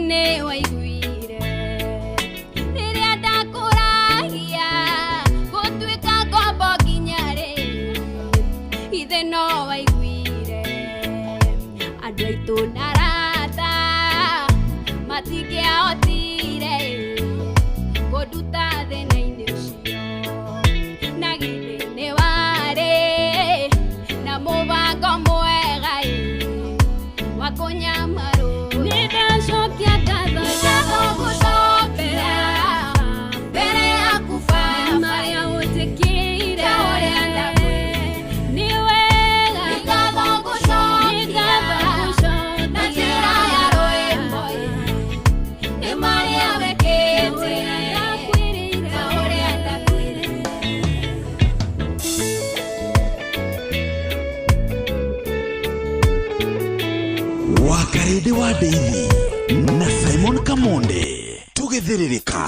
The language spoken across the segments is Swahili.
Ithene waiguire riria ndakuragia gutwika ngombo nginya ri. Ithe no waiguire andu aitu na arata matingĩahotire kũnduta thĩna-inĩ ũcio, na githĩ nĩ warĩ na mũbango mwega wa kũnyamarũra. Nĩndacokia ngatho gũcokera mbere yaku Baba, marĩa ũnjĩkĩire ũrĩa ndakwĩrire. Nĩ wega ngatho gũcokia na njĩra ya rwĩmbo nĩ marĩa wĩkĩte ta ũrĩa ndakwĩrire. Wakarede wa Daily na Simon Kamonde tũgĩthĩrĩrĩka.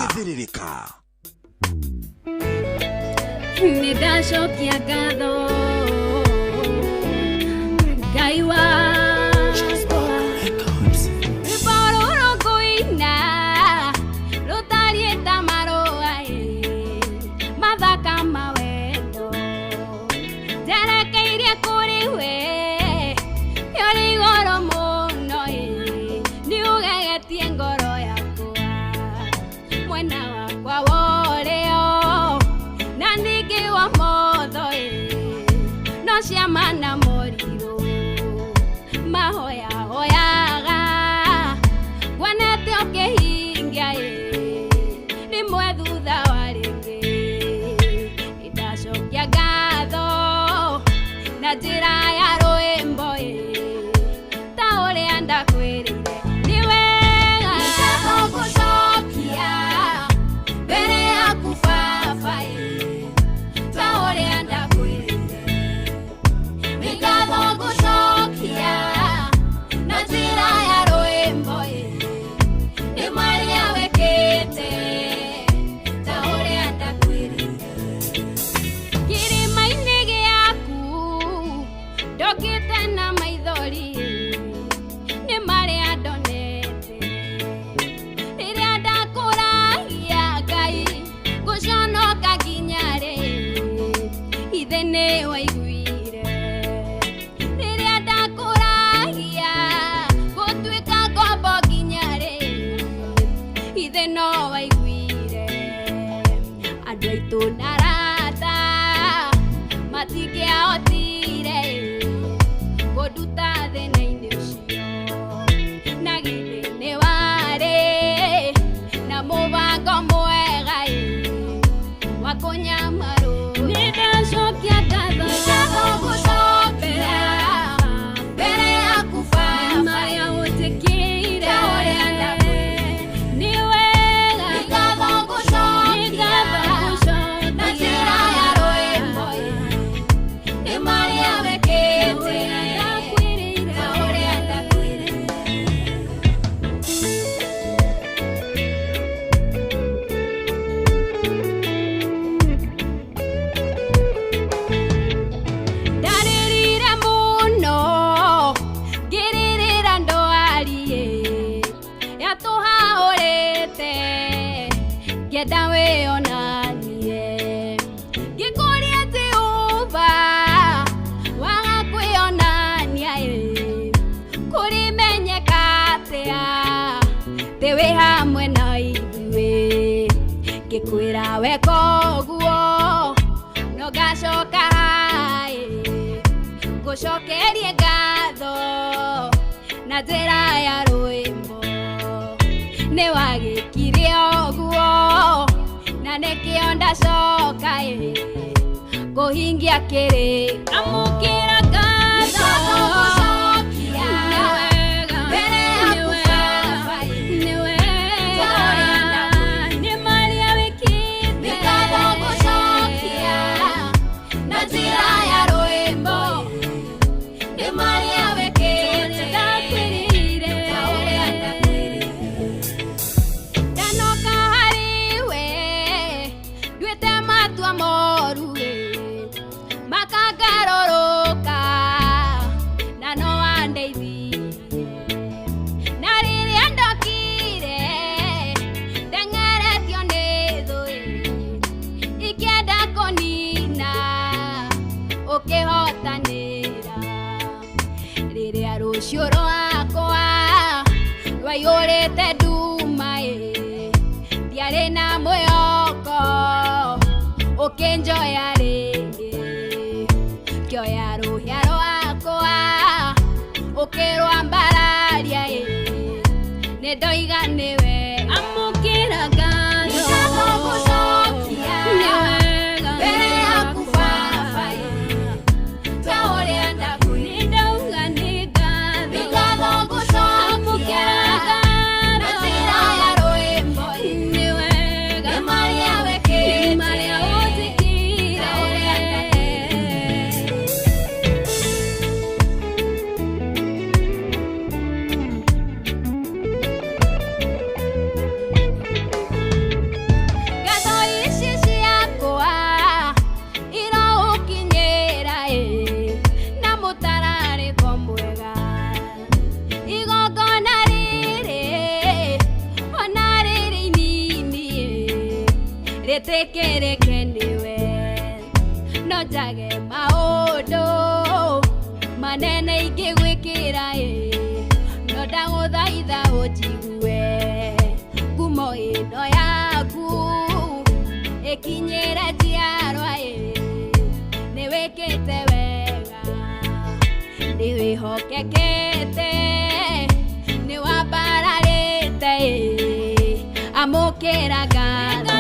Nĩndacokia ngatho Ngai wakwa, rwĩmbo rũrũ ngũina rũtariĩ ta marũa mathaka ma wendo njerekeirie kũrĩ we ũrĩ igũrũ mũno, nĩũgegetie ngoro yakwa mwena wakwa wa ũrĩo na ningĩ wa motho no ciama na morirũ mahoya hoyaga wonete ũkĩhingia rĩmwe thutha wa rĩngĩ. Nĩndacokia ngatho na njĩra ya rwĩmbo ta ũrĩa ndakwĩrĩire. Nĩ wega ngatho gũcokia mbere yaku Baba, ta ũrĩa ndakwĩrĩire. Nĩ ngatho gũcokia na njĩra ya rwĩmbo nĩ marĩa wĩkĩte ta ũrĩa ndakwĩrĩire. Kĩrĩma-inĩ gĩaku ndokĩte na maithori nĩ marĩa ndonete rĩrĩa ndakũragia Ngai ngũconoka nginya rĩ. Ithe nĩ waiguire rĩrĩa ndakũragia gũtwika ngombo nginya rĩ. Ithe no waiguire andũ aitũ na arata matingĩahotire kũnduta thĩna-inĩ ũcio, na githĩ nĩ warĩ na mũbango mwega wa kũnyamarũra. Nĩndacokia ngatho gũcokera mbere yaku Baba, marĩa ũnjĩkĩire ũrĩa ndakwĩrire. Nĩ wega ngatho gũcokia na njĩra ya rwĩmbo nĩ marĩa wĩkĩte ta ũrĩa ndakwĩrire. Ndarĩrire mũno ngĩrĩrĩra ndwari yatũhaũrĩte ngĩenda wĩonanie, ngĩkũria Jehova waga kwĩonania kũrĩmenyeka atĩa thĩ wĩ hamwe na ithuĩ. Ngĩkwĩra weka ũguo no ngacoka ngũcokerie ngatho na njĩra ya rwĩmbo. Nĩ wagĩkire ũguo na nĩkĩo ndacoka kũhingia kĩrĩko. Amũkĩra ngatho gũcokia mbere yaku Baba, nĩ wega nĩ marĩa wĩkĩte. Ngatho gũcokia na njĩra ya rwĩmbo nĩ marĩa wĩkĩte ndakwĩrĩire ta ũrĩa ndakwĩrĩire. Ndanoka harĩwe nduĩte matua moru makangarũrũka na rucioro wakwa rwaiyũrĩte nduma ndiarĩ na mwĩhoko ũkĩnjoya rĩngĩ kĩoya rũhĩa rwakwa ũkĩrwambararia nĩndoiga nĩwe amũkĩra ngatho gũcokia mbere yaku baba ta ũrĩa ndakũnĩndauga nĩ ngatho gũcokia na njĩra ya rwĩmbo nĩ wega nĩ marĩa wekĩte nĩ marĩa ũnjĩkĩire ta ũrĩa tekereke niwe no njage maũndũ manene ingĩgwĩkĩra no ndagũthaitha ũnjigue ngumo ĩno yaku ĩkinyĩre njiarwa nĩwĩkĩte wega nĩwĩhokekete nĩwambararĩte amũkĩra ngatho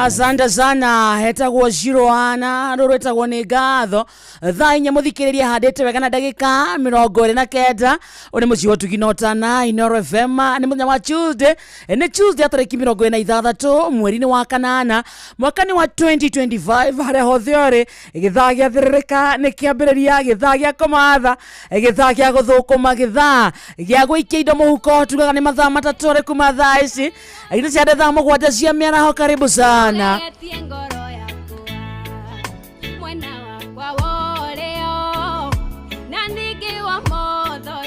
Asante sana hetagwo Shiroana rũrwĩtagwo nĩ ngatho thaa inya mũthikĩrĩria handĩte wega na ndagĩka 29 ũrĩ mũciĩ wa Tuginotana Inooro FM nĩ mũthenya wa Tuesday nĩ Tuesday tarĩki 26 mweri-inĩ wa kanana mwaka-inĩ wa 2025 harĩa hothe ũrĩ gĩthaa gĩathĩrĩrĩka nĩ kĩambĩrĩria gĩthaa gĩa kũmatha gĩthaa gĩa gũthũkũma gĩthaa gĩa gũikia indo mũhuko tugaga nĩ mathaa matatũ ũrĩ kuma thaa ici ina cia thaa mũgwanja cia mĩaraho karibu sana ngoro yakwa mwena wakwa worĩo na ningĩ wa motho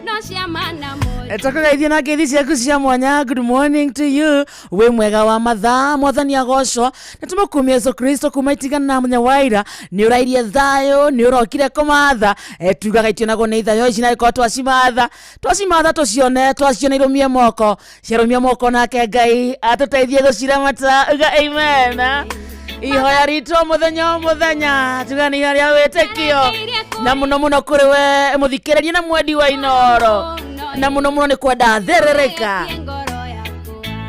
no ciamana moja Etakugeithia na ngeithi ciaku cia mwanya. Good morning to you. We mwega wa mathaa mwathani agocwo na tumukumia Yesu Kristo kuma itigana na munyawaira ni urairie thayo ni urokire kumatha tugaga itionago ni thayo ici na ko twacimatha tucione irumie moko cirumie moko nake Ngai atuteithie guciramata amen. Ihoya rito muthenya tugani haria wetekio na muno kuri we muthikĩrĩria na mwendi wa Inooro na muno ni kwenda therereka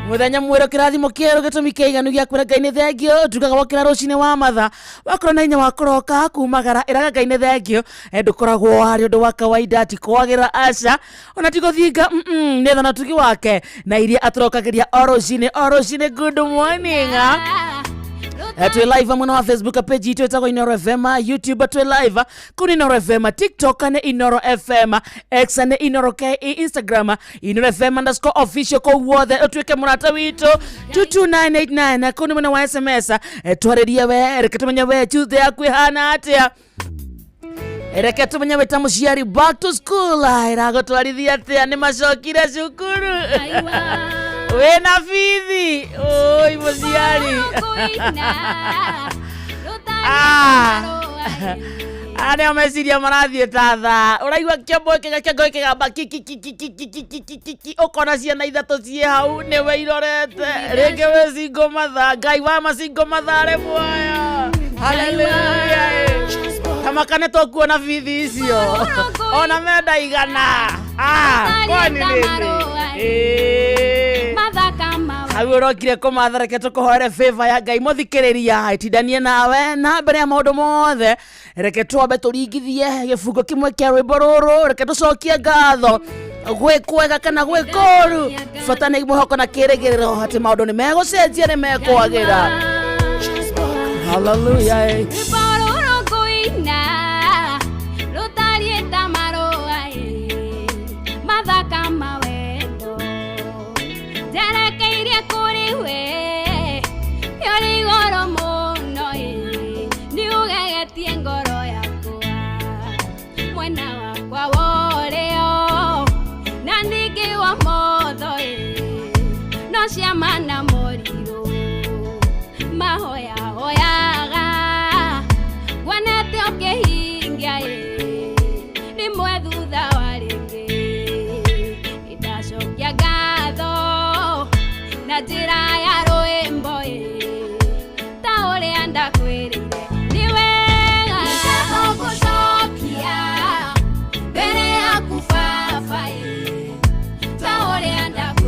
muthenya mwero kirathimo kĩero gĩtũmi kĩiganu gĩa kwĩra Ngai nĩ thengio tugaga wokĩra rũcinĩ wa matha wakorwo na hinya wa kũroka kumagara ĩraga Ngai nĩ thengio ndũkoragwo harĩ ũndũ wa kawaida ti kwagĩra aca ona ti gũthinga nĩ thana tugi wake na iria atũrokagĩria o rũcinĩ good morning. Tuwe live mwana wa Facebook page yetu etagwo Inooro FM, YouTube tuwe live kuni Inooro FM, TikTok ne Inooro FM, X ne Inooro KE, Instagram Inooro FM_official ko wothe tuweke murata wito 22989 kuni mwana wa SMS twareria we reke tumenya we Tuesday yakwihana atia reke tumenya we tamuciari back to school iragotwarithia atia ni macokire cukuru wena fithi oi muciari Ane omesiria marathie tatha uraigwa kiambo kĩgamba ukona ciana ithatũ ciĩ hau niwe irorete rĩngĩ we single matha Ngai wa masingo mathare muoyo haleluya kama kuona fithi icio ona menda igana kwani nini matha kama Hau rokire kumatha reke tukuhore favor ya Ngai muthikiriria itindanie nawe na mbere ya maundu mothe reke twambe turingithie gifungo kimwe kia rwimbo ruru reke tucokie ngatho gwikwega kana gwikoru bata ni muhoko na kirigiriro ati maundu ni megucenjia ni mekwagira. Hallelujah. Mana moriro mahoya hoyaga wanete okehingia ni mwethutha waringi idacokia ngatho na njira ya rwimbo ta uria ndakwirire ni wega gucokia mbere yaku baba ta uria ndakwirire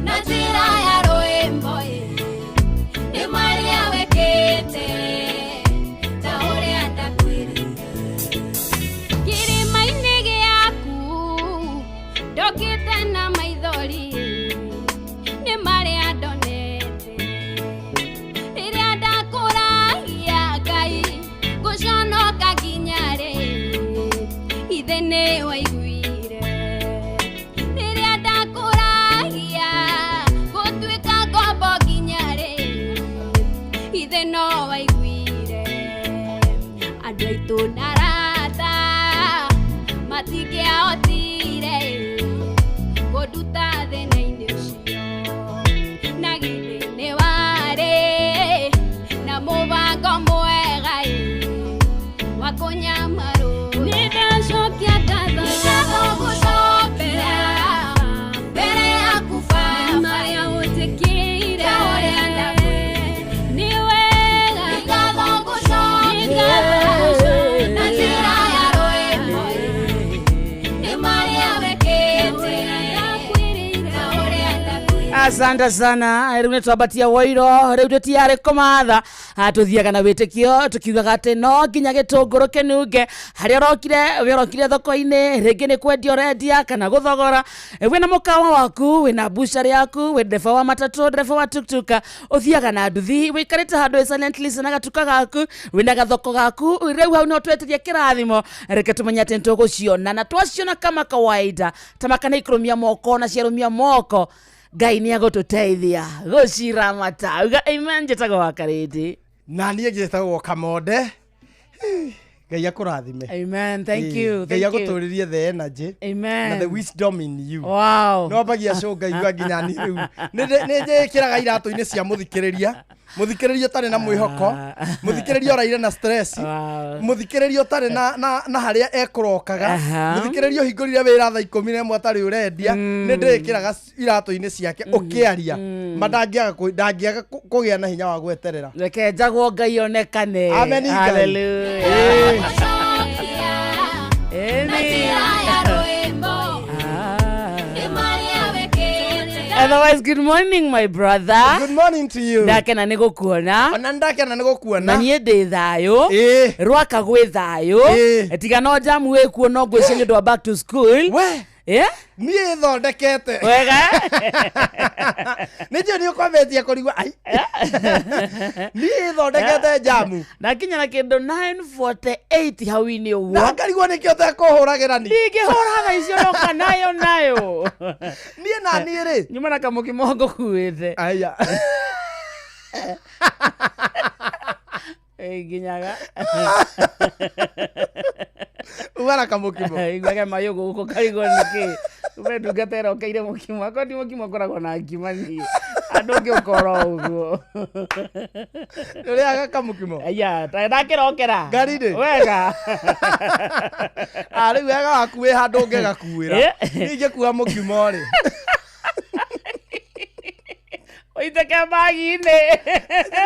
na njira ya rwimbo ni Maria wekete ta uria ndakwirire kirima-ini giaku ndokite na maithori ni Maria ndonete riria ndakuragia Ngai guconoka nginya ri ithe ni waiguire no waiguire andu aitu narata matingĩahotire gũnduta thĩna-inĩ ũcio na githĩ-inĩ warĩ na mũbango mwega wa kũnyamarũra nĩ ndacokia ngatho gũcokera mbere yaku baba Maria ũnjĩkĩire ũrĩa asante sana riu nitwabatia woiro riu tutiare kumatha tuthiaga na witikio tukiugaga ati no nginya gitunguru kinunge haria rokire thoko-ini ringi ni kwendia rendia kana guthogora wina mukawa waku wina bushari yaku wi ndereba wa matatu ndereba wa tuktuka uthiaga na nduthi wikarite handu silently na gatuka gaku wina gathoko gaku riu hau no twetirie kirathimo reke tumenya ati ntuguciona na twaciona kama kawaida tamakana ikrumia moko na ciarumia moko Ngai ni agotuteithia gucira mata uga amen njetago wakariti na niĩ njĩtagwo Kamonde. Ngai akũrathime. Amen. Thank you. Ngai agũtũrĩrie the energy amen and the wisdom in you. Wow. No bagia show Ngai wa nginya ni rĩu nĩ njĩkĩraga iratũ-inĩ cia mũthikĩrĩria tarĩ na mwĩhoko mũthikĩrĩria ũraire na stress mũthikĩrĩria tarĩ na harĩa ekũrokaga mũthikĩrĩria hingũrire wĩra thaa 11 tarĩ ũrendia nĩ ndĩkĩraga iratũ-inĩ ciake ũkĩaria ndangĩaga kũgĩa na hinya wa gweterera reke njagwo Ngai onekane. Amen. Hallelujah. Otherwise, good morning, my brother. Good morning to you. Ndakena nĩ gũkuona. Ona ndakena nĩ gũkuona. Na niĩ ndĩ thayũ. Rwaka gwĩ thayũ. Tiga no jamu wĩkuo no ngwĩciria nĩ ũndũ wa back to school. Niĩ thondekete. Wega. Nĩjũ nĩ ũkwambĩtie kũrigwo ai. Niĩ thondekete jamu. Na kinya na kĩndũ 9:48 hau-inĩ ũguo. Na ngarigwo nĩkĩo ũtekũhũragĩra ni. Ndingĩhũraga icio yoka nayo. Niĩ na niĩ rĩ. Nyuma na kamũkimo ngũkuĩte. Aya. Nginyaga. Uwara kamũkimo. Igwage mayo gũkũ karigwo nĩkĩ. Ume ndungatera ũkeire mũkimo. Akwa ndi mũkimo ũkoragwo na ngima niĩ. Andũ ũngĩ ũkorwo ũguo. Ũrĩaga kamũkimo. Aya, ndakĩrokera. Ngari-inĩ. Wega. Rĩu wega waku wĩ handũ ũngĩgakuĩra. Ningĩkua mũkimo rĩ. Oiteke bagi-inĩ.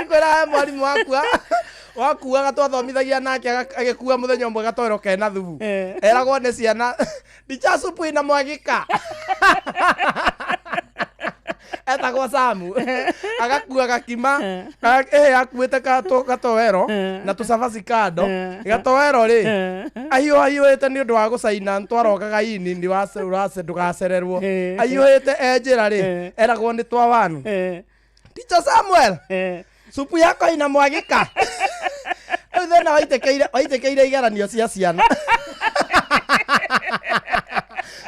Kwĩra mwarimũ wakwa wakuaga twathomithagia nake agĩkua mũthenya ũmwe gatoero kena thubu eragwo nĩ ciana ndicha supu ina mwagĩka etagwo Samu agakua gakima akuĩte gatoero na tũcabaci kando gatoero rĩ ahiũhĩte nĩ ũndũ wa gũcaina twarogaga ini ndũgacererwo ahiũhĩte enjĩra rĩ eragwo nĩ twa wanu Teacher Samuel supu yako ina mwagĩka rĩu thĩna waitĩkĩire igeranio cia ciana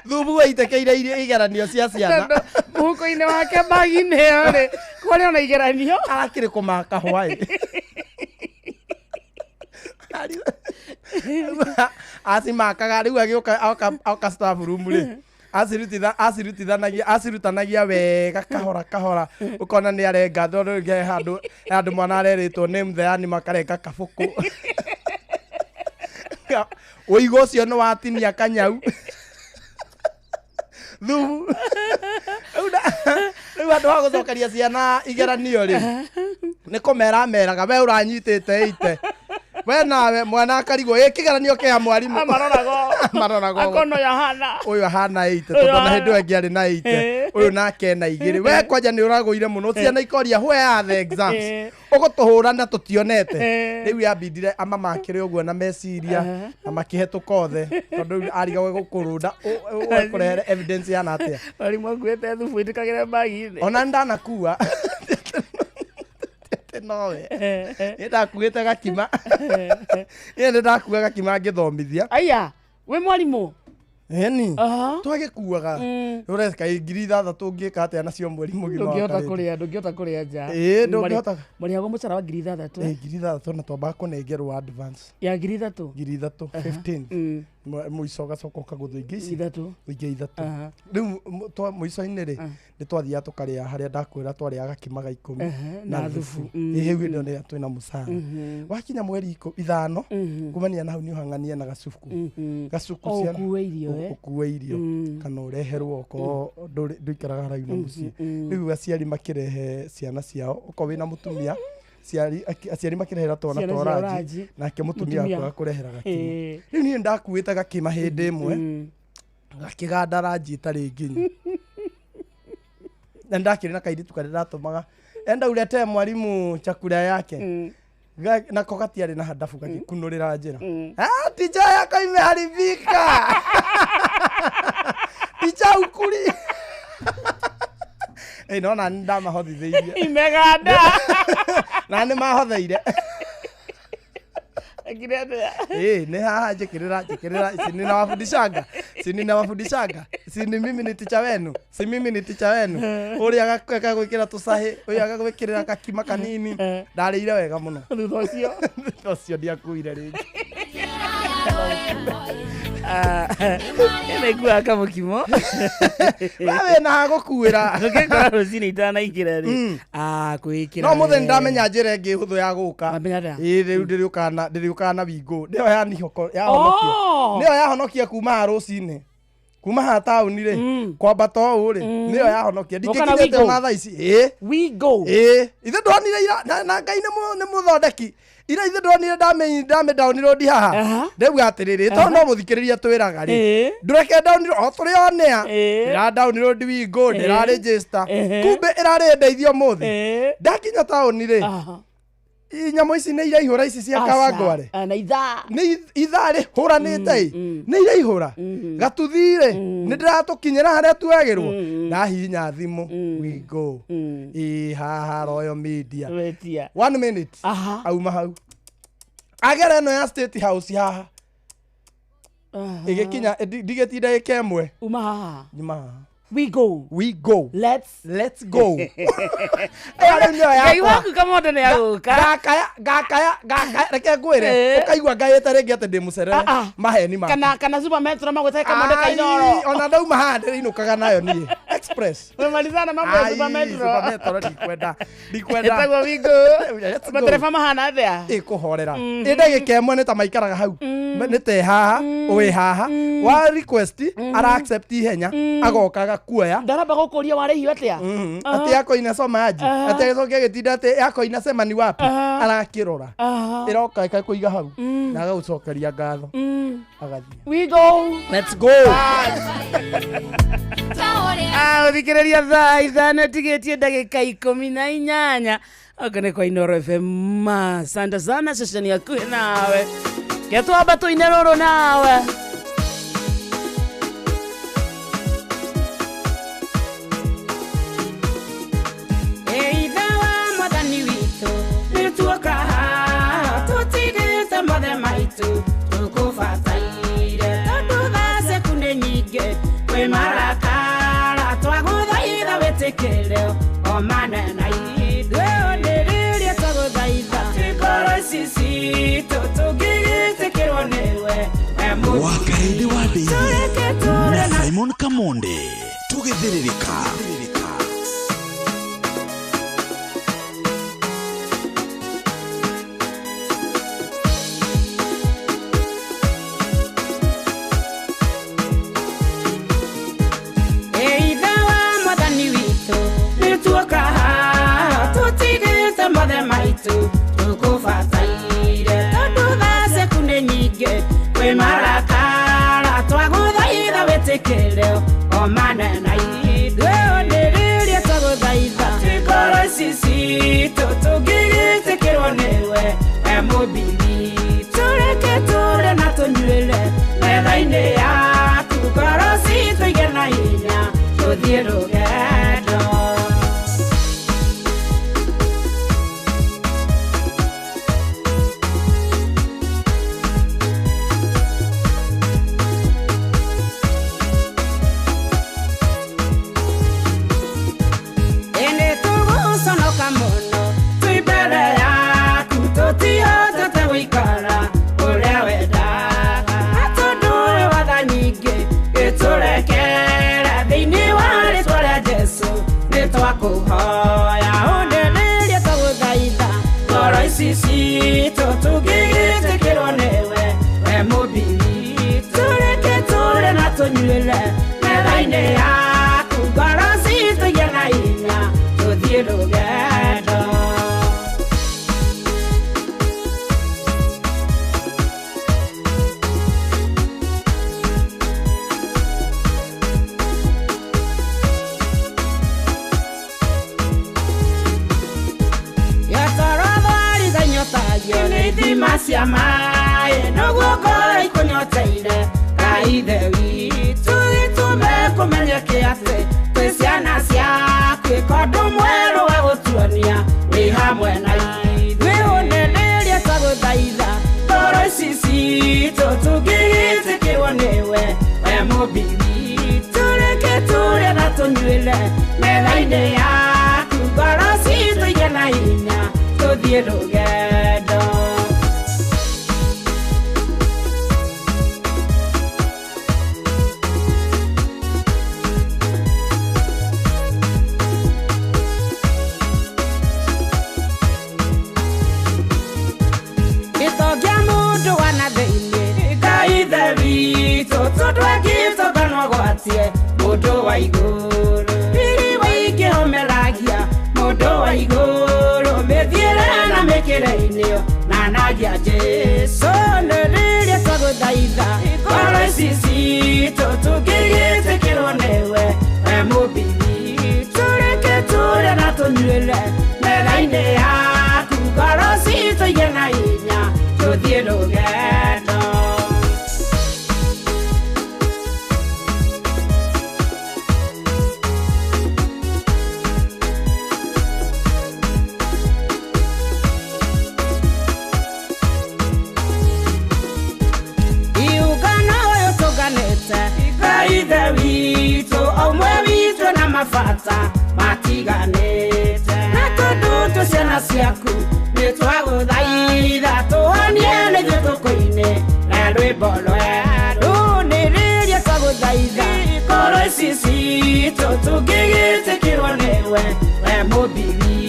thubu waitĩkĩire igeranio cia ciana mũhuko-inĩ wake bagi-inĩ ĩyo rĩ kũrĩ ona igeranio arakĩrĩ kũmaka hwaĩ acimakaga rĩu agĩũka oka staff room rĩ acirutanagia wega kahora ukona nĩ arenga thorge handũ mwana arerĩtwo name the animal karenga kabuku ũigo ũcio nĩ watinia kanyau thubu rĩu andũ wa gũcokeria ciana igeranio rĩ nĩ kũmeraga we ũranyitĩte ite we nawe mwana akarigwo kĩgeranio kĩa mwarimũ marorago akono yahana ũyũ ahana 8 tondũ na hĩndĩ ĩyo ĩngĩ arĩ na 8 ũyũ nake na 2 we kwanja nĩ ũragũire mũno ciana ikoria where are the exams ũgũtũhũra na tũtionete rĩu yambindire ama makĩrĩ ũguo na meciria na makĩhetũka othe tondũ arigagwo gũkũrũnda kũrehere evidence yana atĩa mwarimũ akuĩte thubu ĩtĩkagĩre bagi-inĩ ona ndanakua nowe ndakuĩte gakima ndakua gakima ngĩthomithia aya we mwarimũ eni twagĩkuaga ũreka 6,000 ũngĩka atĩa nacio mweri mũgima ndũngĩhota kũrĩa nja ndũngĩhota marĩagwo mũcara wa 6,000 6,000 na twambaga kũnengerwo advance ya 3,000 15 mũico gacoka ũkagũthwo ingĩ ithatũ rĩu mũico-inĩ rĩ nĩ twathiaga tũkarĩa harĩa ndakwĩra twarĩaga kĩmaga 10 na thubu hĩu hĩndĩ ĩyo nĩ twĩna mũcara wakinya mweri 5 kumania na hau nĩ ũhang'ania na gacuku ciana ũkue irio kana ũreherwo okorwo ndũikaraga haraihu na mũciĩ rĩu aciari makĩrehe ciana ciao okorwo wĩna mũtumia aciari makĩrehera twana twa Orange nake mũtumia akaga kũrehera gakima rĩu niĩ ndakuĩte gakima hĩndĩ ĩmwe gakĩganda rangi ĩtarĩ nginyu na ndakĩrĩ na kairitu karĩa ndatũmaga enda ulete mwarimu chakula yake nako gatiarĩ na hadabu gagĩkunũrĩra njĩra teacher yako imeharibika teacher ukuri nona ndamahothithĩirie imeganda na nĩ mahotheire nĩ haha njĩkĩrĩra si ninawafundishanga si ni mimi ni teacher wenu ũrĩa agaka gwĩkĩra tũcahĩ ũyũ agagwĩkĩrĩra gakima kanini ndarĩire wega mũno thutha ũcio ndiakuire rĩngĩ naiguaga kamũkimo we na gũkuĩra ũngĩkora rũcinĩ itanaingĩra rĩ kwĩkĩra no mũthenya ndamenya njĩra ĩngĩ hũthũ ya gũka rĩu ndĩrĩũkaga na wingũ nĩyo yahonokia kuma ha rũcinĩ kuma ha taũni rĩ kwambata ũũ rĩ nĩyo yahonokia ndingĩkinyĩte ona thaa ici ithe ndonire na Ngai nĩ mũthondeki ira ithe ndonire ndamĩndaũnirwo haha ndauga atĩrĩrĩ tondũ no mũthikĩrĩria twĩraga rĩ ndũreke ndaũnirwo o tũrĩ onea ndĩrandaũnirwo ndiwingũ ndĩra-register kumbe ĩrarĩ ndeithio mũthĩ ndakinya taũni rĩ nyamũ ici nĩ iraihũra ici cia Kawangware nĩ ithaa rĩ hũranĩte nĩ iraihũra gatuthi rĩ nĩ ndĩratũkinyĩra harĩa tuagĩrwo ndahihinya thimũ wingũ haha Royal Media 1 minute auma hau agera ĩno ya State House haha ĩgĩkinya ndigĩtinda ĩkemwe uma haha we go let's go Ngai waku kamondo nĩ agũka gakaya reke ngwĩre ũkaigua Ngai ĩtarĩngĩ atĩ ndĩ mũcerere maheni ma kana Super Metro magũte kamondo kainoro ona ndauma haha ndĩrĩinũkaga nayo niĩ express umemalizana mambo ya Super Metro ndikwenda wingo matereba mahana thea ĩkũhorera ĩndagĩka ĩmwe nĩ ta maikaraga hau nite haha we haha wa request ara accept ihenya agokaga kuoya ndaramba gukuria wari hiyo atia ati yako inasoma aje ati agicokia gitinda ati yako inasema ni wapi arakirora iroka ikakuiga hau na agagucokeria ngatho agathie we go let's go thikiriria thaa ithano tigitie ndagika 18 akane kwa Inooro FM asante sana session yaku nawe ketwamba tuine ruru nawe marakara twaguthaitha witikireo o manena ithuĩ onĩrĩria twaguthaitha ngoro ici citũ tũngĩgĩtĩkĩrwo nĩwe Wakaidi wa David na Simon Kamonde tũgĩthĩrĩrĩka marakara twaguthaitha witikireo o manena ithuĩ onĩrĩria twaguthaitha ngoro ici citũ tũngĩgĩtĩkĩrwo nĩwe mũmbiri tũreke tũre na tũnyuĩre metha-inĩ yaku ngoro citũ igĩe na hinya tũthiĩ rũgendo kuhoya onĩrĩria twaguthaitha ngoro ici citũ tũngĩgĩtĩkĩrwo nĩwe we mũmbiri tũreke tũre na tũnyuĩre metha-inĩ yaku ngoro citũ igĩe na hinya tũthiĩ rũgendo cia maĩ nĩguo ngoro ikũnyoteire Ngai-ithe witũ gĩtũme kũmenyeke atĩ twĩ ciana ciaku ĩkondũ mwerũ wa gũtuonia wĩ hamwe na ithuĩ onĩrĩria twagũthaitha ngoro ici citũ tũngĩgĩtĩkĩrwo nĩwe we mũmbiri tũreke tũre na tũnyuĩre metha-inĩ yaku ngoro citũ igĩe na hinya tũthiĩ rũgendo mũndũ wa igũrũ riri waingĩhomeragia mũndũ wa igũrũ mĩthiĩre na mĩkĩre-inĩ na nagia Jesũ onĩrĩria twagũthaitha ngoro ici citũ tũngĩgĩtĩkĩrwo nĩwe we mũmbiri tũreke tũre na tũnyuĩre metha-inĩ yaku ngoro citũ igĩe na hinya tũthiĩ rũgendo mabata matiganĩte na tondũ tũciana ciaku nĩtwagũthaitha tũhonie nĩithuĩ tũkũine na rwĩmbo rwerũ nĩrĩria twagũthaitha ngoro ici citũ tũngĩgĩtĩkĩrwo nĩwe we mũmbiri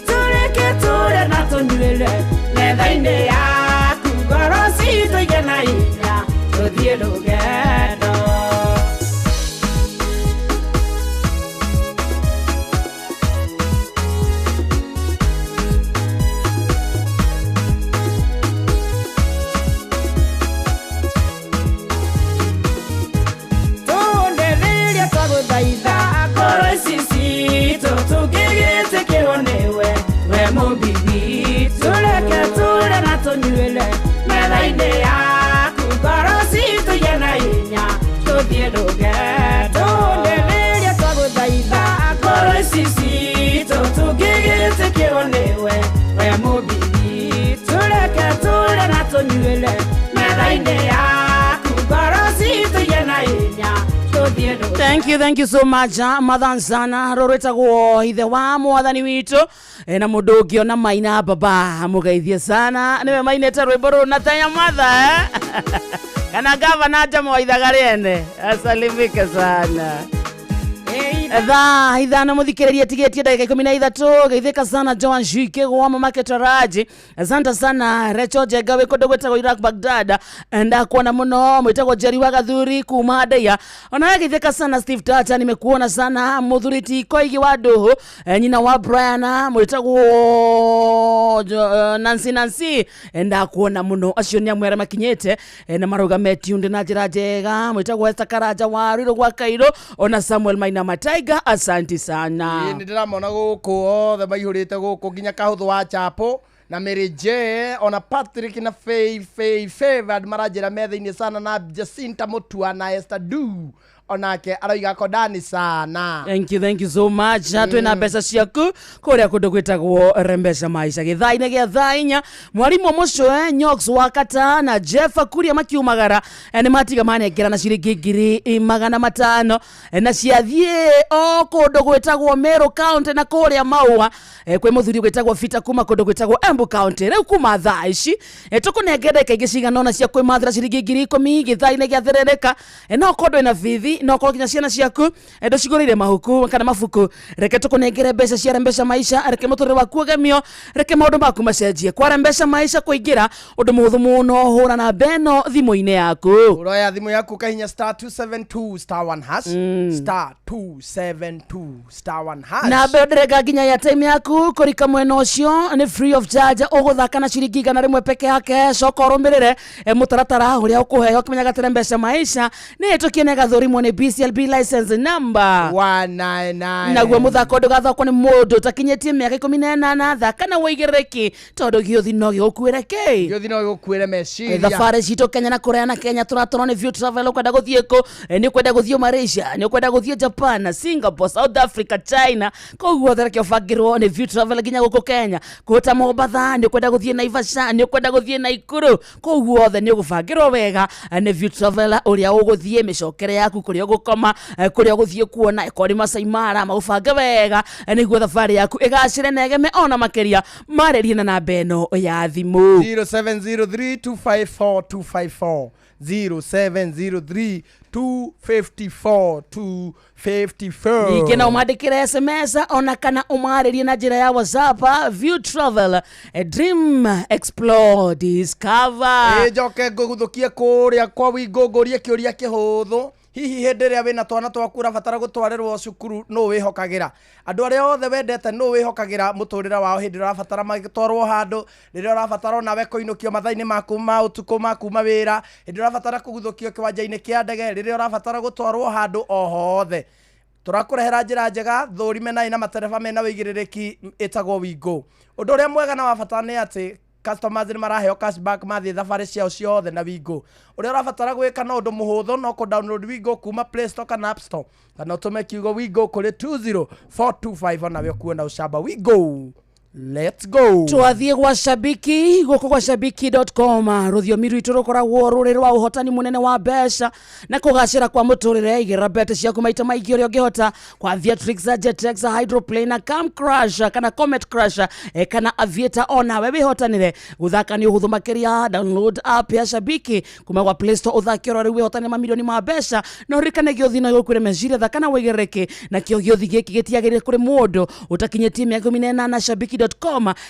tũreke tũre na tũnyuĩre metha-inĩ yaku ngoro citũ igĩe na hinya tuthiruge tundereria twaguthaitha akoro sisi tutugigitikiwa niwe we mubibi tureke ture na tunyuile methaine yaku ngoro citu yena inya. Thank you so much Mathansana rorwetagwo ithe wa mwathani witu na mundu ungi ona Maina baba mugeithie sana niwe mainete rwimbo ru na tanya matha kana gavana jamo ithagariene asalimike sana. Ithano muthikiriria tigetie dakika 13 geithika sana Joan Jike gwa market Raji. Asante sana Recho Jega we kodo gwetagwo Iraq Baghdad enda kuona muno mwitagwo Jerry wa Gathuri kuma Adeya. Ona geithika sana Steve Tata nimekuona sana Muthuriti Koigi wa Doho nyina wa Brian mwitagwo Nancy enda kuona muno acio ni amwera makinyete na marugameti unde na njira njega mwitagwo Esther Karaja wa Riro gwa Kairo ona Samuel Maina Mataiga. Asante sana. Ni ndiramona guku othe maihurite guku nginya kahuthu wa chapo na Mary J ona Patrick na Faye Favored marajira methaini sana na Jacinta Mutua na Esther Du onake aroiga kodani sana. Thank you so much. Twina mbeca ciaku kuria kundu gwitagwo Rembesha Maisha githaine gia thainya mwarimu mucwe Nyox wakata na Jeff kuria makiumagara ni matiga manengera na ciringi 500 na ciathie o kundu gwitagwo Meru County na kuria Maua kwe muthuri gwitagwo Fita kuma kundu gwitagwo Embu County riu kuma thaa ici tukunengera kaingi ciganona cia kwe mathira ciringi 10,000 githaine gia therereka no kundu na vithi no kokinya ciana ciaku endo cigurire mahuku kana mafuku reke tukunengere mbeca cia Rembesha Maisha reke muturire waku ugemio reke maundu maku macenjie kwa Rembesha Maisha kuingira undu muhuthu muno hura na beno thimu-ine yaku uroya thimu yaku kahinya *272 *1 hash *272 *1 hash na benderega nginya ya time yaku kurika mwena ucio ni free of charge uguthaka na ciringi 100 peke yake coko rumirire mutaratara uria ukuheo kimenyaga Rembesha Maisha ni tukiene gathurimo ni BCLB license number 199 naguo muthako ndugathakwo ni mundu takinyetie miaka 18 thaka na wigiriki tondu giothi no gikuireke giothi no gikuire meciria thabari cito Kenya na Korea na Kenya turatoro ni view travel kwenda guthie ko ni kwenda guthie Malaysia ni kwenda guthie Japan Singapore South Africa China koguo thereke ofagirwo ni view travel ginya guko Kenya kuta Mombasa ni kwenda guthie Naivasha ni kwenda guthie Naikuru koguo the ni gufagirwo wega ni view travel uria uguthie micokere yaku kuria gukoma kuria guthie kuona ikori Masai Mara magubange wega niguo thabari yaku igacire negeme ona makeria marerie na namba eno ya thimu 0703254254 0703254254 Ikena umandikire SMS ona kana umarerie na njira ya WhatsApp view travel dream explore discover joke nguguthukie kuria kwa wingungurie kiuria kihuthu hihi hindi ria wina twana twakura batara gutwarirwo cukuru no wihokagira andu aria othe wendete no wihokagira muturira wao hindi rabatara magitwarwo handu riria rabatara nawe koinukio mathaini maku ma utuku maku mawira hindi rabatara kuguthukio kiwanja-ini kia ndege riria rabatara gutwarwo handu o hothe turakurehera njira njega thurime na ina matereba mena wigiririki itagwo wingu undu uria mwega na wabatara ni ati customers ni maraheo cashback mathi thabari ciao ciothe na wingu uria urabatara gwika no undu muhuthu no ku download wingu kuma Play Store kana App Store kana utume kiugo wingu kuri 20425 nawe kuona ucamba wingu. Let's go. Twathie gwa Shabiki guko kwa shabiki.com ruthiomi rwitu rukoragwo ruri rwa uhotani munene wa mbeca na kugacira kwa muturire igira bete ciaku maita maingi uria ungihota kwa Viatrix Jetex Hydroplane na Cam Crash kana Comet Crash kana Aviator ona we wihotanire guthaka ni uhuthu makiria download app ya Shabiki kuma kwa Play Store uthake ro riwe hotani mamilioni ma mbeca no rikane giothi na gukure mejire thaka na wigireke na kio giothi giki gitiagire kuri mundu utakinyetie miaka 18 na Shabiki.com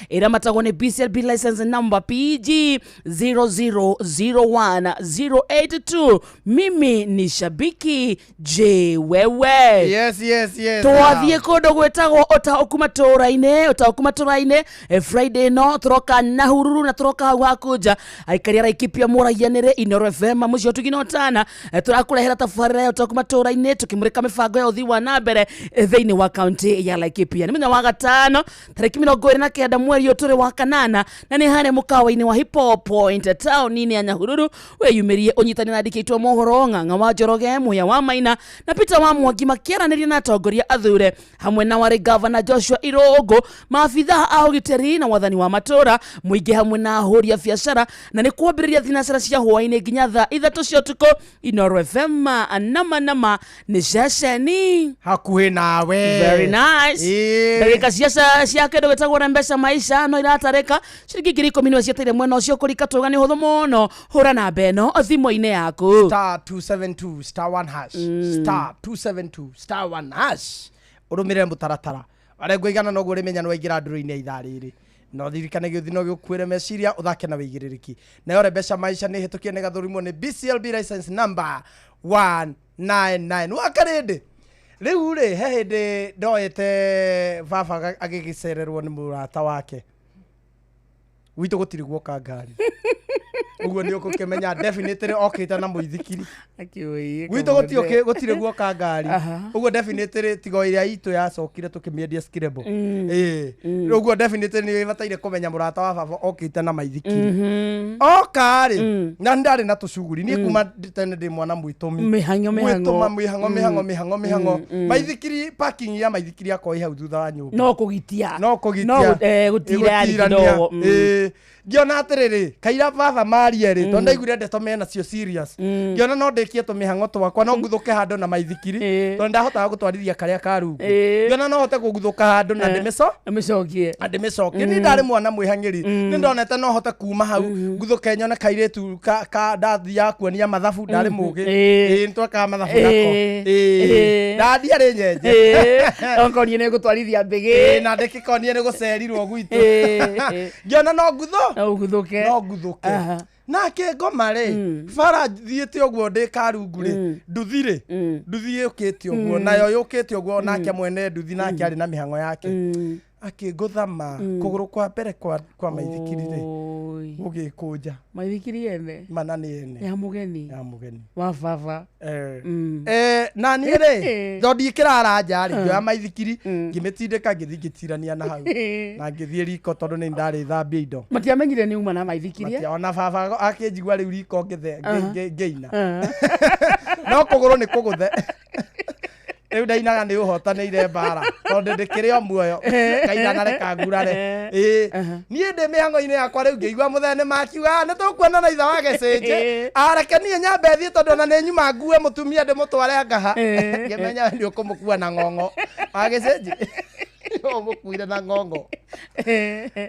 ira matagone BCLB license number PG 0001082 mimi ni Shabiki J wewe yes twathie kundu gwetagwo otakumaturaine Friday no turoka na hururu na turoka hakuja aikari ara ikipia murayanire Inoro FM mucio tuginotana turakurehera tafarira ya otakumaturaine tukimurika mifango ya uthi wa nambere thiini wa county ya Laikipia ni munya wa gatano tariki 30 29 mweri uturi wa kanana na ni hane mukawa-ini wa Hip Hop Point tauni-ini ya Nyahururu weyumirie unyitani na ndikitwa mohoro Ng'ang'a wa Njoroge Muya wa Maina na Peter wa Mwangi makĩaranĩria na atongoria athure hamwe na wari Governor Joshua Irungu maabitha a ũgitĩri na wathani wa matũra mũingĩ hamwe na ahũri a biacara na nĩ kwambĩrĩria thinacara cia hwaĩ-inĩ nginya thaa 3 cia ũtukũ Inooro FM nama nĩ ceceni hakuhĩ nawe. Very nice. Ndagĩka cia kĩndũ gĩtagwo Mpesa Maisha no iratarĩka ciringi 10,000 cieteire mwena ũcio kũrika tũga nĩ hũthũ mũno hũra namba ĩno thimũ-inĩ yaku star 272 star 1 hash star 272 star 1 hash ũrũmĩrĩre mũtaratara arengwo igana noguo ũrĩmenya nĩ waingĩra ndũrũ-inĩ ya ithaa rĩrĩ no thirikane gĩũthi no gĩkuĩre meciria ũthake na wĩigĩrĩrĩki nayo Mpesa Maisha nĩ hĩtũkie nĩ gathũrimwo nĩ BCLB license number 199 wakarĩndĩ rĩu rĩ he hĩndĩ ndoete baba agĩgĩcererwo nĩ mũrata wake gwitũ gũtirĩ guoka ngari uguo nĩ ũkũkĩmenya definitely okĩte na mũithikiri gwitũ gũtirĩ guoka ngari uguo definitely tigo ĩrĩa itũ yacokire tũkĩmĩendia skirebo uguo definitely nĩ ĩbataire kũmenya mũrata wa baba okĩte na maithikiri okarĩ na ndarĩ na tũcuguri niĩ kuma tene ndĩ mwana mwĩtũmi mĩhango maithikiri parking ya maithikiri yakwa hau thutha wa nyũmba no kũgitia gũtirania kidogo ngiona atĩrĩrĩ kaira baba maria rĩ tondũ ndaiguire ndeto mena cio serious ngiona no ndĩkie tũmĩhango twakwa no nguthũke handũ na maithikiri tondũ ndahotaga gũtwarithia karĩa karungu ngiona no hote kũguthũka handũ na ndĩmĩcokie nĩ ndarĩ mwana mwĩhang'ĩri nĩ ndonete no hote kuma hau nguthũke nyone kairĩtu ka ndathi ya kuonia mathabu ndarĩ mũgĩ nĩ twakaga mathabu nako ndathi arĩ nyenje onkonie nĩ gũtwarithia mbĩgĩ na ndĩkĩkonie nĩ gũcerirwo gwitũ ngiona no nguthũke nake ngoma rĩ bara thiĩte ũguo ndĩ karungu rĩ nduthi yũkĩte ũguo nayo yũkĩte ũguo nake mwene nduthi nake arĩ na mĩhango yake akĩngũthama kũgũrũ kwa mbere kwa maithikiri rĩ gũgĩkũnja maithikiri ene mana nĩ ene ya mũgeni wa baba na niĩ rĩ tondũ ikĩrara rĩ ngĩoya maithikiri ngĩmĩtindĩka ngĩthiĩ ngĩtirania na hau na ngĩthiĩ riko tondũ nĩ ndarĩ thambia indo matiamenyire nĩ uma na maithikiri ona baba akĩnjigua rĩu riko ngĩina no kũgũrũ nĩ kũgũthe rĩu ndainaga nĩ ũhotanĩire mbara tondũ ndĩkĩrĩ o muoyo Ngai ndareka ngurare niĩ ndĩ mĩhango-inĩ yakwa rĩu ngĩigua mũthene makiuga nĩ tũkuonana ithe wa gĩcĩnjĩ areke niĩ nyambe thiĩ tondũ ona nĩ nyuma ngue mũtumia ndĩmũtware ngaha ngĩmenya nĩ ũkũmũkua na ng'ong'o wa gĩcĩnjĩ ũmũkuire na ng'ong'o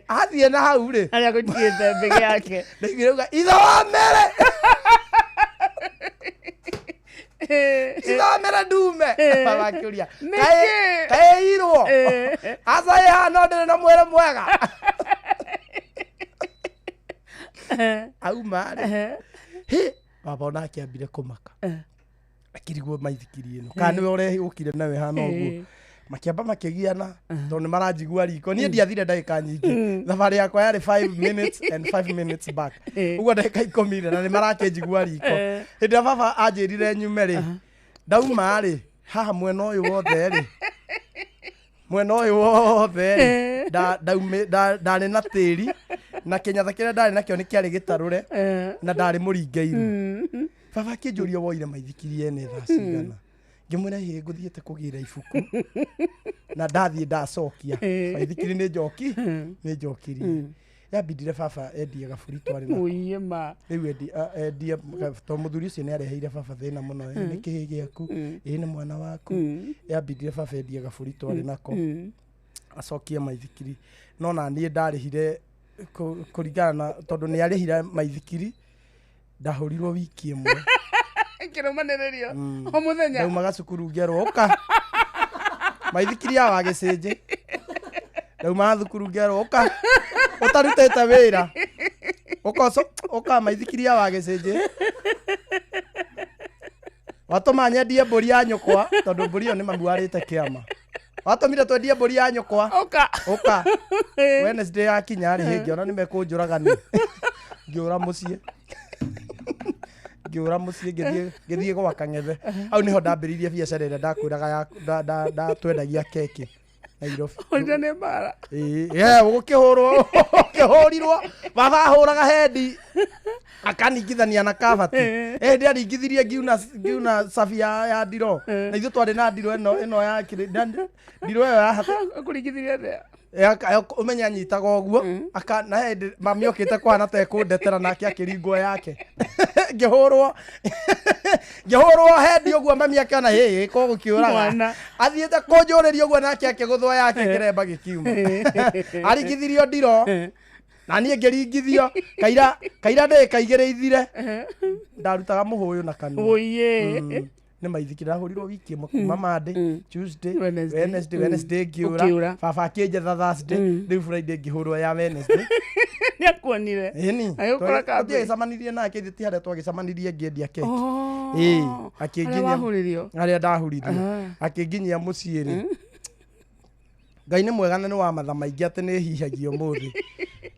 athiĩ na hau rĩ arĩa gũtigĩte mbĩgĩ yake ndĩigire ithe wa mere Ithomera ndume baba akĩũria kaĩirwo aca ĩhana ndĩrĩ na mwĩrĩ mwega auma rĩ baba ona akĩambire kũmaka akĩrigwo maithikiri ĩno kana nĩwe ũrehũkire nawe hana ũguo makĩamba makĩgiana tondũ nĩ maranjigua riko niĩ ndiathire ndagĩka nyingĩ thabarĩ yakwa yarĩ 5 minutes and 5 minutes back ũguo ndagĩka 10 na nĩ marakĩnjigua riko hĩndĩ ĩrĩa baba anjĩrire nyume rĩ ndauma rĩ haha mwena ũyũ wothe rĩ ndarĩ na tĩri na kĩnyatha kĩrĩa ndarĩ nakĩo nĩ kĩarĩ gĩtarũre na ndarĩ mũringĩirwo baba akĩnjũria woire maithikiri ene thaa cigana ngĩmwĩra hĩ ngũthiĩte kũgĩra ibuku na ndathiĩ ndacokia maithikiri nĩ njokirie yambindire baba endie gaburi twarĩ nako rĩu endie tondũ mũthuri ũcio nĩ areheire baba thĩna mũno nĩ kĩhĩ gĩaku nĩ mwana waku yambindire baba endie gaburi twarĩ nako acokie maithikiri no na niĩ ndarĩhire kũringana na tondũ nĩ arĩhire maithikiri ndahũrirwo wiki ĩmwe kĩrũmanĩrĩrio o mũthenya ndaumaga cukuru ngerwo ũka maithikiri ya wa gĩcĩnjĩ ndaumaga thukuru ngerwo ũka ũtarutĩte wĩra ũka maithikiri ya wa gĩcĩnjĩ watũma nyendie mbũri ya nyũkwa tondũ mbũri ĩyo nĩ mamu warĩte kĩama watũmire twendie mbũri ya nyũkwa ũka Wednesday yakinya rĩ ngĩona nĩ mekũnjũragania ngĩũra mũciĩ ngĩthiĩ gwaka ng'ethe hau nĩho ndambĩrĩirie biacara ĩrĩa ndakwĩraga twendagia keki Nairobi Oina nĩ mbara. Ũkĩhũrirwo baba ahũraga hendi akaningithania na kabati ndĩ aringithirie ngiuna sabi ya ndiro na ithuĩ twarĩ na ndiro ĩno ya ndiro ĩyo ya Kũringithirie thĩa. Umenya nyitaga ũguo na hendi mami okĩte kwana ta ekũndetera nake akĩringwo yake ngĩhũrwo hendi ũguo mami akĩona ko gũkĩũraga athiĩte kũnjũrĩria ũguo nake akĩgũthwo yake kĩremba gĩkiuma aringithirio ndiro na niĩ ngĩringithio kaira ndĩka igĩrĩ ithire ndarutaga mũhũyũ na kanua nĩ maithikira hũrirwo wiki ĩmwe kuma Monday, Tuesday, Wednesday ngĩũra baba akĩnjetha Thursday rĩu Friday ngĩhũrwo ya Wednesday nĩ akuonire agĩgũkora kambĩ tũgĩcemanirie nake ithuĩ ti harĩa twagĩcemanirie ngĩendia keki akĩnginyia harĩa ndahũririo akĩnginyia mũciĩ rĩ Ngai nĩ mwega na nĩ wa matha maingĩ atĩ nĩ hihagio mũthĩ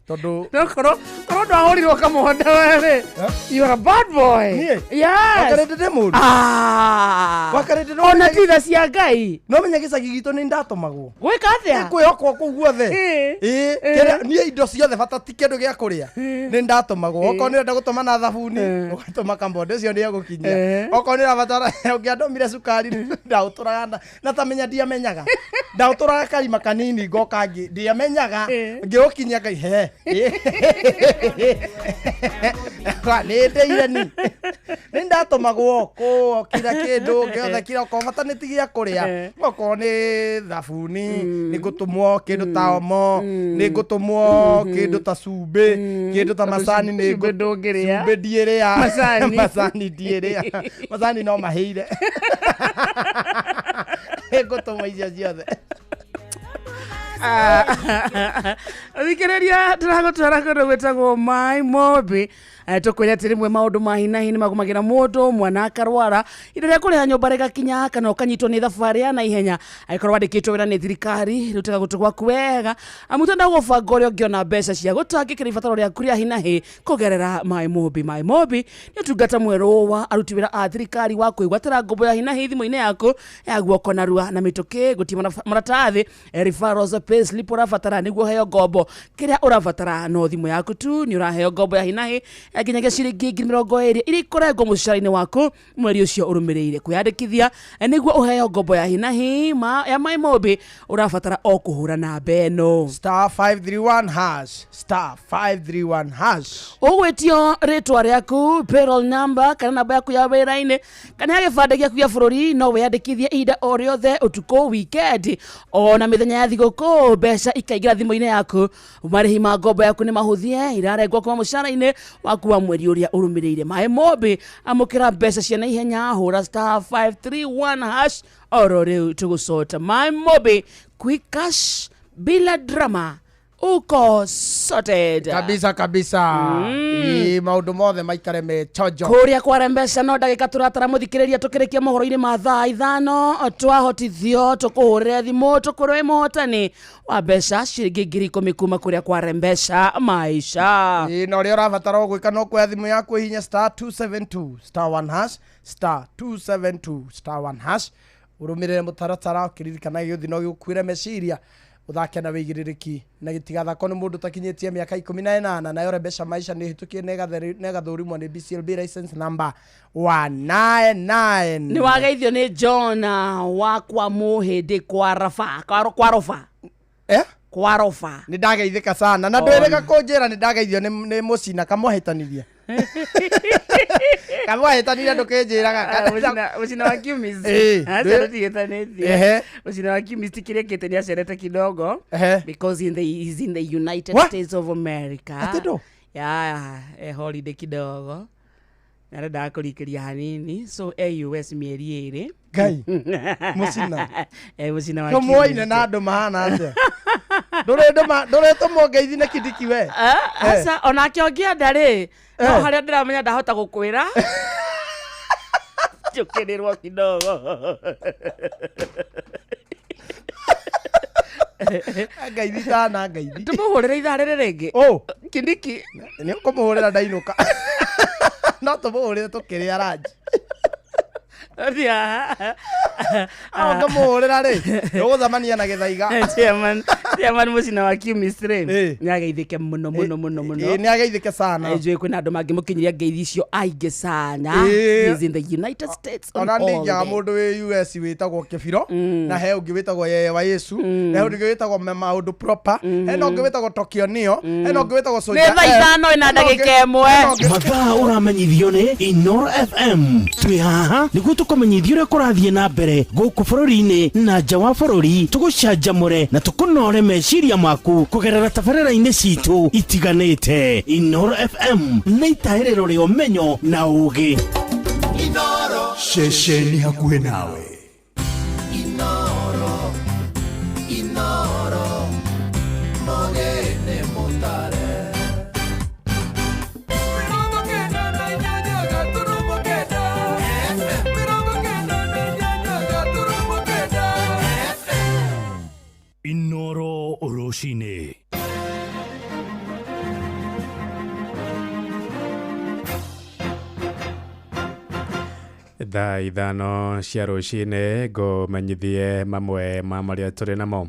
tondu korwo ndahũrirwo kamũhonde wewe you are a bad boy wakarĩte mũndũ ona titha cia Ngai no menya gĩcagi gitũ nĩ ndatũmagwo gwĩka atĩa kwĩhokwo kũu guothe niĩ indo ciothe bata ti kĩndũ gĩa kũrĩa nĩ ndatũmagwo okorwo nĩ ũrenda gũtũma na thabuni ũgatũma kambonde ũcio nĩ egũkinyia okorwo nĩ ũrabatara ũngĩandũmire cukari ndaũtũraga na tamenya ndiamenyaga ndaũtũraga karima kanini ngoka ndiamenyaga ngĩũkinyia Ngai nĩ ndeire nĩ ndatũmagwo kira kĩndũ gĩothe kira okorwo bata nĩ ti gĩa kũrĩa okorwo nĩ thabuni nĩ ngũtũmwo kĩndũ ta omo nĩ ngũtũmwo kĩndũ ta cumbĩ kĩndũ ta macani nĩ ndũngĩrĩa cumbĩ ndiĩrĩa macani ndiĩrĩa macani no mahĩire ngũtũmwo icio ciothe thikĩrĩria tũragũtwara kũndũ gwĩtagwo My Mobi tũkwĩra atĩ rĩmwe maũndũ ma hi na hi nĩ magũmagĩra mũndũ mwana akarwara indo rĩa kũrĩha nyũmba rĩgakinya kana ũkanyitwo nĩ thabarĩ ya naihenya angĩkorwo wandĩkĩtwo wĩra nĩ thirikari rĩutaga gũtũ gwaku wega amu tenda gũbanga ũrĩa ũngĩona mbeca cia gũtangĩkĩra ibataro rĩaku rĩa hi na hi kũgerera My Mobi. My Mobi nĩ ũtungata mwerũ wa aruti wĩra a thirikari wa kwĩgwatĩra ngombo ya hi na hi thimũ-inĩ yaku ya guoko narua na mĩtũkĩ gũtirĩ maratathi referrals payslip ũrabatara nĩguo heo ngombo kĩrĩa ũrabatara no thimũ yaku tu nĩ ũraheo ngombo ya hi na hi nginyagia ciringi 20,000 iria ikorengwo mũcara-inĩ waku mweri ũcio ũrũmĩrĩire kwĩyandĩkithia nĩguo ũheo ngombo ya hi na hi ya My Mobi ũrabatara o kũhũra namba ĩno *531# ũgwĩtio rĩtwa rĩaku payroll number kana namba yaku ya wĩra-inĩ kana ya gĩbandĩ gĩaku gĩa bũrũri no wĩyandĩkithie ihinda o rĩothe ũtukũ weekend ona mĩthenya ya thigũkũ mbeca ikaingĩra thimũ-inĩ yaku marĩhi ma ngombo yaku nĩ mahũthie irarengwo kuma mũcara-inĩ waku wa mweri ũrĩa ũrũmĩrĩire. My Mobi amũkĩra mbeca cia naihenya hũra *531# oro rĩu tũgũcota. My Mobi quick cash bila drama uko sorted kabisa maũndũ mothe maikare me chojo kũrĩa kwa mbeca no ndagĩka tũratara mũthikĩrĩria tũkĩrĩkia mohoro-inĩ ma thaa 5 twahotithio tũkũhũrĩre thimũ tũkũrwe mũhotani wa mbeca ciringi 10,000 kuma kũrĩa kwa mbeca maisha na ũrĩa ũrabatara gwĩka no kuoya thimũ yaku hinya *272*1# *272*1# ũrũmĩrĩre mũtaratara ũkĩririkana gĩũthi no gĩgũkuĩre meciria uthake na wĩigĩrĩrĩki na gĩtigathako nĩ mũndũ takinyĩtie mĩaka 18 nayo mbeca maisha nĩ hĩtũkie negathũrimwo nĩ BCLB license number 199 nĩ wageithio nĩ John wakwa mũhĩndĩ kwa rofa nĩ ndageithĩka sana na ndwĩrĩga kũnjĩra nĩ ndageithio nĩ mũcina kamwahĩtanithia kamwahĩtanithia ndũkĩnjĩraga mũcina wa Kimis mũcina wa Kimis tikĩrĩkĩte nĩ acerete kidogo because he's in the United States of America holiday kidogo narenda kũrikĩria hanini so US mĩeri 2 Ngai mũcina wa Kimis na andũ mahana atĩa ndũretũmwo ngeithi na kidiki we asa onake ongĩenda rĩ no harĩa ndĩramenya ndahota gũkwĩra njũkĩrĩrwo kidogo ngeithi tana ngeithi tũmũhũrĩre ithaa rĩrĩ rĩngĩ kidiki nĩ ũkũmũhũrĩra ndainũka no tũmũhũrĩre tũkĩrĩa ranji Ngamuhurira ri uguthamania na Githaiga chairman mucina wa chemistry ni ageithike muno ni ageithike sana njui kwina andu mangimukinyiria ngeithi icio aingi sana is in the United States ona ndinga mundu wi US witagwo Kibiro na he ungi witagwo Yeye wa Yesu he ungi witagwo Maundu Proper he no ungi witagwo Tokyo Neo he no ungi witagwo Soja ni thaithano ina ndagika imwe mathaa uramenyithio ni Inoro FM twi haha niguo tukumenyithio uria kurathie na mbere guku bururi-ini na nja wa bururi tugucanjamure na tukunore meciria maku kugerera tabarĩra-inĩ citu itiganĩte. Inoro FM nĩ itaĩrĩro rĩa ũmenyo na ũũgĩ. Inoro ceceni hakuhĩ nawe. Inoro Mogene Motare. Inoro Oroshine. Thaa ithano cia rũcinĩ ngũmenyithie mamwe ma marĩa tũrĩ namo.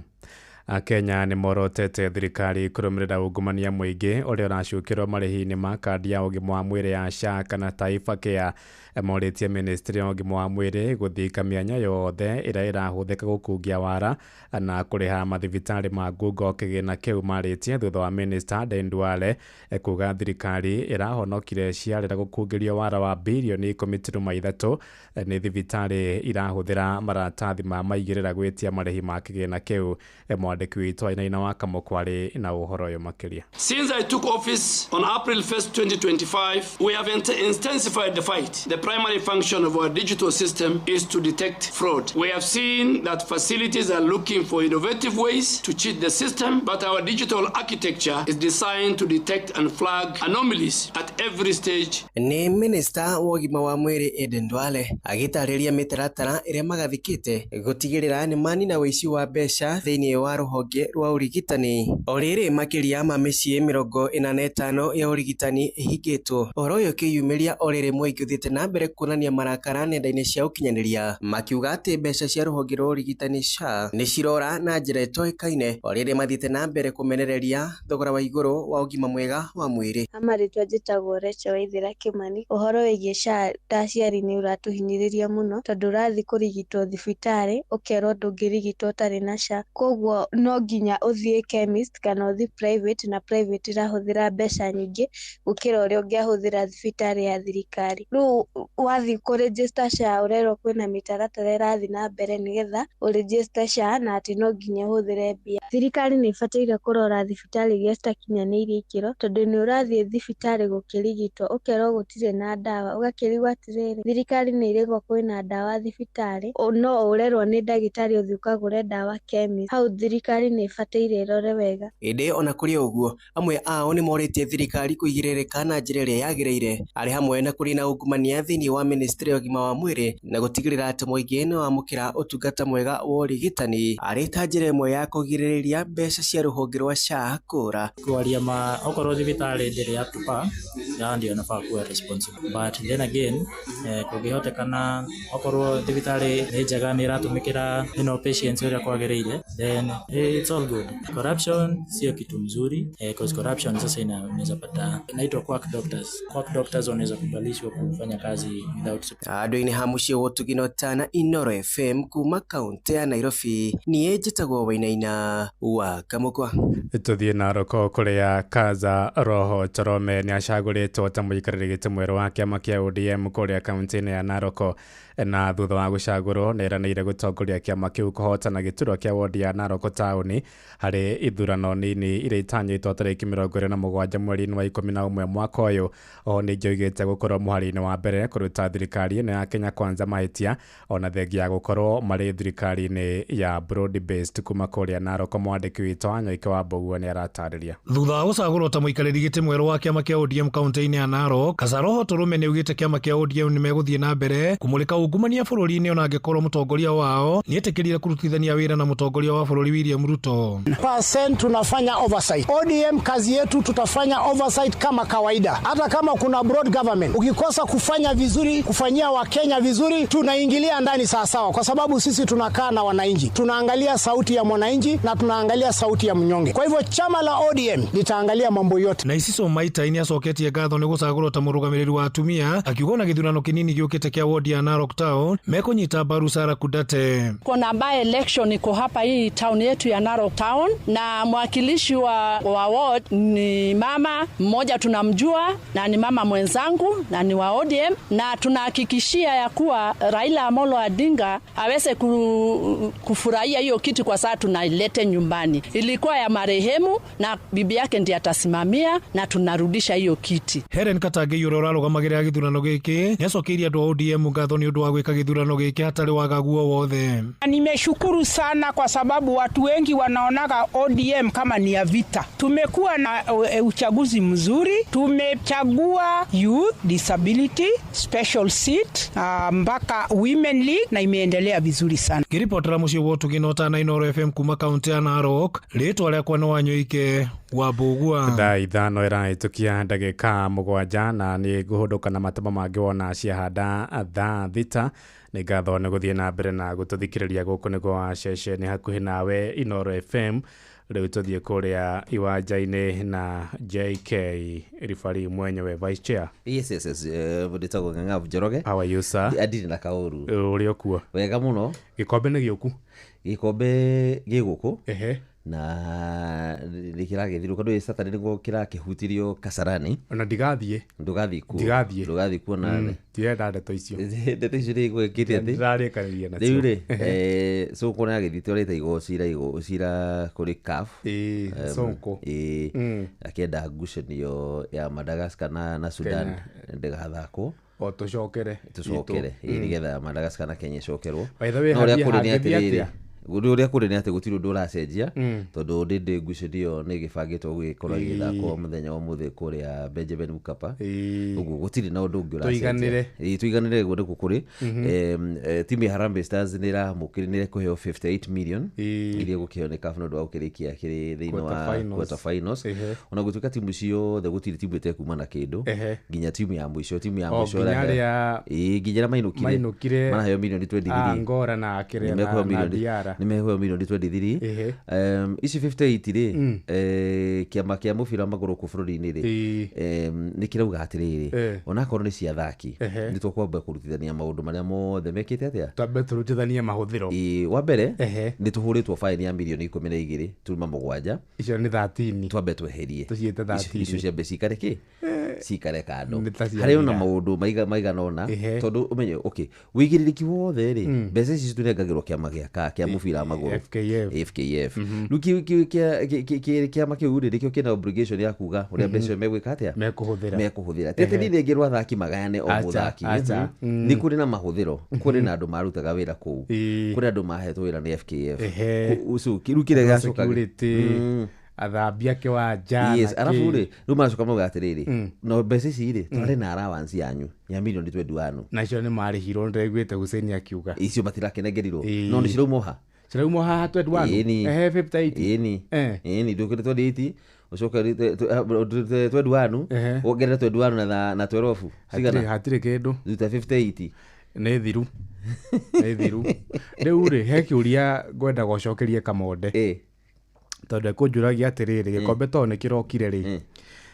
Akenya nĩ morotete thirikari kũrũmĩrĩra ungumania mũingĩ ũrĩa ũracukĩrwo marĩhi-inĩ ma kandi ya ũgima wa mwĩrĩ ya SHA kana Taifa Care. Morĩtie ministry ya ũgima wa mwĩrĩ gũthika mĩanya yothe ĩrĩa ĩrahũthĩka gũkungia wara na kũrĩha mathibitarĩ ma ngungo kĩgĩna kĩu. Marĩtie thutha wa minister Den Duale kuga thirikari ĩrahonokire ciarĩra gũkungĩrio wara wa birioni 13 nĩ thibitarĩ irahũthĩra maratathi ma maigĩrĩra gwĩtia marĩhi ma kĩgĩna kĩu. Mwandĩki witũ Ainaina wa Kamũkwarĩ na ũhoro ũyũ makĩria. Since I took office on April 1st, 2025, we have intensified the fight. The primary function of our digital system is to detect fraud. We have seen that facilities are looking for innovative ways to cheat the system, but our digital architecture is designed to detect and flag anomalies at every stage. Ni Minister wa ũgima wa mwĩrĩ Eden Duale agĩtarĩria mĩtaratara ĩrĩa magathikĩte gũtigĩrĩra nĩ manina wĩici wa mbeca thĩinĩ wa rũhonge rwa ũrigitani. O rĩrĩ makĩria ma mĩciĩ 45 ya ũrigitani ĩhingĩtwo. Ũhoro ũyũ ũkĩyumĩria o rĩrĩ mũingĩ ũthiĩte na mbere kuonania marakara nenda-inĩ cia ũkinyanĩria makiuga atĩ mbeca cia rũhonge rwa ũrigitani SHA nĩ cirora na njĩra ĩtoĩkaine o rĩrĩ mathiĩte na mbere kũmenereria thogora wa igũrũ wa ũgima mwega wa mwĩrĩ. Amarĩtwa njĩtagwo Rachel Waithĩra Kĩmani. Ũhoro wĩgiĩ SHA ta aciari nĩ ũratũhinyĩrĩria mũno tondũ ũrathiĩ kũrigitwo thibitarĩ ũkerwo ndũngĩrigitwo ũtarĩ na SHA. Koguo no nginya ũthiĩ chemist kana ũthiĩ private na private irahũthĩra mbeca nyingĩ gũkĩra ũrĩa ũngĩahũthĩra thibitarĩ ya thirikari. Rĩu wathiĩ kũregister SHA ũrerwo kwĩna mĩtaratara ĩrathiĩ na mbere nĩgetha ũregister SHA na atĩ no nginya ũhũthĩre mbia. Thirikari nĩ ĩbataire kũrora thibitarĩ iria citakinyanĩirie ikĩro tondũ nĩ ũrathiĩ thibitarĩ gũkĩrigitwo ũkerwo gũtirĩ na ndawa ũgakĩrigwo atĩrĩrĩ thirikari nĩ ĩrĩgwo kwĩna ndawa thibitarĩ no ũrerwo nĩ ndagĩtarĩ ũthiĩ ũkagũre ndawa chemist. Hau thirikari nĩ ĩbataire ĩrore wega. Ĩndĩ ona kũrĩ ũguo amwe ao nĩ morĩtie thirikari kũigĩrĩrĩka na njĩra ĩrĩa yagĩrĩire arĩ hamwe na kũrĩ na ungumania thĩinĩ wa ministry ya ũgima wa mwĩrĩ na gũtigĩrĩra atĩ mũingĩ nĩ wamũkĩra ũtungata mwega wa ũrigitani arĩ ta njĩra ĩmwe ya kũgirĩrĩria mbeca cia rũhonge rwa SHA kũra. Kwaria ma okorwo thibitarĩ ndĩrĩ up to par ndio nafaa kuwa responsible, but then again kũngĩhotekana okorwo thibitarĩ nĩ njega nĩ ĩratũmĩkĩra patients ũrĩa kwagĩrĩire then it's all good. Corruption sio kitu mzuri because corruption sasa inaweza pata inaitwa quack doctors. Quack doctors wanaweza kubalishwa kufanya kazi without andũ-inĩ ha mũciĩ gũtuginotana Inoro FM kuma kaunti ya Nairobi niĩ njĩtagwo Wainaina wa Kamũkwa. Tũthiĩ Narok kũrĩa Kaza Roho Chorome nĩ acagũrĩtwo ta mũikarĩri gĩtĩ mwerũ wa kĩama kĩa ODM kũrĩa kaunti-inĩ ya Narok na thutha wa gũcagũrwo nĩ eranĩire gũtongoria kĩama kĩu kũhotana gĩturwa kĩa wodi ya Narok taũni harĩ ithurano nini iria itanyĩtwo tarĩki 27 mweri-inĩ wa 11 mwaka ũyũ. O nĩ njoigĩte gũkorwo mũhari-inĩ wa mbere kũruta thirikari ĩno ya Kenya Kwanza mahĩtia ona thengia ya gũkorwo marĩ thirikari-inĩ ya broad based kuma kũrĩa Narok. Mwandĩki witũ Anyoike wa Mboguo nĩ aratarĩria. Thutha wa gũcagũrwo ta mũikarĩri gĩtĩ mwerũ wa kĩama kĩa ODM kaunti-inĩ ya Narok, Kaza Roho Chorome nĩ augĩte kĩama kĩa ODM nĩ megũthiĩ na mbere kũmũrĩka ungumania bũrũri-inĩ ona angĩkorwo mũtongoria wao nĩetĩkĩrire kũrutithania wĩra na mũtongoria wa bũrũri William Ruto. Tunafanya oversight. ODM kazi yetu tutafanya oversight kama kawaida. Hata kama kuna broad government, ukikosa kufanya vizuri, kufanyia Wakenya vizuri, tunaingilia ndani sawasawa, kwa sababu sisi tunakaa na wananchi. Tunaangalia sauti ya mwananchi na tunaangalia sauti ya mnyonge. Kwa hivyo chama la ODM litaangalia mambo yote. Na Iciso Maita acoketie ngatho nĩ gũcagũrwo ta mũrũgamĩrĩri wa atumia, akiuga na gĩthurano kĩnini gĩũkĩte kĩa wodi ya Narok Town mekũnyita mbaru Sarah Kudate. Kuna by election iko hapa hii town yetu ya Narok Town, na mwakilishi wa ward ni mama mmoja tunamjua, na ni mama mwenzangu na ni wa ODM, na tunahakikishia ya kuwa Raila Amolo Odinga aweze kufurahia hiyo kiti, kwa sababu tunailete nyumbani. Ilikuwa ya marehemu na bibi yake ndiye atasimamia, na tunarudisha hiyo kiti. Helen Katange ũrĩa ũrarũgamagĩrĩra gĩthurano gĩkĩ nĩacokeirie andũ a ODM ngatho nĩ ũndũ wa gwĩka gĩthurano gĩkĩ hatarĩ wagagu o wothe. Nimeshukuru sana kwa sababu watu wengi wanaonaga ODM kama ni ya vita. Tumekuwa na uchaguzi mzuri, tumechagua youth, disability, special seat, mpaka women league, na imeendelea vizuri sana. Kiripotera mũciĩ wotu Ginota na Inooro FM kuma kaunti ya Narok, rĩtwa rĩakwa nĩ Wanyoike wa Mbugua. Thaa ithano ĩrahĩtũkia ndagĩka 7 na nĩ ngũhũndũka na matemo mangĩ wona ciahanda thaa thita. Nĩ ngatho nĩ gũthiĩ na mbere na gũtũthikĩrĩria gũkũ nĩguo ceceni hakuhĩ nawe Inooro FM. Rĩu tũthiĩ kũrĩa iwanja-inĩ na JK Rifari mwenyewe Vice Chair. Yes, ndĩtagwo Ng'ang'a Njoroge. How are you, sir? Ndirĩ na kaũru. Ũrĩ okuo? Wega mũno. Gĩkombe nĩ gĩũku? Gĩkombe gĩgũkũ. Ehe. Na nikiragethirwo kando ye Saturday ngo kirakihutirio Kasarani. Ona ndigathiĩ. Ndugathiĩ kuo. Ndigathiĩ kuo na ndienda ndeto icio. Ndeto icio nĩ gwĩkĩte atĩ. Ndarĩkanĩria nacio. Rĩu rĩ so kona agithite orete igocira kuri CAF. Sonko. Akĩenda ngucanio ya Madagascar na Sudan ndĩgathakwo. O tucokere nigetha Madagascar na Kenya icokerwo. By the way, hangĩthiĩ Uria kuri ni ati gutiru nduracenjia tondu ndinde ngucanio ni gibangitwo gwikorwo igithakwo muthenya wa muthi kuria Benjamin Mkapa. Uguo gutiri na undu ungi uracenjia. Tuiganire guo ndiku kuri timu ya Harambee Stars nira mukirinire kuheo 58 million iria gukioneka no ndwa ukirikia kiri thiini wa quarter finals. Ona gutuka timu cio the gutiri timu ite kuma na kindu nginya timu ya mwisho ya nginya mainukire mana heo milioni 23 Angora na akire na Diara nimeheo milioni 23 ici 58 ri kiama kia mubira maguru ku bururi-ini ri ni kirauga atiriri ona korwo ni cia thaki ni tukwamba kurutithania maundu maria mothe mekite atia twambe turutithania mahuthiro wa mbere ni tuhuritwo fine ya milioni 12.7 icio ni 13 twambe tweherie tuciete 13 icio cia becikare ki cikare kando hari ona maundu maigana ona tondu umenye okay wigiriki wothe ri mbeca ici tunengagirwo kiama kia mubira maguru FKF ruki kiama kiu ri kio kina obligation ya kuga uria mbeca megwika atia mekuhuthira tete ni ngirwa athaki magayane o muthaki ni kuri na mahuthiro kuri na andu marutaga wira kuu kuri andu mahetwo wira ni FKF usu kirukire gacoka athambia kiwanja yes arafu ri maracoka mauga atiriri no mbeca ici ri twari na allowance yanyu ya milioni 21 na icio ni marihirwo ndegwite Hussein akiuga icio matirakenegerirwo no ni ciraumoha haha 21 58 ni ndukire 28 ucoka 21 wongerera 21 na 12 sigana hatire kindu thuta 58 nĩ thiru rĩu rĩ he kĩũria ngwenda gũcokeria Kamonde tondu kunjuragia atiriri gikombe to ni kirokire ri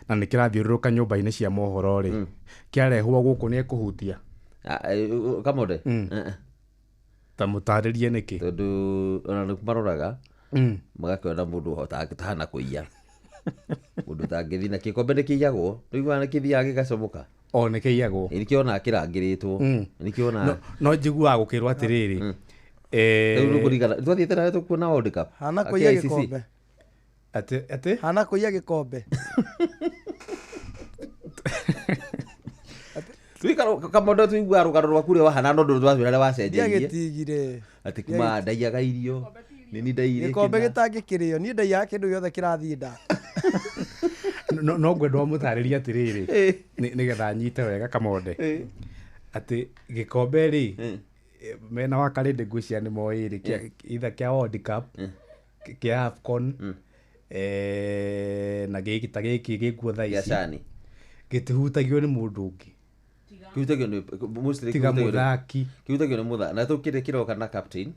na ni kirathiururuka nyumba-ini cia mohoro ri kiarehwo guku ni ekuhutia Kamonde ta mutaririe niki tondu ona ni maroraga magakiona mundu hotana kuiya mundu tangithi na gikombe ni kiyagwo niguo ni kithiaga gigacomoka o ni kiyagwo ni kiona kirangiritwo ni kiona no njigua gukirwo atiriri rĩu kũringana twathiĩte nawe tũkuona World Cup hana kũiya gĩkombe ate hana kũiya gĩkombe tuikara Kamonde tuigua rũgano rwaku rĩa wahana no ndũ twatwĩra wacenjerie gĩtigire atĩ kuma ndaiaga irio nini ndaire gĩkombe gĩtangĩkĩrĩo niĩ ndaiaga kĩndũ gĩothe kĩrathiĩ nda no ngwenda mũtarĩria atiriri nigetha nyite wega Kamonde ati gikombe ri mena wa Karende ngwĩciria nĩ moĩrĩ either kia World Cup kia AFCON na gĩkĩ ta gĩkĩ gĩkuo thaa ici gĩtihutagio nĩ mũndũ ũngĩ kiutagio nĩ mostly kiutagio nĩ mũthaki na tũkire kiroka na captain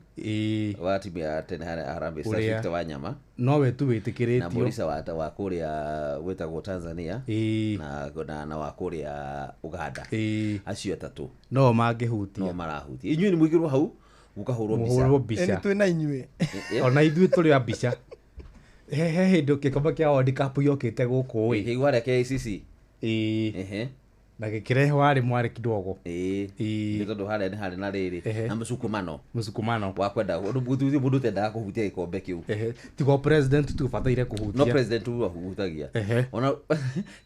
wa timu ya tene Harambee Stars Victor Wanyama nowe tu wĩtĩkĩrĩtio na Morisa wa kũrĩa wĩtagwo Tanzania na wa kũrĩa Uganda acio atatũ no mangĩhutia no marahutia inyuĩ nĩ mũigirwo hau gũkahũrwo mbica eni twĩ na inyuĩ ona ithuĩ tũrĩ a mbica he hĩndĩ gĩkombe kĩa World Cup yokĩte gũkũ kĩigua rĩa KCC na gĩkĩrehe warĩ mwarĩ kidogo nĩ tondũ harĩ na rĩrĩ na mũsukumano wa kwenda mũndũ tendaga kũhutia gĩkombe kĩu tigo president tu bataire kũhutia no president tu ahutagia ona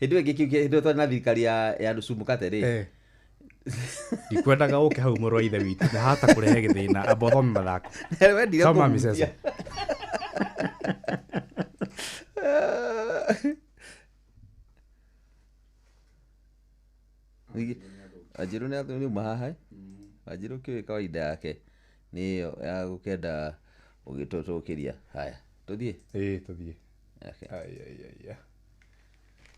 hĩndĩ ĩngĩ hĩndĩ twarĩ na thirikari ya nusu mukate rĩ ndikwendaga ũke hau mũrũ wa ithe witũ na hata kũrehe gĩthĩna amba ũthome mathako soma mĩceco Wanjiru nĩ atũnyuma haha Wanjiru kĩũĩ kawaida yake nĩyo ya gũkenda ũgĩtũtũkĩria haya tũthiĩ tũthiĩ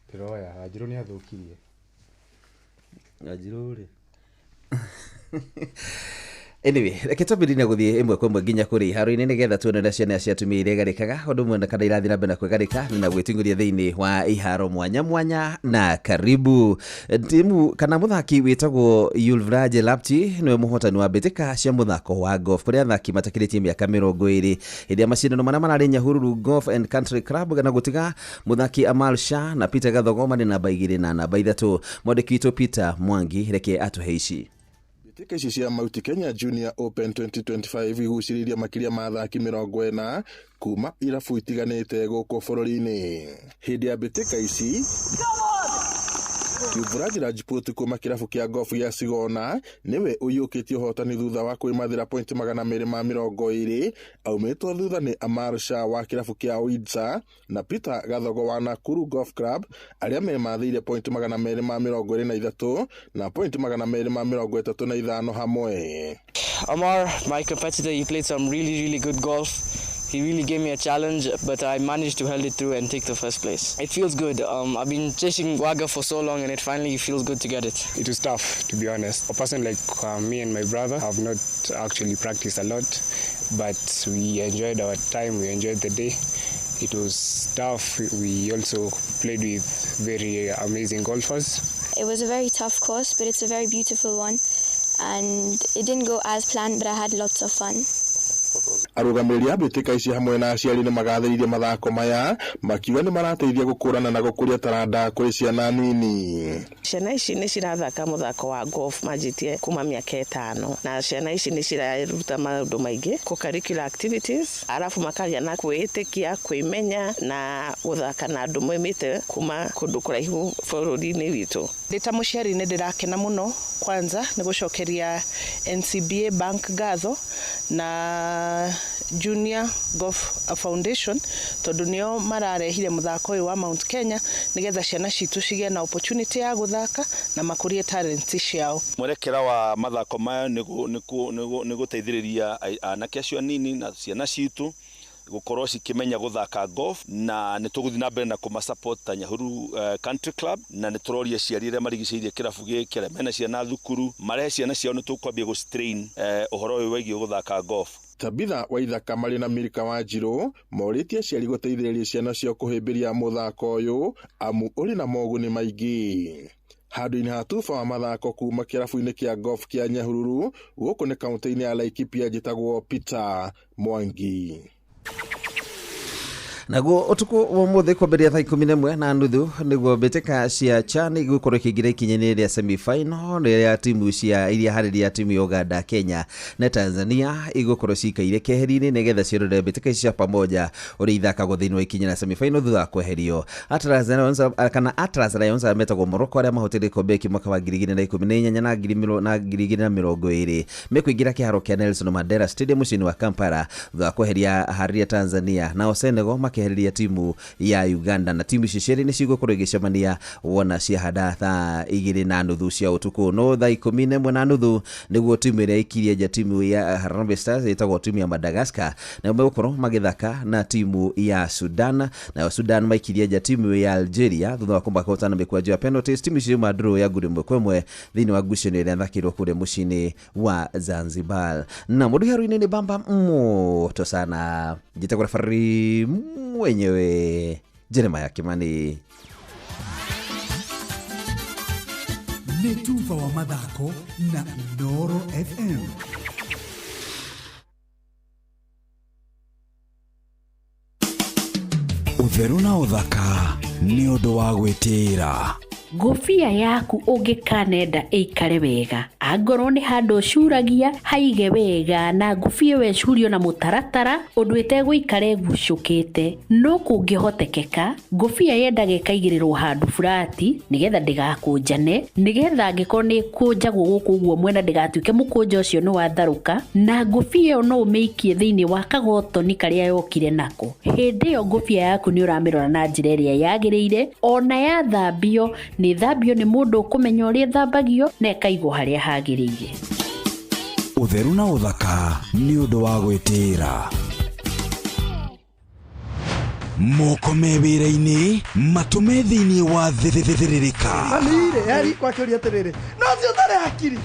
ndĩroya Wanjiru nĩ athũkirie Wanjiru rĩ anyway reke tũmbĩrĩrie gũthiĩ ĩmwe kwa ĩmwe nginya kũrĩ iharo-inĩ nĩgetha tuone ũrĩa ciana cia atumia iregarĩkaga ũndũ ũmwe na kana irathiĩ na mbere na kwĩgarĩka na gwĩtingũria thĩinĩ wa iharo mwanya mwanya na karibu timu kana mũthaki wĩtagwo Yuvraj Lapti nĩwe mũhotani wa mbĩtĩka cia mũthako wa golf kũrĩa athaki matakĩrĩtie mĩaka 20 hĩndĩ ya macindano marĩa mararĩ Nyahururu Golf and Country Club na gũtiga mũthaki Amal Shah na Peter Gathogo marĩ namba 2 na namba 3 mwandĩki witũ Peter Mwangi reke atũhe ici Mbĩtĩka ici cia Mount Kenya Junior Open 2025 igucĩrĩria makĩria ma athaki 40 kuma irabu itiganĩte gũkũ bũrũri-inĩ. Hĩndĩ ya mbĩtĩka ici Yuvraj Rajput kuma kĩrabu kĩa golf gĩa Sigona nĩwe ũiyũkĩtie ũhotani thutha wa kwĩmathĩra point 220 aumĩtwo thutha nĩ Amal Shah wa kĩrabu kĩa Windsor na Peter Gathogo wa Nakuru Golf Club arĩa memathĩire point 223 na point 235 hamwe. Amar, my competitor, he played some really good golf. He really gave me a challenge, but I managed to hold it through and take the first place. It feels good. I've been chasing Wagga for so long and it finally feels good to get it. It was tough, to be honest. A person like me and my brother have not actually practiced a lot, but we enjoyed our time, we enjoyed the day. It was tough. We also played with very amazing golfers. It was a very tough course, but it's a very beautiful one. And it didn't go as planned, but I had lots of fun. Arũgamĩrĩri a mbĩtĩka ici hamwe na aciari nĩ magathĩrĩirie mathako maya makiuga nĩ marateithia gũkũrana na gũkũria taranda kũrĩ ciana nini. Ciana ici nĩ cirathaka mũthako wa golf manjĩtie kuma mĩaka 5 na ciana ici nĩ ciraruta maũndũ maingĩ co-curricular activities arafu makaria na kwĩĩtĩkia kwĩmenya na gũthaka na andũ moimĩte kuma kũndũ kũraihu bũrũri-inĩ witũ. Ndĩ ta mũciari nĩ ndĩrakena mũno kwanza nĩ gũcokeria NCBA Bank ngatho na Junior Golf Foundation tondũ nĩo mararehire mũthako ũyũ wa Mount Kenya nĩgetha ciana citũ cigĩe na opportunity ya gũthaka na makũrie talent ciao. Mwerekera wa mathako maya nĩ gũteithĩrĩria anake acio anini na ciana citũ gũkorwo cikĩmenya gũthaka golf na nĩ tũgũthiĩ na mbere na kũmasupport ta Nyahururu Country Club na nĩ tũroria ciari arĩa marigicĩirie kĩrabu gĩkĩ arĩa mena ciana thukuru marehe ciana ciao nĩ tũkwambia gũstrain ũhoro ũyũ wĩgiĩ gũthaka golf. Tabitha Waithaka marĩ na Mirika Wanjiru morĩtie ciari gũteithĩrĩria ciana ciao kũhĩmbĩria mũthako ũyũ amu ũrĩ na moguni maingĩ. Handũ-inĩ ha tuba wa mathako kuma kĩrabu-inĩ kĩa golf kĩa Nyahururu gũkũ nĩ kaunti-inĩ ya Laikipia njĩtagwo Peter Mwangi. Naguo ũtukũ wa ũmũthĩ kwambĩrĩria thaa 11:30 nĩguo mbĩtĩka cia CHAN igũkorwo ikĩingĩra ikinya-inĩ rĩa semi-final rĩrĩa timu cia iria harĩria timu ya Uganda, Kenya na Tanzania igũkorwo cikaire keheri-inĩ nĩgetha ciorore mbĩtĩka ici cia pamoja ũrĩa ithakagwo thĩinĩ wa ikinya rĩa semi-final thutha wa kweherio. Atlas Lions metagwo Morocco arĩa mahotire gĩkombe gĩkĩ mwaka wa 2018 na 2020 mekũingĩra kĩharo kĩa Nelson Mandela Stadium mũciĩ-inĩ wa Kampala thutha wa kweheria harĩria Tanzania nao Senegal makehereria timu ya Uganda, na timu icio cierĩ nĩ cigũkorwo igĩcemania wona ciahanda thaa 2:30 cia ũtukũ. No thaa 11:30 nĩguo timu ĩrĩa ikirie nja timu ya Harambee Stars ĩtagwo timu ya Madagascar, na megũkorwo magĩthaka na timu ya Sudan, na Sudan maikirie nja timu ya Algeria thutha wa kũmakotana mĩkwanjo ya penalties. Timu icio ma draw ya ngũrũ 1-1 thĩinĩ wa ngucanio ĩrĩa thakirwo kũrĩa mũciĩ-inĩ wa Zanzibar. Na mũndũ haruinĩ ni bamba moto sana, jitagwo referee mwenyewe Jeremiah Kimani. Ni tufa wa mathako na Inooro FM. Utheru na uthaka ni undu wa gwitira. Ngofia yaku ungikanenda ikare wega, angorwo ni handu curagia haige wega, na ngofia we curio na mutaratara undu itegũikare gucukite. No kũngĩhotekeka ngofia yendaga ĩkaigĩrĩrwo handu furati nigetha ndigakunjane, nigetha angĩkorwo ni kũnjagwo gũkũ ũguo mwena ndigatuĩke mũkũnja ũcio nĩ watharũka, na ngofia ĩyo no ũmĩikie thĩinĩ wa kagotoni karĩa yokire nako. Hĩndĩ ĩyo ngofia yaku nĩ ũramĩrora na njĩra ĩrĩa yagĩrĩire, ona yathambio ni thambio ni mundu kumenya uria thambagio na ikaigwo haria hagiriire. Utheru na uthaka ni undu wa gwitira. Moko mewira-ini matume thiini wa thithiririka. Manire yari kwa kĩũria atĩrĩrĩ, no cio tare hakiri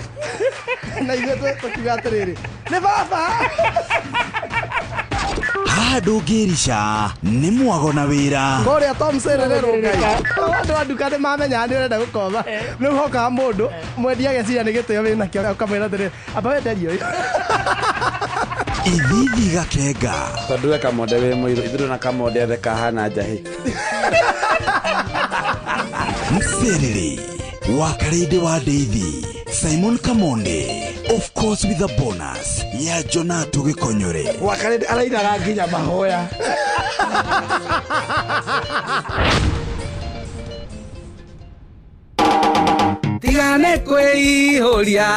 na ithuĩ tũkiuga atĩrĩrĩ nĩ baba. Handu ngĩrica nĩ mwago na wĩra. Kũrĩa Tom Sererero Ngai andũ a nduka nĩ mamenya nĩ ũrenda gũkomba, rĩu hoka mũndũ mwendia ageciria nĩ gĩtĩo wĩna kĩo, ũkamwĩra atĩrĩrĩ amba wenderio ũyũ. Ithithi gakenga tondũ kamonde wĩ mũirũ, ithuĩ na kamonde othe kahana njahĩ. Mserere wakarĩndĩ wa Ndeithi Simon Kamonde, of course with a bonus ya Jonato Gĩkonyore. Wakarĩndĩ arainaga nginya mahoya. Tigane kwĩihũria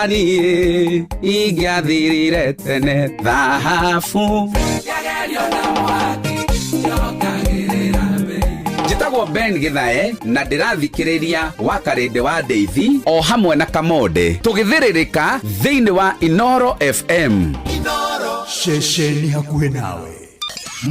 niĩ ingĩathirire tene thahabu. Njĩtagwo Ben Gĩthae na ndĩrathikĩrĩria Wakarĩndĩ wa Ndeithi o hamwe na Kamonde tũgĩthĩrĩrĩka thĩinĩ wa Inooro FM. Ceceni hakuhĩ nawe.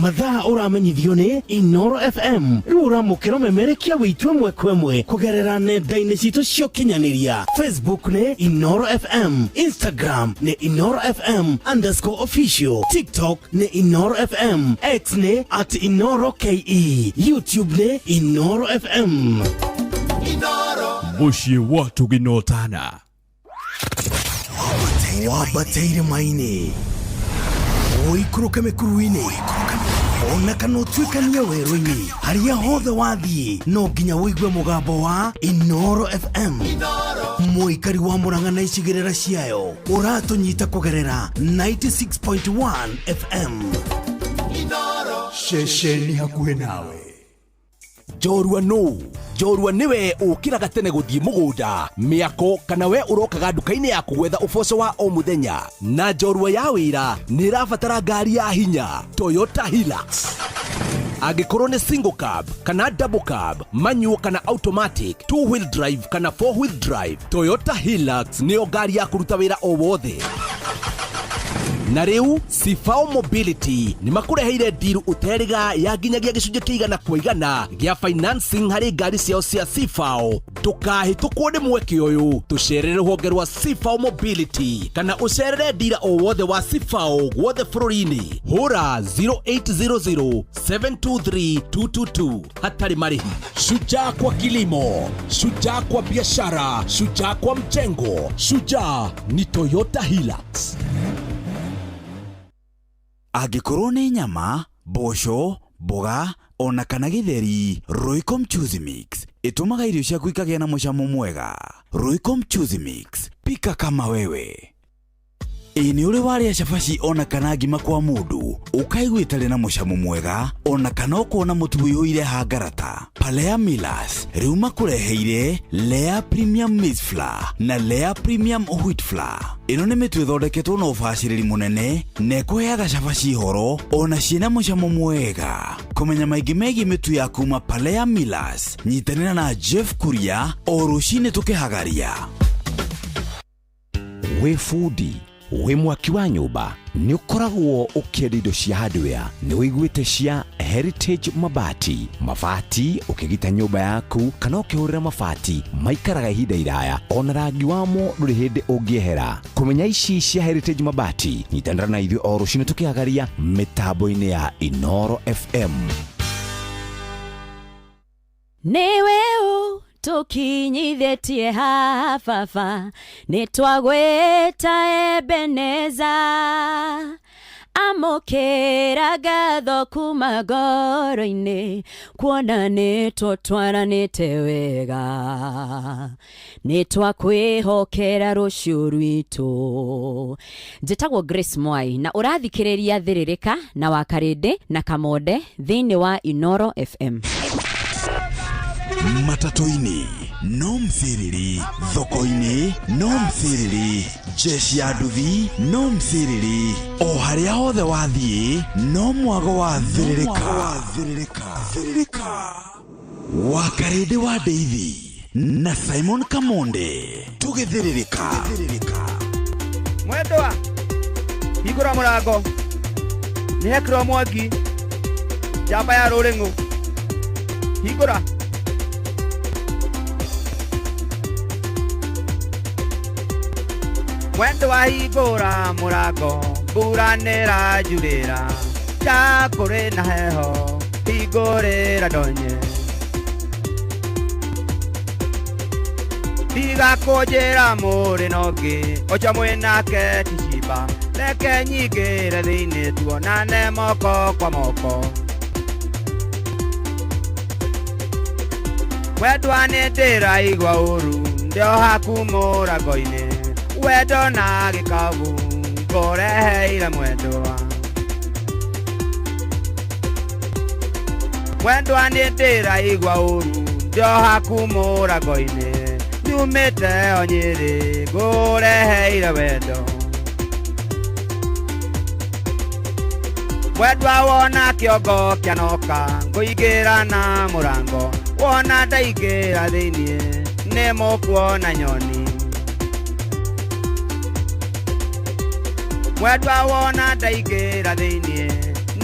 Mathaa uramenyithio ni Inooro FM. Uramukira memerekia witwe mwe kwemwe kugerera nenda-inĩ citũ cia ũkinyanĩria. Facebook ni Inooro FM, Instagram ni Inooro FM_official, TikTok ni Inooro FM, X ni @InooroKE, YouTube ni Inooro FM. Mushie watu ginotana wabateire maini oikuruke mekuruini ona kanotwikania werũ-inĩ harĩa hothe wathiĩ no nginya wĩigue mũgambo wa Inooro FM. Mũikari wa Mũrang'a na icigĩrĩra ciayo ũratũnyita kũgerera 96.1 FM. Ceceni hakuhĩ nawe. Jorua no Jorua niwe ukiraga tene guthii mugunda miako kana we urokaga nduka-inĩ yaku gwetha uboco wa o muthenya, na Jorua ya wira ni rabatara ngari ya hinya Toyota Hilux. Angĩkorwo ni single cab kana double cab, manual kana automatic, 2-wheel drive kana 4-wheel drive, Toyota Hilux nĩyo ngari ya kũruta wĩra o wothe. Na rĩu Sifao Mobility ni makureheire deal uteriga ya nginyagia gĩcunjĩ kĩigana kwa igana gĩa financing harĩ ngari ciao cia Sifao. Ndũkahĩtũkwo nĩ mweke ũyũ, tũcerere rũhonge rwa Sifao Mobility kana ũcerere dealer o wothe wa Sifao gwothe bũrũri-inĩ. Hũra 0800 723 222 hatarĩ marĩhi. Shujaa kwa kilimo, shujaa kwa biashara, shujaa kwa mjengo, shujaa ni Toyota Hilux. Angĩkorwo nĩ nyama, mboco, mboga ona kana gĩtheri, Royco Mchuzi Mix ĩtũmaga irio ciaku ikagĩa na mũcamo mwega. Royco Mchuzi Mix, pika kama wewe. Ini ule waria cabaci ona kana ngima kwa mundu ukaiguitare na mucamo mwega ona kana ukona mutu wiyuire hangarata. Palea Millers riu makureheire Lea Premium Maize Flour na Lea Premium Wheat Flour. Ino ni mitu ithondeketwo na ubaciriri munene na ikuheaga cabaci horo ona ciina mucamo mwega. Kumenya maingi megie mitu ya kuma Palea Millers, nyitanira na Jeff Kuria o rucini tukihagaria. We foodie, we mwaki wa nyumba, ni ukoragwo ukienda indo cia hardware, ni wiguite cia Heritage Mabati. Mabati ukigita nyumba yaku kana ukihurira mabati maikaraga ihinda iraya ona rangi wamo nduri hindi ungiehera. Kumenya ici cia Heritage Mabati, nyitanira na ithuĩ o rucini tukihagaria mitambo-ini ya Inoro FM. Neweu tukinyithetie hafafa nitwagweta Ebeneza amokera gatho kuma ngoro-ini kuona nitutwaranite wega nitwakwihokera rucio rwitu. Njitagwo Grace Mwai na urathikiriria Thiririka na Wakarindi na Kamonde thiini wa Inoro FM. Matatu-ini no mthiriri, thoko-ini no mthiriri, jeshi ya nduthi no mthiriri, o haria hothe wathie no mwago wa Thiririka. Wakarindi wa Ndeithi na Simon Kamonde tugithiririka. Mwendwa hingura murango ni hekiro mwangi jamba ya ruringu hingura. Mwendo wa hingura murango mbura nirajurira jakuri na heho hingurira ndonye tiga kunjira muri nongi ocha mwinake ticiba reke nyingire thiini tuonane moko kwa moko. Mwendwa nindiraigua uru ndio haku murango-ini wendo na gikabu ngoreheire mwendwa. Mwendwa nindiraigua uru ndio haku murango-ini nyumite o Nyeri ngureheire wendo. Mwendwa wona kiongo kianoka nguingira na murango wona ndaingira thiini ni mukuona nyoni. Mwendwa wona ndaingira thiini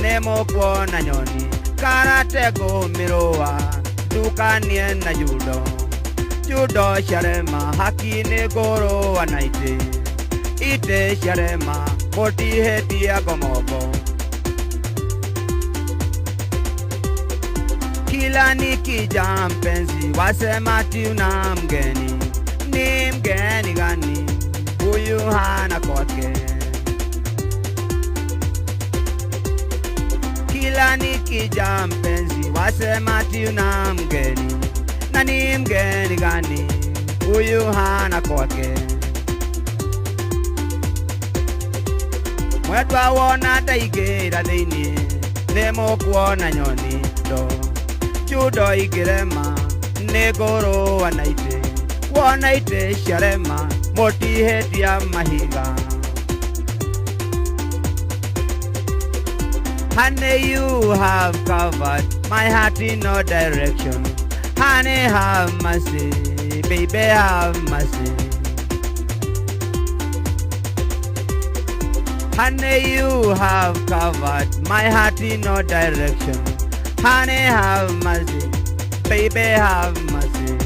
ni mukuona nyoni karate ngumirua ndukanie na judo sharema haki ni ngurua na ite sharema mutihetia gomogo. Kila nikija mpenzi wasema tuna mgeni, ni mgeni gani huyu hana kwake? Kila nikija mpenzi wasema tuna mgeni, na ni mgeni gani huyu hana kwake? Mwendwa wona ndaingira thiini ni mukuona nyoni judo igirema ni ngurua na wona sharema mutihetia mahiga. Honey, you have covered my heart in no direction. Honey, have mercy, baby, have mercy. Honey, you have covered my heart in no direction. Honey, have mercy, baby, have mercy.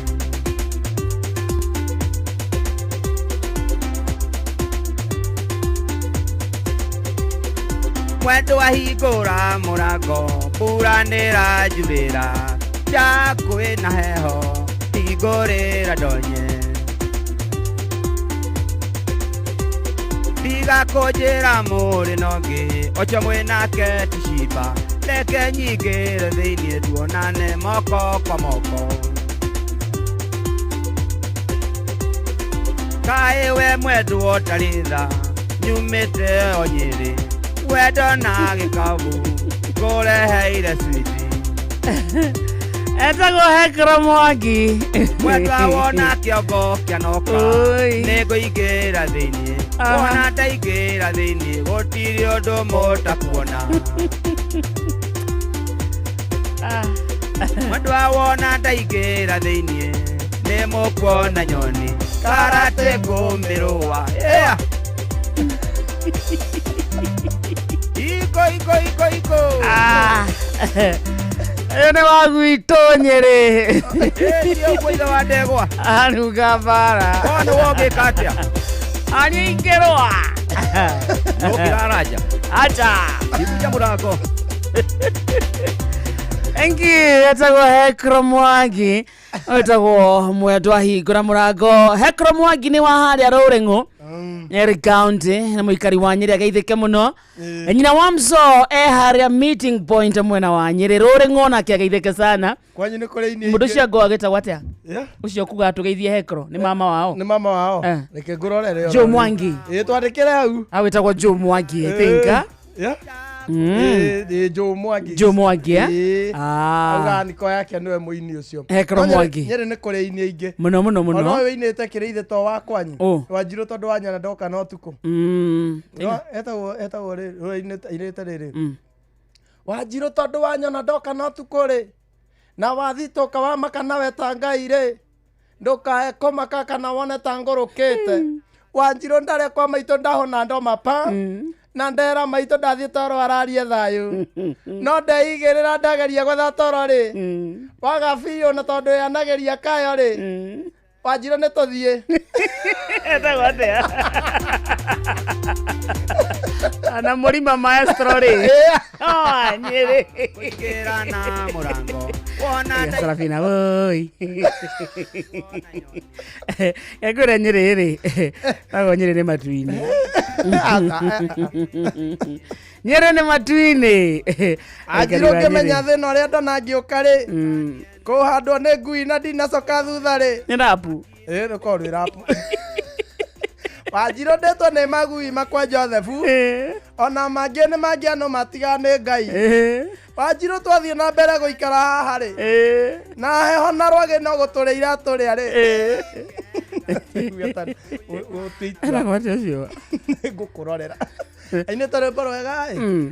Mwendwa hingura murango mbura nirajurira jakui na heho hingurira ndonye tiga kunjira muri nongi ocha mwinake ticiba reke nyingire thiini tuonane moko kwa moko. Kaĩ we mwendwa taritha nyumite o Nyeri wendo na gikabu kureheire switi etagwo Hekro Mwangi mwetwa wona kĩongo kĩanoka nĩngũingĩra thĩinĩ wona ndaingĩra thĩinĩ gũtirĩ ũndũ mũtakuona mwendwa wona ndaingĩra thĩinĩ nĩ mũkuona nyoni karate ngũmĩrũa iko ene wa gwitũ Nyeri ndio kwitha wa ndegwa aruga bara ona wogĩka atĩa anyingĩrwa nũkĩraraja acha ikuja mũrango engi etagwo Hekro Mwangi etagwo mwendwa hingũra mũrango. Hekro Mwangi nĩ wa harĩa Rũrĩng'ũ Nyeri County na mũikari wa Nyeri ageithĩke mũno. Nyina wa Mzo harĩa meeting point mwena wa Nyeri Rũrĩng'ũ nake ageithĩke sana. Kwanyu nĩ kũrĩ ini mũndũ ũcio agwĩtagwo atĩa ũcio kuga tũgeithie Hekro nĩ mama wao reke ngũrorere Joe Mwangi twandĩkĩre hau awĩtagwo Joe Mwangi I think Joe Mwangi auga niko yake niwe mũini ũcio Hekro Mwangi Nyeri nĩ kũrĩ ini ingĩ mũno no wĩinĩte kĩrĩithĩ to wa kwanyu Wanjirũ tondũ wanyona ndoka no tukũ etagwo inĩte rĩrĩ Wanjirũ tondũ wanyona ndoka no tukũ rĩ na wathitũka wamaka nawe ta Ngai rĩ ndũkae kũmaka kana wone ta ngũrũkĩte Wanjirũ ndarĩ kwa maitũ ndahona ndoma pa na ndera maitũ ndathiĩ toro ararie thayũ no ndeigĩrĩra ndageria gwetha toro rĩ waga biũ na tondũ yanageria kayo rĩ Wanjirũ nĩ tũthiĩ etagwo atĩa ana mũrima maestro rĩ Nyeri kũingĩra na mũrango Sarafina woi ekũrĩa Nyeri rĩ agwo Nyeri nĩ matu-inĩ Nyeri nĩ matu-inĩ Wanjirũ ngĩmenya thĩna ũrĩa ndona ngĩũka rĩ kũhandwo nĩ ngui na ndinacoka thutha rĩ nĩ rapu rũkorwo rwĩ rapu Wanjirũ ndĩtwo nĩ magui makwa Jothefu ona mangĩ nĩ mangĩanũ matiga nĩ Ngai Wanjirũ twathiĩ na mbere gũikara haha rĩ na heho na rwagĩ no gũtũrĩa iratũrĩa rĩ ngũkũrorera ainĩte rwĩmbo rwega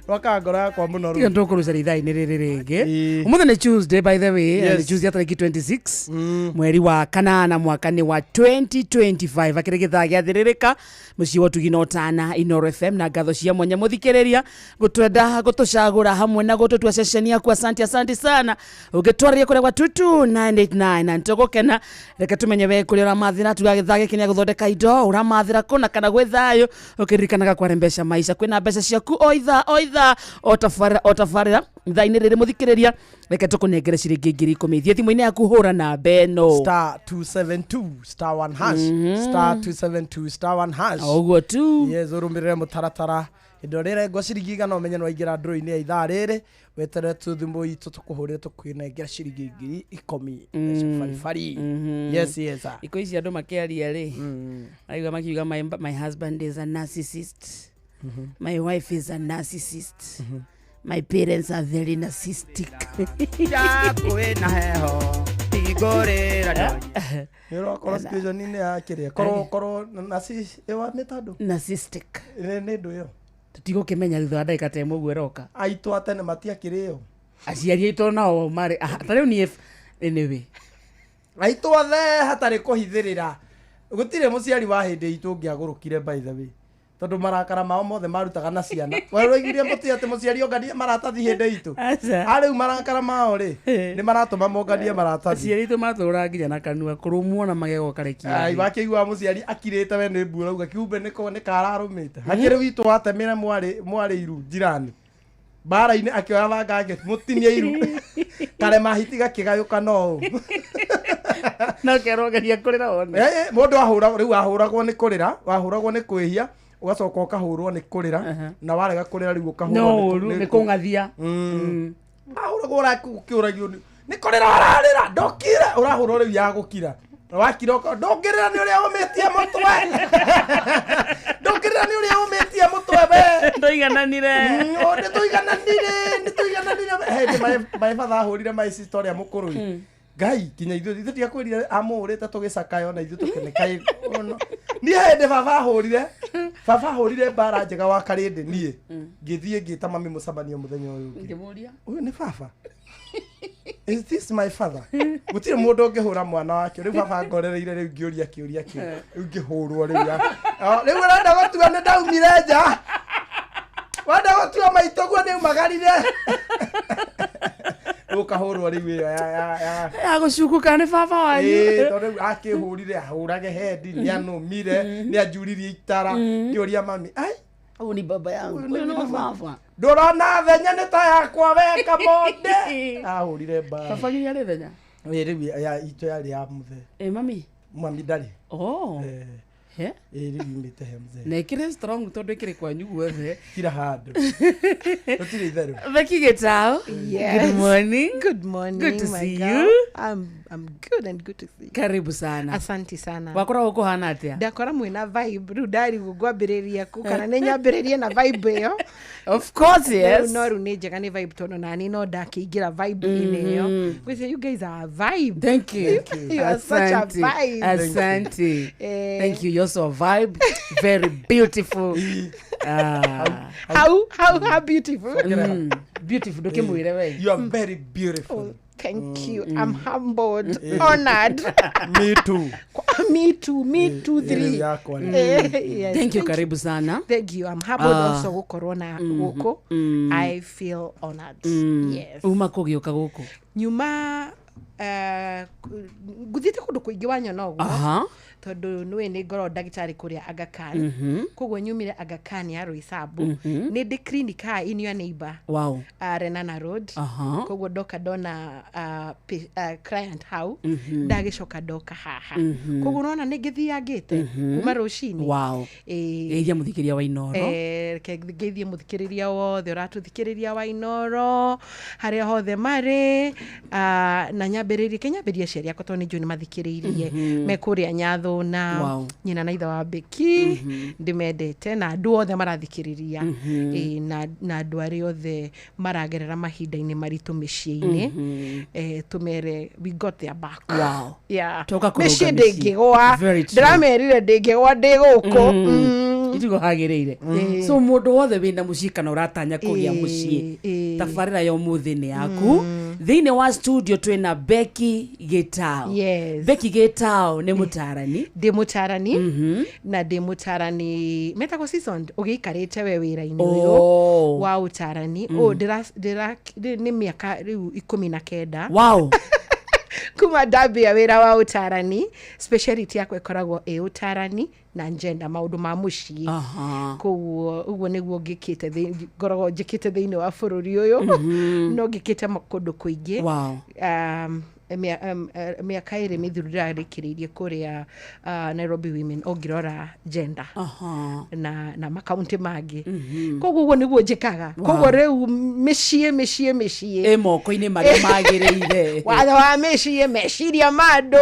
rwakaga ngoro yakwa mũno rĩu tũkũrucĩra ithaa-inĩ rĩrĩ rĩngĩ ũmũthĩ nĩ Tuesday by the way nĩ Tuesday ya tarĩki 26 mweri wa kanana mwaka nĩ wa 2025 akĩrĩ gĩthaa gĩathĩrĩrĩka mũciĩ wa Ũtugi na Ũtana Inooro FM na ngatho cia mwanya mũthikĩrĩria gũtwenda gũtũcagũra hamwe na gũtũtua ceceni yaku asante sana ũngĩtwarĩria kũrĩa gwa 22989 na nĩtũgũkena reke tũmenye we kũrĩa ũramathĩra tuga gĩthaa gĩkĩ nĩ gũthondeka indo ũramathĩra kũna kana gwĩ thayũ ũkĩririkanaga kware mbeca maisha kwĩna mbeca ciaku o ithaa otabarĩra ithaa-inĩ rĩrĩ mũthikĩrĩria reke tũkũnengere ciringi 10,000 thiĩ thimũ-inĩ yaku hũra na beno *272*1# ũguo tu ũrũmĩrĩre mũtaratara indo rĩrĩ ngo ciringi igana ũmenye no aingĩra ndũrũ-inĩ ya ithaa rĩrĩ wetere tũthimũ itũ tũkũhũrĩre tũkwĩnengera ciringi 10,000 baribari yes iko ici andũ makĩaria rĩ aigua makiuga my husband is a narcissist my wife is a narcissist my parents are very narcissistic kwĩna heho igũrĩra ndonyi nĩũrakorwo situation-inĩ ya kĩrĩa korwo narcissistic nĩ ndũ ĩyo tũtigũkĩmenya thutha wa ndagĩka ta ĩmwe ũguo ĩroka aitũ atene matiakĩrĩo aciari aitũ nao marĩ ta rĩu niĩ anyway aitũ othe hatarĩ kũhithĩrĩra gũtirĩ mũciari wa hĩndĩ itũ ũngĩagũrũkire by the way tondũ marakara mao mothe marutaga na ciana weroigirie mũtĩ atĩ mũciari onganie maratathi hĩndĩ itũ arĩu marakara mao rĩ nĩ maratũma monganie maratathi aciari itũ matũra nginya na kanua kũrũmwo na magego karekia wakĩigua mũciari akirĩte we nĩ mbuo rauga kiumbe nĩ kararũmĩte hakĩrĩ witũ watemire mwarĩ iru njirani bara-inĩ akĩoya banga mũtinie iru karema hiti gakĩgayũka no no kerogeria kũrĩra one mũndũ rĩu ahũragwo nĩ kũrĩra wahũragwo nĩ kwĩhia ugacoka ukahurwo ni kurira na warega kurira riu ukahurwo ni kungathia ahuragwo ukiuragio ni kurira ararira ndokira urahurwo riu ya gukira wakiroko ndongerera ni uria umetie mutwe ndongerera ni uria umetie mutwe we ndoigananire ni tuigananire hey my father ahurire my sister ya mukuru Ngai kinya ithu tia kwirire amurite tugicakayo na ithu tukenekai ni hende baba ahurire bara njega wa karinde nie ngithie ngita mami mucabanio muthenya uyu ngimuria uyu ni baba is this my father gutire mundu ngihura mwana wake riu baba ngorereire riu ngiuria kiuria ki riu ngihurwo riu riu urenda gutua ni ndaumire nja wenda gutua maitoguo ni magarire ukahurwo riu ya gucukuka ni baba wanyu tondu akihurire ahurage hendi ni anumire ni ajuririe itara ngiuria mami ai au ni baba yangu ni baba ndorona thenya ni ta yakwa we Kamonde ahurire baba ni yale thenya riu ya ito yari ya muthe mami ndari riu imite he muthe na ikire strong tondu ikire kwanyu guothe kira handu utire itheru Becky Getao. Yes. Good morning. Good morning. Good to see girl. you. I'm good and good to see you. Karibu sana. Asante sana. Wakora uko hana atia? Ndakora mwina vibe. Riu ndari gugwambiriria ku kana ne nyambiririe na vibe iyo. Of course, yes. No rune njega ni vibe tono nani no ndakiingira vibe ine iyo. We say you guys are a vibe. Thank you. You are such a vibe. Asante. Thank you. You're so vibe. Very beautiful. How beautiful? Beautiful. Dokimwire we. You are very beautiful. Oh, thank you. I'm humbled, honored. Me too. Me too. Three. Yes. Thank you. Karibu sana. Thank you. I'm humbled also gukorwo na guku. I feel honored. Yes. Uma kugioka guku. Nyuma guthite kundu kuingi wanyona uguo tondu niwe ni ngoro ndagitari kuria Aga Khan koguo nyumire Aga Khan ya Roysambu ni ndi clinic ha in your neighbor Renana Road koguo ndoka ndona client hau ndagicoka ndoka haha koguo unaona ni ngithiangite kuma rucini geithia muthikiria wa Inoro geithia muthikiriria wothe uratuthikiriria wa Inoro haria hothe mari na nyambiririe kenyambiririe ciari akwa toni njuni mathikiririe mekuria nyatho na nyina na itha wa Becky ndimendete na andu othe marathikiriria na andu ari othe maragerera mahinda-ini maritu micii-ini tumere we got their back micii ndingigwa ndiramerire ndingigwa ndi guku itigo hagireire so mundu wothe wina mucikana uratanya kugia mucii tabarira yo muthi ni yaku thiini wa studio twina Becky Getao. Becky Getao ni mutarani na ndi mutarani metako seasoned ugiikarite we wira-ini uyu wa utarani ndira ni miaka riu 19 kuma ndambia wira wa utarani speciality yakwa ikoragwo utarani na ngenda maundu ma mucii koguo uguo niguo ngikite ngoragwo njikite thiini wa bururi uyu no ngikite makundu kuingi miaka iri mithiru ndirarikiriirie kuria Nairobi Women ongirora gender na makaunti mangi koguo uguo niguo njikaga koguo riu micii moko-ini maria magireire watho wa micii meciria mandu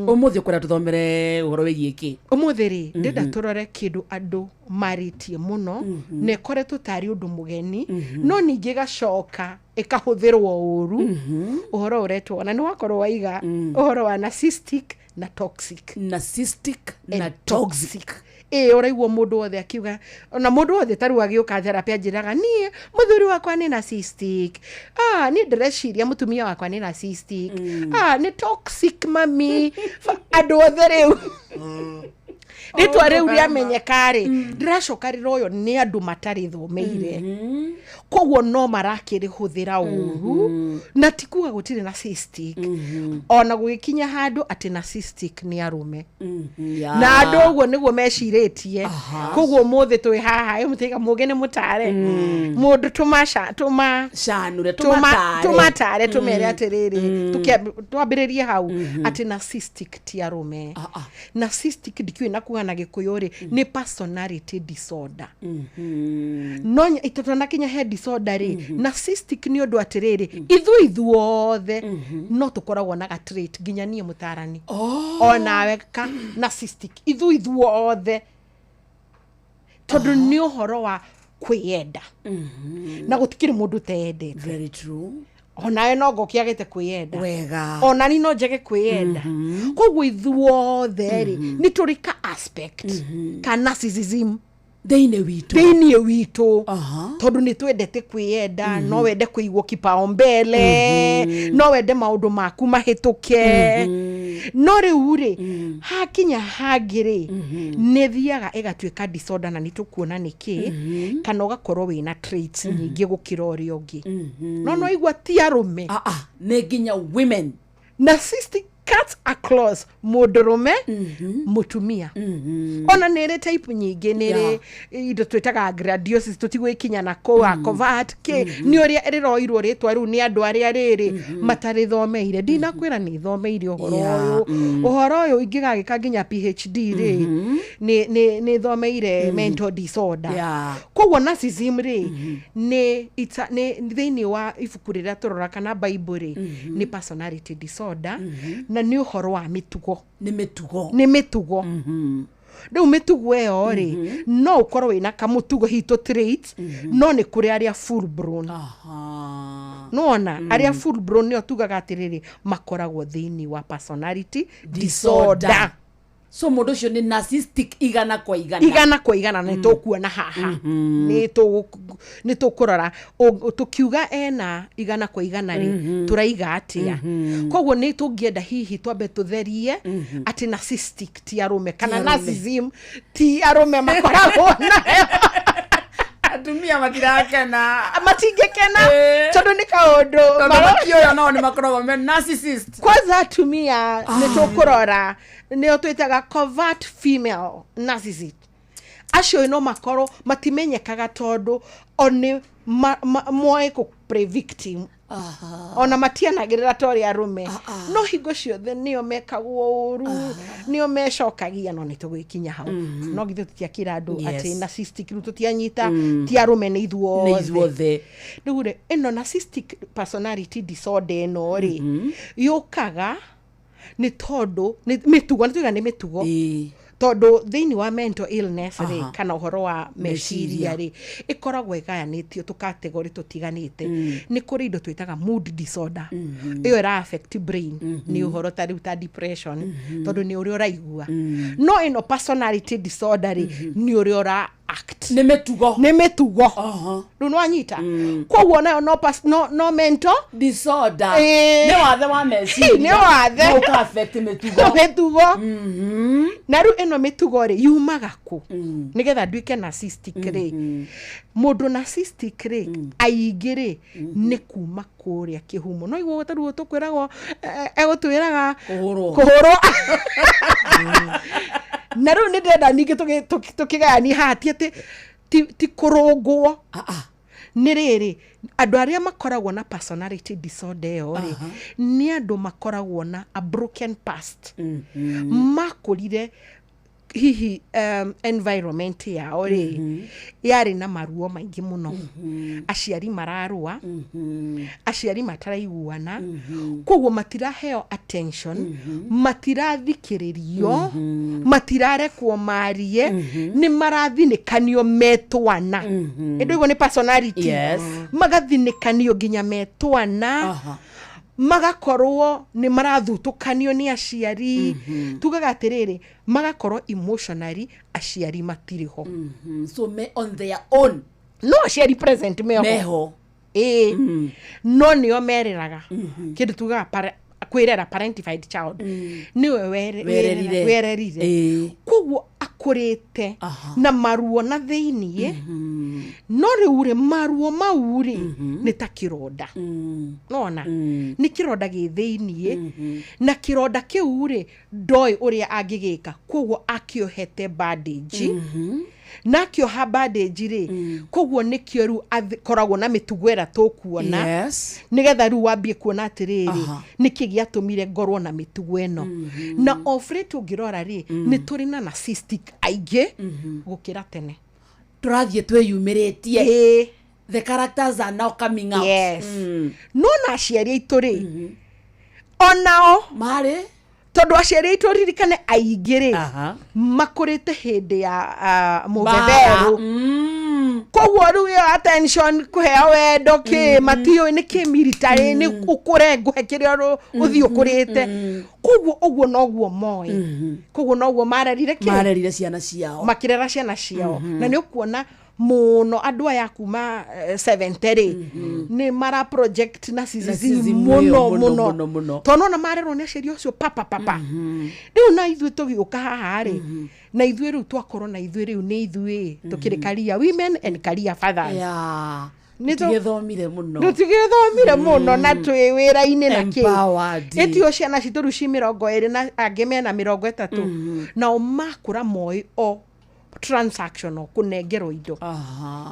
umuthi kuria tuthomere uhoro wigie ki umuthi ri ndenda turore kindu andu maritie muno ne kore tutari undu mugeni no ningi gacoka ikahuthirwo uru uhoro uretwo na ni wakorwo waiga uhoro wa narcissistic na toxic uraigwo mundu wothe akiuga na mundu wothe taru agiuka therapy njiraga nie muthuri wakwa ni narcissistic ni ndreciria mutumia wakwa ni narcissistic ni toxic mami andu othe riu ritwa riu riamenyekari ndiracoka riroyo ni andu matari thomeire koguo no marakirihuthira uru na tikuga gutire narcissistic ona gugikinya handu ati narcissistic ni arume na andu uguo niguo meciritie koguo muthi twi haha mutiga mugene mutare mundu tumatare tumere atiriri twambiririe hau ati narcissistic ti arume narcissistic ndikiuna kuga na gikuyuri ni personality disorder no itotona kinya head disorder ri na cystic ni undu atiriri ithuothe no tukoragwo na gatrait nginya nie mutarani onawe ka na cystic ithuothe tondu ni uhoro wa kwiyenda na gutikiri mundu teendete. Very true. Onawe no ngokiagite kwiyenda wega ona ni no njege kwiyenda koguo ithuothe ri ni turika aspect ka narcissism thĩinĩ witũ tondu nĩ twendete kwĩyenda no wende kũigwo kipaumbele no wende maũndũ maku mahĩtũke no rĩu rĩ hakinya hangĩ rĩ nĩ thiaga ĩgatuĩka disorder na nĩ tũkuona nĩkĩ kana ũgakorwo wĩna traits nyingĩ gũkĩra ũrĩa ũngĩ no igua ti arũme nĩ nginya women narcissistic cuts across mũndũrũme mũtumia ona nĩrĩ type nyingĩ nĩrĩ indo twĩtaga gradiosis tũtigwĩkinya na kũa covert k nĩ ũrĩa rĩroirwo rĩtwa rĩu nĩ andũ arĩa rĩrĩ matarĩ thomeire ndinakwĩra nĩ thomeire ũhoro ũyũ ingĩgagĩka nginya PhD rĩ nĩ thomeire mental disorder koguo narcissism rĩ nĩ thĩinĩ wa ibuku rĩrĩa tũrora kana Bible rĩ nĩ personality disorder na nĩ ũhoro wa mĩtugo nĩ mĩtugo rĩu mĩtugo ĩyo rĩ no ũkorwo wĩna kamũtugo hitũ trait no nĩ kũrĩ arĩa full blown nona arĩa full blown nĩo tugaga atĩrĩrĩ makoragwo thĩinĩ wa personality disorder. So mũndũ ũcio nĩ narcissistic igana kwa igana nĩ tũkuona haha nĩ tũkũrora tũkiuga ena igana kwa igana rĩ turaiga atĩa koguo nĩ tũngĩenda hihi twambe tũtherie atĩ narcissistic ti arũme kana narcissism ti arũme makoragwo nayo atumia matirakena matingĩkena tondu nĩ kaũndũ marakĩoya nao nĩ makoragwo me narcissist kwanza atumia nĩ tũkũrora nĩo twĩtaga covert female narcissist acio no makorwo matimenyekaga tondu oni moe ku play victim ona matianagĩrĩra tori arũme no hingo ciothe nĩo mekagwo ũru nĩo mecokagia no nĩtũgĩkinya hau no githĩ tũtiakĩra andũ atĩ narcissistic rĩu tũtianyita ti arũme nĩ ithuothe rĩu rĩ ĩno narcissistic personality disorder ĩno rĩ yũkaga nĩ tondu mĩtugo nĩ mĩtugo tondu thĩinĩ wa mental illness rĩ kana ũhoro wa meciria rĩ ĩkoragwo ĩgayanĩtio tũkategori tũtiganĩte nĩ kũrĩ indo twĩtaga mood disorder ĩyo ĩra affect brain nĩ ũhoro ta rĩu ta depression tondu nĩ ũrĩa ũraigua no ĩno personality disorder rĩ nĩ ũrĩa ũra act nĩ mĩtugo rĩu nĩwanyita koguo nayo no mental disorder nĩ wathe wa meciria nĩ wathe no ka affect mĩtugo na rĩu ĩno mĩtugo rĩ yumaga kũ nĩgetha nduĩke narcissistic rĩ mũndũ narcissistic rĩ aingĩ rĩ nĩ kuma kũrĩa kĩhumo no igua taruo tũkwĩragwo egũtwĩraga kũhũrwo na rĩu nĩ ndenda ningĩ tũkĩgayania haha ti atĩ ti kũrũngwo nĩ rĩrĩ andũ arĩa makoragwo na personality disorder ĩyo rĩ nĩ andũ makoragwo na a broken past makũrire hihi environment yao rĩ yarĩ na maruo maingĩ mũno aciari mararũa aciari mataraiguana koguo matiraheo attention matirathikĩrĩrio matirarekwo marie nĩ marathinĩkanio metwana ĩndo igwo nĩ personality magathinĩkanio nginya metwana magakorwo nĩ marathutũkanio nĩ aciari tugaga atĩrĩrĩ magakorwo emotionally aciari matiriho so me on their own no aciari present meho no nĩo merĩraga kĩndũ tugaga kwĩrera parentified child niwe wererire koguo akũrĩte na maruo na thĩinĩ no rĩu rĩ maruo mau rĩ nĩ ta kĩronda nona nĩ kĩronda gĩ thĩinĩ na kĩronda kĩu rĩ ndoĩ ũrĩa angĩgĩka koguo akĩohete bandage nakĩoha bandage rĩ koguo nĩkĩo rĩu akoragwo na mĩtugo ĩrĩa tũkuona nĩgetha rĩu wambie kuona atĩrĩrĩ nĩkĩ gĩatũmire ngorwo na mĩtugo ĩno na ofrĩ tũngĩrora rĩ nĩ tũrĩ na narcissistic aingĩ gũkĩra tene tũrathiĩ twĩyumĩrĩtie the characters are now coming out. Yes. No na aciari aitũ rĩ onao marĩ tondu aciari aitũ ririkane aingĩ rĩ makũrĩte hĩndĩ ya mũgetheru koguo rĩu yo attention kũheo wendo matiũĩ nĩ kĩ military nĩ ũkũre ngũhe kĩrĩa ũthiĩ ũkũrĩte koguo ũguo noguo moĩ koguo noguo marerire ciana ciao makĩrera ciana ciao na nĩ ũkuona muno andũ aya kuma 70 rĩ nĩ mara project na sisi muno tono na marerwo nĩ aciari ũcio papa rĩu na ithuĩ tũgĩũka haha rĩ na ithuĩ rĩu twakorwo na ithuĩ rĩu nĩ ithuĩ tũkĩrĩ career women and career fathers nĩtũgĩthomire mũno na twĩ wĩra-inĩ na kĩ ĩtio ciana citũ rĩu ci 20 na angĩ mena 30 nao makũra moĩ o transactional kunengerwo indo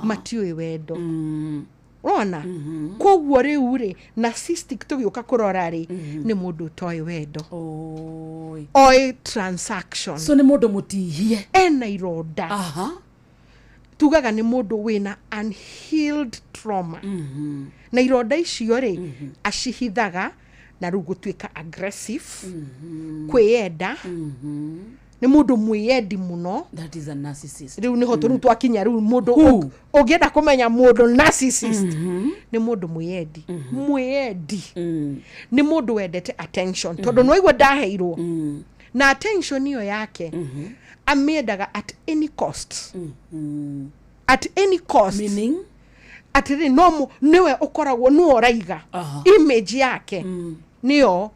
matiũĩ wendo ona koguo rĩu rĩ narcissistic tũgĩũka kũrora rĩ nĩ mũndũ ũtoĩ wendo oĩ transaction so nĩ mũndũ mũtihie ena ironda tugaga nĩ mũndũ wĩna unhealed trauma na ironda icio rĩ acihithaga na rĩu gũtuĩka aggressive kwĩenda nĩ mũndũ mwĩendi mũno. That is a narcissist. Rĩu nĩho tũrũ twakinya rĩu mũndũ ũngĩenda kũmenya mũndũ narcissist nĩ mũndũ mwĩendi mwĩendi nĩ mũndũ wendete attention tondũ noigua ndaheirwo na attention iyo yake amĩendaga at any cost at any cost meaning atĩrĩ no niwe ũkoragwo nĩ oraiga image yake nĩyo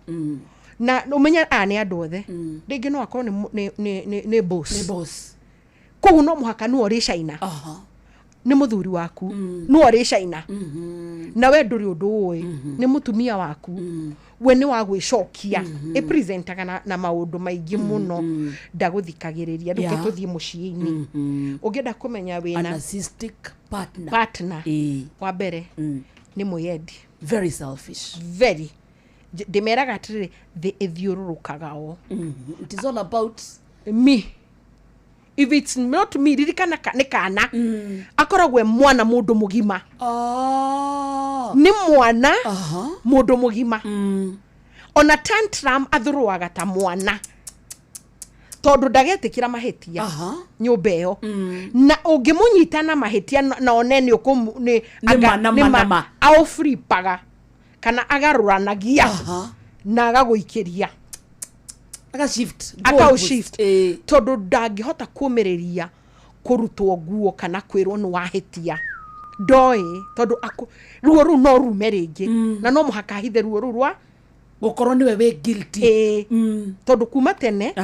na umenya nĩ andũ othe rĩngĩ no akorwo nĩ boss koguo no mũhaka nĩ orĩ China nĩ mũthuri waku nĩ orĩ China na we ndũrĩ ũndũ ũĩ nĩ mũtumia waku we nĩ wa gwĩcokia ĩpresentaga na maũndũ maingĩ mũno ndagũthikagĩrĩria rĩu tũthiĩ mũciĩ-inĩ ũngĩenda kũmenya wĩna narcissistic partner wa mbere nĩ mwĩendi very selfish very ndĩmeraga atĩrĩ thĩ ĩthiũrũrũkaga o it is all about me if it's not me ririkana nĩ kana akoragwo mwana mũndũ mũgima nĩ mwana mũndũ mũgima ona tantrum athũrũaga ta mwana tondũ ndagetĩkĩra mahĩtia nyũmba ĩyo na ũngĩmũnyita na mahĩtia na one nĩ aũfripaga kana agarũranagia na agagũikĩria shift tondũ ndangĩhota kũmĩrĩria kũrutwo nguo kana kwĩrwo nĩ wahĩtia ndoĩ tondũ ruo rũu no rume rĩngĩ na no mũhaka hithe ruo rũu rwa gũkorwo nĩwe wĩ guilty tondũ kuma tene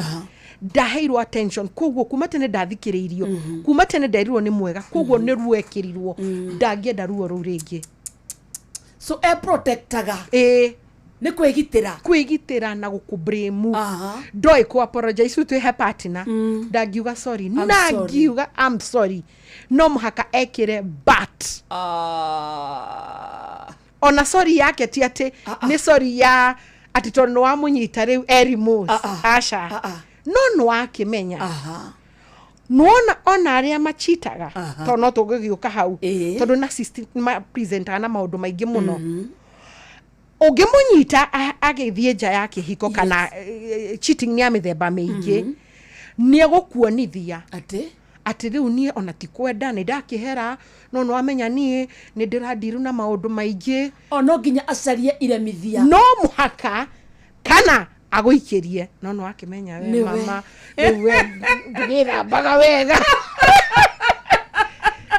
ndaheirwo attention koguo kuma tene ndathikĩrĩirio kuma tene nderirwo nĩ mwega koguo nĩ ruo ekĩrirwo ndangĩenda ruo rũu rĩngĩ so protectaga nĩ kwĩgitĩra na gũkũblame ndoĩ ku apologize to her partner ndangiuga sorry na ngiuga I'm sorry no mũhaka ekĩre but ona sorry yake ti atĩ nĩ sorry ya atĩ tondũ nĩ wamũnyita rĩu erimos aca no nĩ wakĩmenya nuona ona arĩa machitaga tondũ no tũngĩgĩũka hau tondũ na system presentaga na maũndũ maingĩ mũno ũngĩmũnyita agĩthiĩ nja ya kĩhiko kana cheating nĩ mĩthemba mĩingĩ nĩ egũkuonithia atĩ rĩu niĩ ona ti kwenda nĩ ndakĩhera no nĩ wamenya niĩ nĩ ndĩrandiru na maũndũ maingĩ no nginya acarie iremithia no mũhaka kana agũikĩrie no nĩ wakĩmenya we mama we ndĩthambaga wega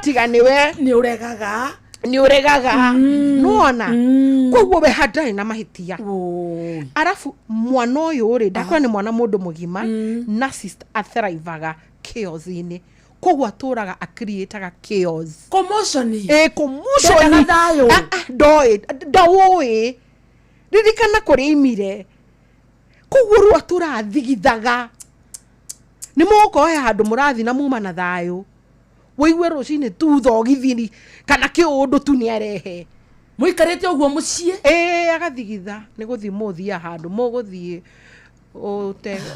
tiga nĩwe nĩ ũregaga nuona koguo we hatarĩ na mahĩtia arafu mwana ũyũ rĩ ndakora nĩ mwana mũndũ mũgima narcissist athrivaga chaos-inĩ koguo atũraga acreataga chaos commotion ndoĩ ririkana kũrĩa imire koguo rĩu atũrathigithaga nĩ mũgũkorwo handũ mũrathi na muma na thayũ wĩigue rũcinĩ tu thogithiri kana kĩũndũ tu nĩ arehe mũikarĩte ũguo mũciĩ agathigitha nĩ gũthiĩ mũthia handũ mũgũthiĩ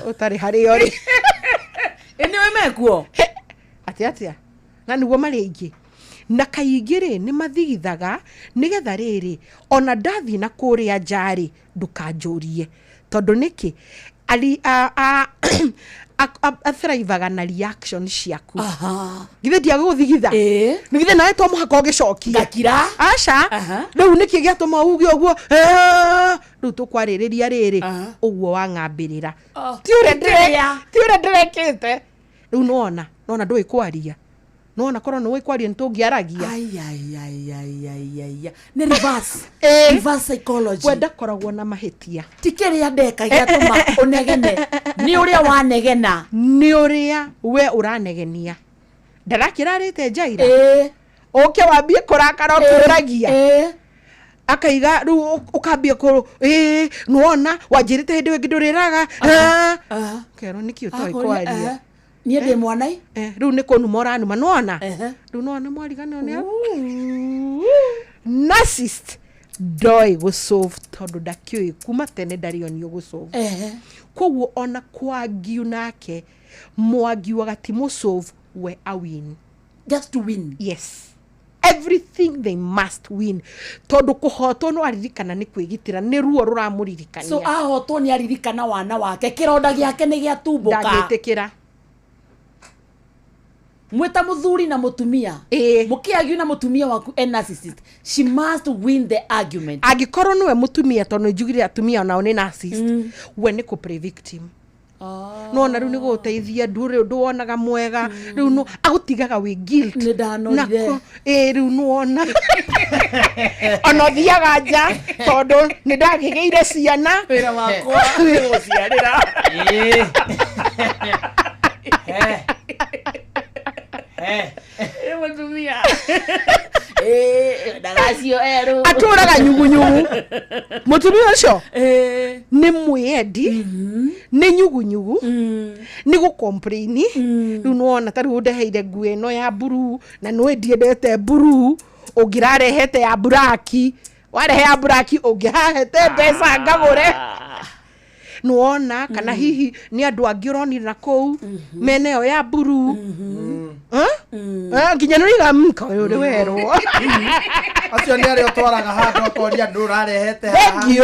ũtarĩ harĩa rĩ nĩwe mekuo atĩa na nĩguo marĩ aingĩ na kaingĩ nĩ mathigithaga nĩgetha rĩrĩ ona ndathi na kũrĩa njari ndukanjũrie tondũ nĩkĩ athrivaga na reaction ciaku githe ndiagũthigitha nĩgithe nawe to mũhaka ũgĩcokia gakira aca rĩu nĩkĩ gĩatũma uge ũguo rĩu tũkwarĩrĩria rĩrĩ ũguo wang'ambĩrĩra ti ũrĩa ndĩrekĩte rĩu nona ndũĩ kwaria nona korwo nĩ kwaria nĩtũngĩaragia nĩ reverse psychology wenda koragwo na mahĩtia ti kĩrĩa ndeka gĩatũma ũnegene nĩ ũrĩa wanegena nĩ ũrĩa we ũranegenia ndarakĩrarĩte njaira ũke wambie kũrakara ũkĩũragia akaiga rĩu ũkambia nĩwona wanjĩrĩte hĩndĩ ĩngĩ ndũrĩraga kerwo nĩkĩ ũtoĩ kwaria niĩ ndĩ mwana rĩu nĩ kũnuma ũranuma nĩwona rĩu nĩwona mwarigano nĩ narcissist ndoĩ gũsolve tondũ ndakĩũĩ kuma tene ndarionio gũsolve koguo ona kwangiu nake mwangiu agatimũsolve we a win just to win yes everything they must win tondũ kũhotwo no aririkana nĩ kwĩgitĩra nĩ ruo rũramũririkania so ahotwo nĩ aririkana wana wake kĩronda gĩake nĩ gĩatumbũka ndagĩtĩkĩra mweta muthuri na mutumia mukiagiu na mutumia waku narcissist she must win the argument agikorwo niwe mutumia tondu njugire atumia nao ni narcissist we ni ku play victim no na riu ni guteithia ndure nduonaga mwega riu no agutigaga wi guilt ni ndanonire riu nuona ona thiaga nja tondu ni ndagigeire ciana wira wakwa ni guciarira mutumia ndagacio eru aturaga nyugunyugu mutumia ucio ni mwendi ni nyugunyugu ni gucomplain riu nuona tari undeheire nguo ino ya buru na no ndiendete buru ungirarehete ya buraki warehe ya buraki ungihahete mbeca ngagure nuona kana hihi ni andu angi uronire na kou meneo ya buru nginya nuriga mka uri werwo acio ni ari utwaraga handu ukoria ndu urarehete thank you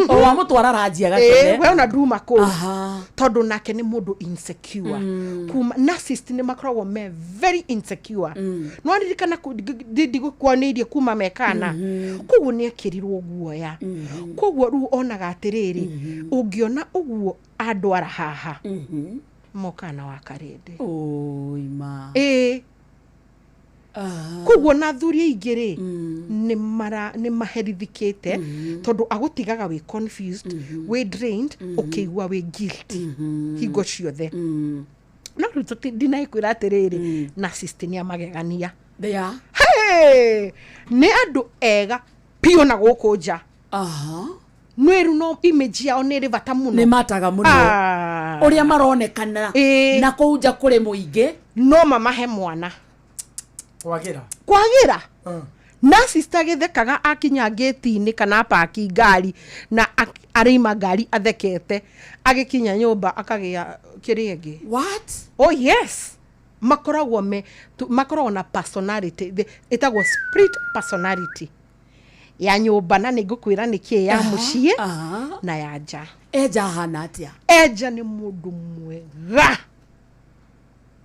o wa mutwara ranjia gatene we ona nduma kou tondu nake ni mundu insecure kuma narcissist ni makoragwo me very insecure no aririkana ndigũkwanirie kuma mekana koguo ni ekirirwo guoya koguo ru onaga atiriri ungiona uguo andwara haha mokana wa karende ima koguo na thuri ingiri ni maherithikite tondu agutigaga we confused we drained ukigwa we guilt hingo ciothe no ruto ndinaikwira atiriri narcissist ni amagegania ni andu ega pio na guku nja nweru no image yao ni rivata muno ni mataga muno uria maronekana na kuunja kuri muingi no mamahe mwana kwagira na sister githekaga akinya gate-ini kana paki ngari na arima ngari athekete agikinya nyumba akagia kiriengi what oh yes makoragwo na personality etagwo split personality ya nyumba na nigukwira nikie ya mucie na ya nja eja hana atia eja ni mundu mwega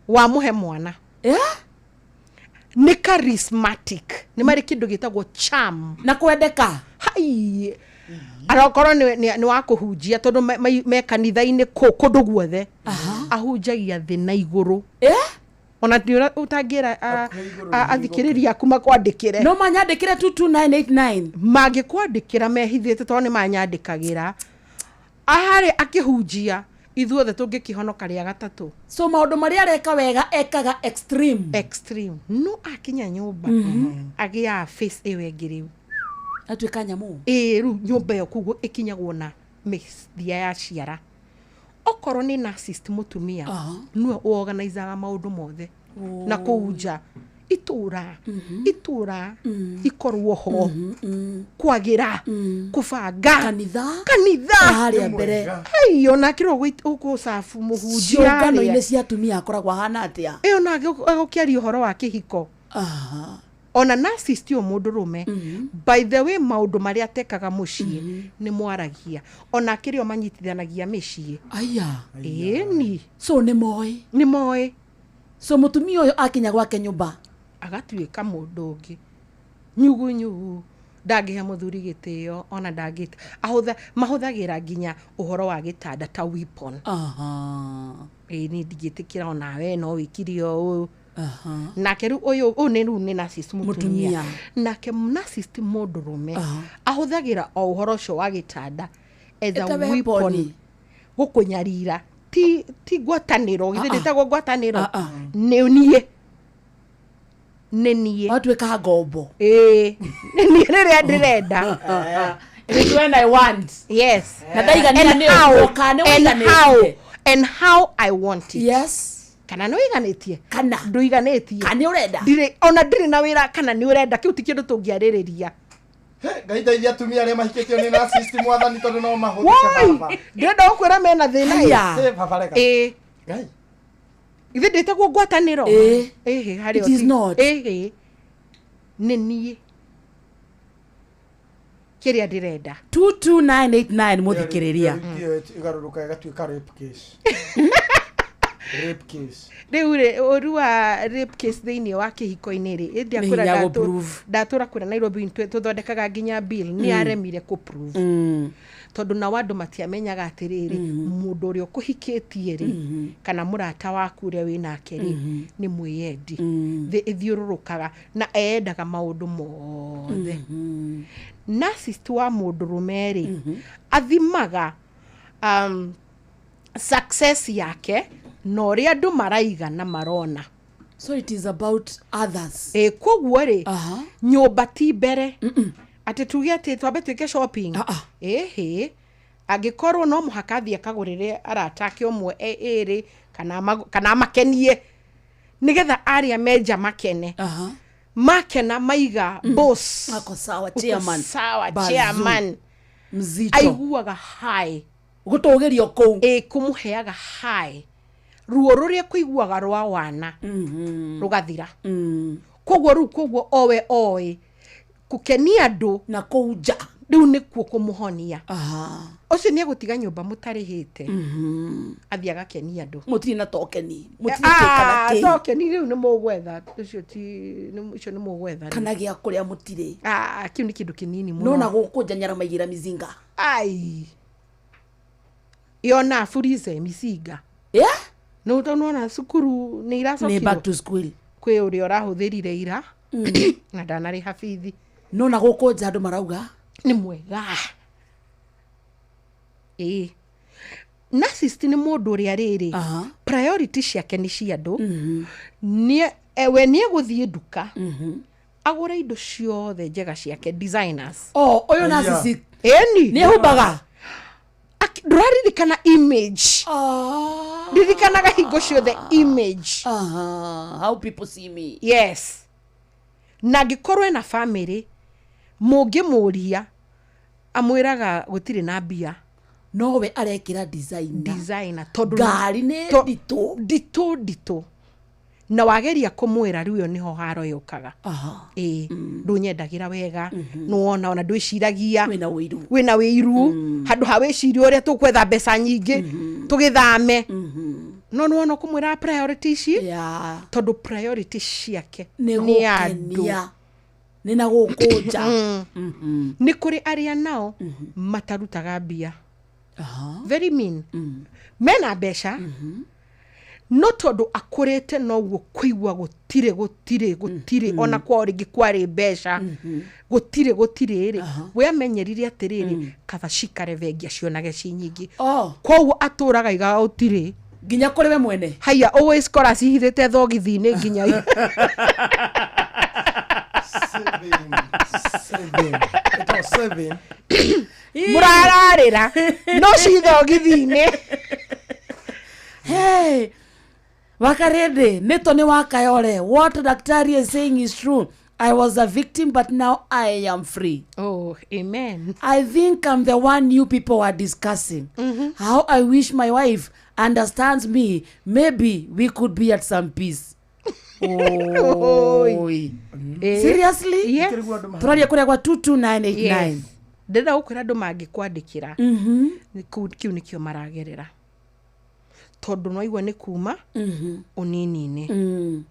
wa muhe mwana ni charismatic ni mari kindu gitagwo charm na kwendeka hai arakorwo ni wa kuhunjia tondu me kanitha-ini kundu guothe ahunjagia thi na iguru ona utangira athikiriria aku makwandikire no manyandikire 22989 mangikwandikira mehithite tondu ni manyandikagira ahari akihunjia ithuothe tungikihonoka ria gatatu so maundu maria areka wega ekaga extreme no akinya nyumba agia face ewe ngiriu atuika nyamu riu nyumba yo kuguo ikinyagwo na mithia ya ciara okorwo ni narcissist mutumia no organizaga maundu mothe na kuunja itura ikorwo ho kwagira kubanga kanitha haria mbere ayo na kiro ugusafu muhunjia ciongano-ini cia atumia akoragwo hana atia iyo na agukiaria uhoro wa kihiko ona narcissist yo mundu rume by the way maundu maria tekaga mucii ni mwaragia ona kirio manyitithanagia micii aya ni so ni moe so mutumia uyo akinya gwake nyumba agatuika mundu ungi nyugu ndagihe muthuri gitio ona ndagita mahuthagira nginya uhoro wa gitanda ta weapon ni ndigitikira ona we no wikirio nake ru uyu ni narcissist mutumia nake narcissist mundu rume ahuthagira o uhoro cio wa gitanda as a weapon gukunyarira ti gwataniro githitagwo gwataniro nie watuika ngombo nie riria ndirenda it's when I want yes na daigania ni and how I want it yes kana no iganitie kana nduiganitie kana urenda ndire ona ndire na wira kana ni urenda kiu ti kindu tungiaririria gaita iria tumia ria mahiketio ni narcissist mwathani tondu no mahuthika baba ndenda gukwira mena thina ya baba reka gai ithe ndetagwo ngwataniro hari it is not nie kiria ndirenda 22989 muthikiriria igaruruka igatuika rape case rape case riure orua rape case thiini wa kihiko-ini ri indi akura ndatura kura Nairobi tuthondekaga nginya bill ni aremire ku prove tondu na wandu matiamenyaga atiriri mundu uria ukuhikitie ri kana murata waku uria winake ri ni mwiyendi ithiururukaga na endaga maundu mothe narcissist wa mundu rume ri athimaga success yake no ria andu maraiga na marona so it is about others koguo ri nyumba ti mbere ati tuge ati twabe twike shopping agikorwo no muhaka thie kagurire arata ake omwe eri kana makenie nigetha aria menja makene makena maiga boss ako sawa chairman mzito aiguaga high gutugerio kou kumuheaga high ruo ruria kuiguaga rwa wana rugathira koguo owe kukenia andu na kuja riu nikuo kumuhonia ucio ni agutiga nyumba mutarihite athiaga kenia andu mutiri na tokeni tokeni riu ni mugwetha ucio ni mugwetha kana gia kuria mutiri kiu ni kindu kinini muno no na gukunja nyara maigira mizinga ai yona furize mizinga no utonona sukuru ni iracokirwo ni back to school kwi uria urahuthirire ira na ndanari hafithi no na gukunja andu marauga ni mwega narcissist ni mundu uria riri priority ciake ni cia andu we ni eguthie nduka agure indo ciothe njega ciake designers uyu narcissist ni humbaga nduraririkana image ririkanaga hingo ciothe image how people see me yes na gikorwe na family mungimuria amwiraga gutiri na mbia no we arekira designer tondu ngari ni ndito na wageria kumwira riu niho haro yukaga ndunyendagira wega nuona ona ndwiciragia wina wiru handu ha wiciria uria tukwetha mbeca nyingi tugithame no nuona kumwira priority ci tondu priority ciake ni andu ni na gukunja ni kuri aria nao matarutaga mbia very mean mena mbeca no tondu akurete noguo kuigwa gutire ona kwa ringi kwari mbeca gutire ri we amenyerire atiriri kaba cikare vengia cionage ci nyingi koguo aturaga iga utire nginya kuri we mwene haya always kora cihithite thogithi-ini nginya murararira no cithogithi-ini hey wakarede neto ni wakayore what daktari is saying is true. I was a victim but now I am free. Oh, amen. I think I'm the one you people are discussing. How I wish my wife understands me. Maybe we could be at some peace. Oi. Seriously? Yes. Turaria kuria kwa 22989. Ndenda gukwira andu mangikwandikira kiu nikio maragerera tondu no igwa ni kuma unini-ini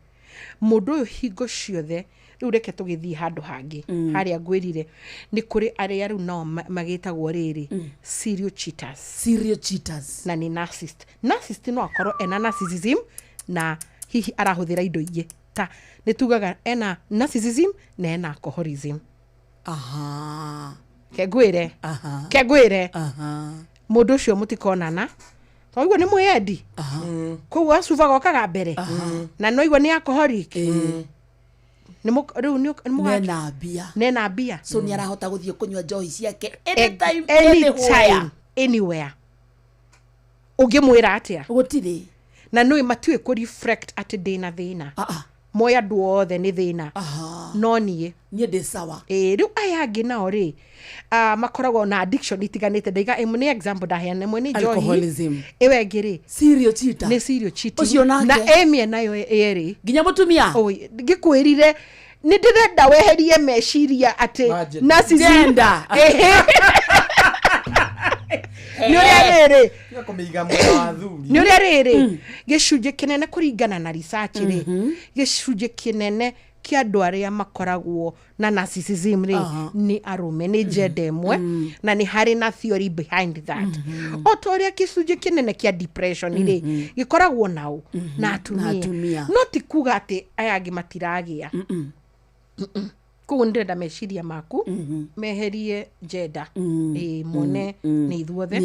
mundu uyu hingo ciothe riu reke tugithii handu hangi haria ngwirire ni kuri aria riu nao magitagwo riri serial cheaters na ni narcissist no akorwo ena narcissism na hihi arahuthira indo ingi ta ni tugaga ena narcissism na ena alcoholism kegwire mundu ucio mutikonana to igwa ni mwendi koguo acuvaga okaga mbere na no igwa ni alcoholic nena mbia so ni arahota guthie kunywa njohi ciake anytime anywhere ungimwira atia gutiri na no imatiwe ku reflect ati ndina thina moya andu othe ni thina no nie ndi sawa riu aya angi nao ri makoragwo na addiction itiganite ndaiga ni example ndaheana mwe ni johi iwe ngi ri serial cheater ni serial cheating na emie nayo eri nginya mutumia oi ngikwirire ni ndirenda weherie meciria ati narcissism ni uria riri gicunje kinene kuringana na research ri gicunje kinene kia andu aria makoragwo na narcissism ri ni arume ni gender imwe na ni hari na theory behind that otoria gicunje kinene kia depression ri gikoragwo nao na atumia no ti kuga ati aya angi matiragia koguo ndirenda meciria maku meherie gender mone ni ithuothe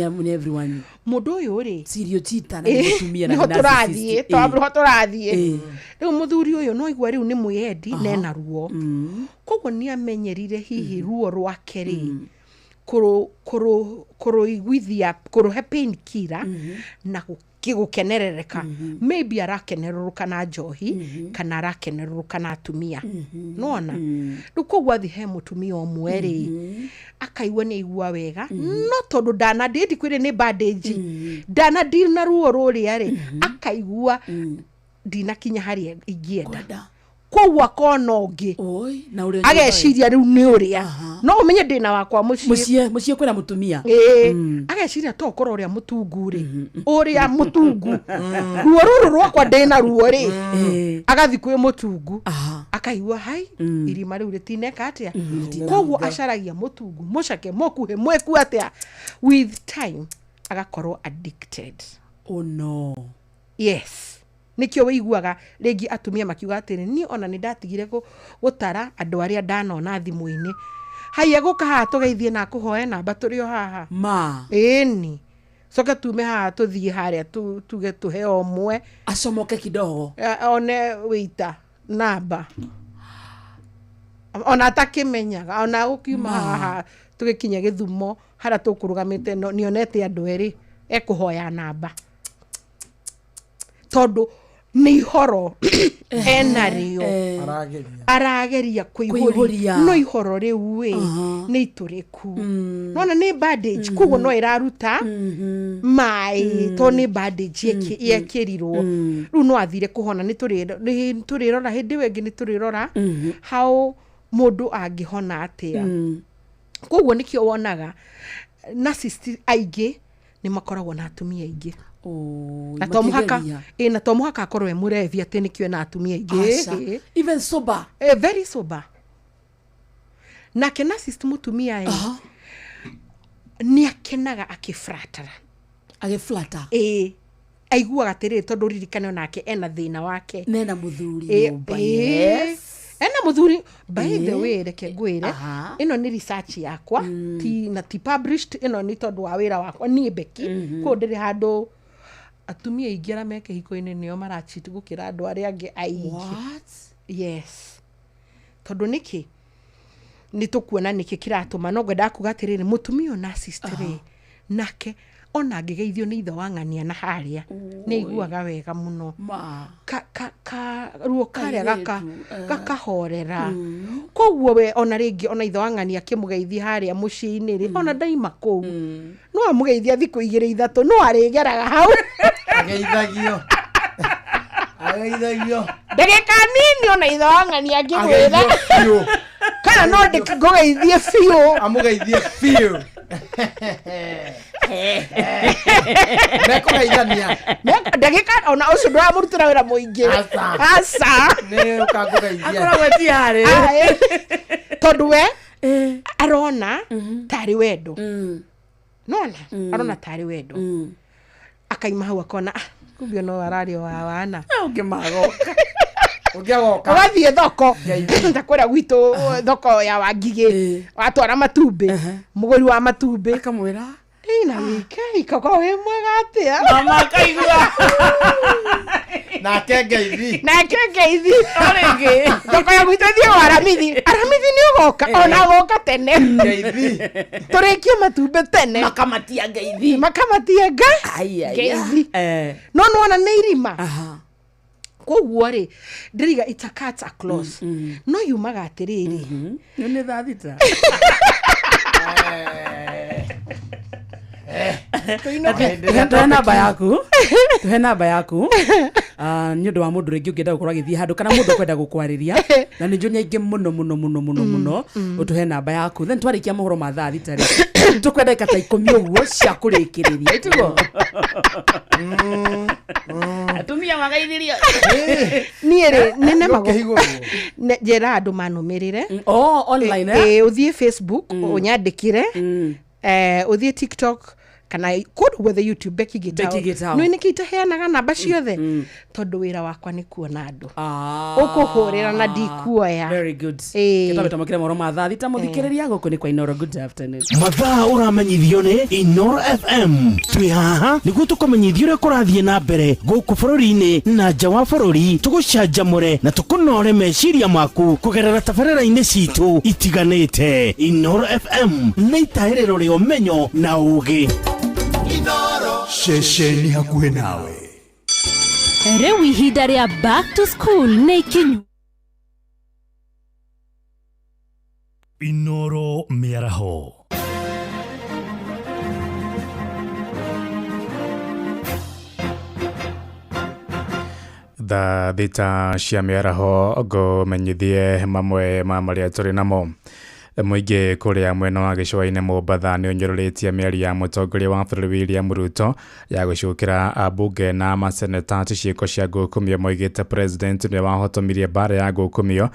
mundu uyu ri serial cheater na mutumia na narcissist turathie riu muthuri uyu no igwa riu ni mwendi nena ruo koguo ni amenyerire hihi ruo rwake ri kuruiguithia kuruhe pain killer na gukenerereka maybe arakeneruruka na njohi kana arakeneruruka na atumia nona ruko wathi he mutumia omwe ri akaigwa ni igwa wega no tondu dana date kwire ni bandage dana deal na ruo ruri ari akaigwa dina kinya hari igienda koguo akona ungi ageciria riu ni uria no umenye ndina wakwa mucie kwina mutumia ageciria to korwo uria mutungu ri uria mutungu ruo ruru rwakwa ndina ruo ri agathi kwi mutungu akaigua hai irima riu ritineka atia koguo acaragia mutungu mucake mokuhe mweku atia with time agakorwo addicted no yes nikio wiguaga regi atumia makiuga atiri ni ona ni ndatigire gutara andu aria ndanona thimu-ini haiya guka haha tugeithie na kuhoya namba turio haha ni soka tume haha tuthie haria tuge tuhe omwe acomoke kidogo one wita namba ona atakimenyaga ona ukiuma haha tugikinya Githumo haria tukurugamite nionete andu eri ekuhoya namba tondu ni horo enario arageria kuihuria no ihoro riu ni ituriku nona ni bandage kugo no iraruta mai to ni bandage yekirirwo riu no athire kuhona ni turirora hindi wengi ni turirora how mundu angihona atia kugo nikio wonaga narcissist aige ni makoragwo na atumia aige na to muhaka akorwe murevi ati nikio na atumia ingi even sober very sober na ke narcissist mutumia ni akenaga akifratara aiguaga atiriri tondu ririkane onake ena thina wake nena muthuri ena muthuri by the way reke ngwire ino ni research yakwa ti published ino ni tondu wa wira wakwa ni beki ko ndiri handu atumia ingira meke hiko-ini nio marachiti gukira andu aria angi aingi yes tondu niki ni tukuona niki kiratuma no gwenda kuga atiriri mutumia narcissist ri nake ona ngigeithio ni ithe wa ng'ania na haria ni iguaga wega muno ruo karia gakahorera koguo we ona ringi ona ithe wa ng'ania kimugeithia haria muciini ri ona ndaima kou no amugeithia thiku 2-3 no arigeraga hau ageithagio Ageithagio. Ndagĩka nini ona ithe wang'ania ngĩgwĩra. Kana no ndĩkũgeithie biũ. Amũgeithie biũ. Mekũgeithania. Ndagĩka ona ũcio ndũramũrutĩra wĩra mũingĩ. Aca. Nĩ ũkangũgeithia. Akoragwo ti harĩ. Tondũ we arona tarĩ wendo. Nona arona tarĩ wendo. Akaima hau akona kumbe no arario wa wana. Ũngĩmagoka. Ũngĩagoka. Ũgathiĩ thoko. Ntakwĩra gwitũ thoko ya Wangigĩ. Watwara matumbĩ. Mũgũri wa matumbĩ akamwĩra ina wika kwa we mwega atĩa. Mama akaigua. Nake ngeithi. Orĩngĩ. Thoko ya gwitũ thiĩ wa Aramithi. Aramithi nĩ ũgoka. Ona goka tene. Ngeithi. Tũrĩkie matumbĩ tene. Makamatia ngeithi. Makamatia ngeithi. No nona nĩ irima. Koguo rĩ ndiriga it's a cat a close. No yumaga atĩrĩrĩ. Nĩ thathita. Tuhe namba yaku nĩ ũndũ wa mũndũ rĩngĩ ũngĩenda gũkorwo agĩthiĩ handũ kana mũndũ kwenda gũkwarĩria na nĩ njũria ingĩ mũno ũtũhe namba yaku then twarĩkia mohoro ma thaa thita rĩ tũkwenda ikata 10 ũguo cia kũrĩkĩrĩria itugo atumia magaithĩrio niĩ rĩ nene magũkĩhigwo njĩra andũ manũmĩrĩre online ũthiĩ Facebook ũnyandĩkire ũthiĩ TikTok kana kũndũ gwethe YouTube Becky Gitao no nĩ kĩitaheanaga namba ciothe tondũ wĩra wakwa nĩ kuona andũ ũkũhũrĩra na ndikuoya. Very good. Kĩtabĩta makĩre mohoro ma thaa thita mũthikĩrĩria gũkũ nĩ kwa Inoro. Good afternoon. Mathaa ũramenyithio nĩ Inoro FM. Twĩ haha nĩguo tũkũmenyithia ũrĩa kũrathiĩ na mbere gũkũ bũrũri-inĩ na nja wa bũrũri, tũgũcanjamũre na tũkũnore meciria maku kũgerera tabarĩra-inĩ citũ itiganĩte. Inoro FM nĩ itaĩrĩro rĩa ũmenyo na ũũgĩ. Inoro ceceni hakuhĩ nawe. Rĩu ihinda rĩa back to school nĩ ikinyu. Inoro mĩaraho. Thaa thita cia mĩaraho ngũmenyithie mamwe ma marĩa tũrĩ namo. Mũingĩ kũrĩa mwena wa gĩcũa-inĩ Mombatha nĩ ũnyũrũrĩtie mĩario ya mũtongoria wa bũrũri William Ruto ya gũcũkĩra ambunge na maseneta ciĩko cia ngukumio. Moigĩte president nĩ wahotomirie mbara ya ngukumio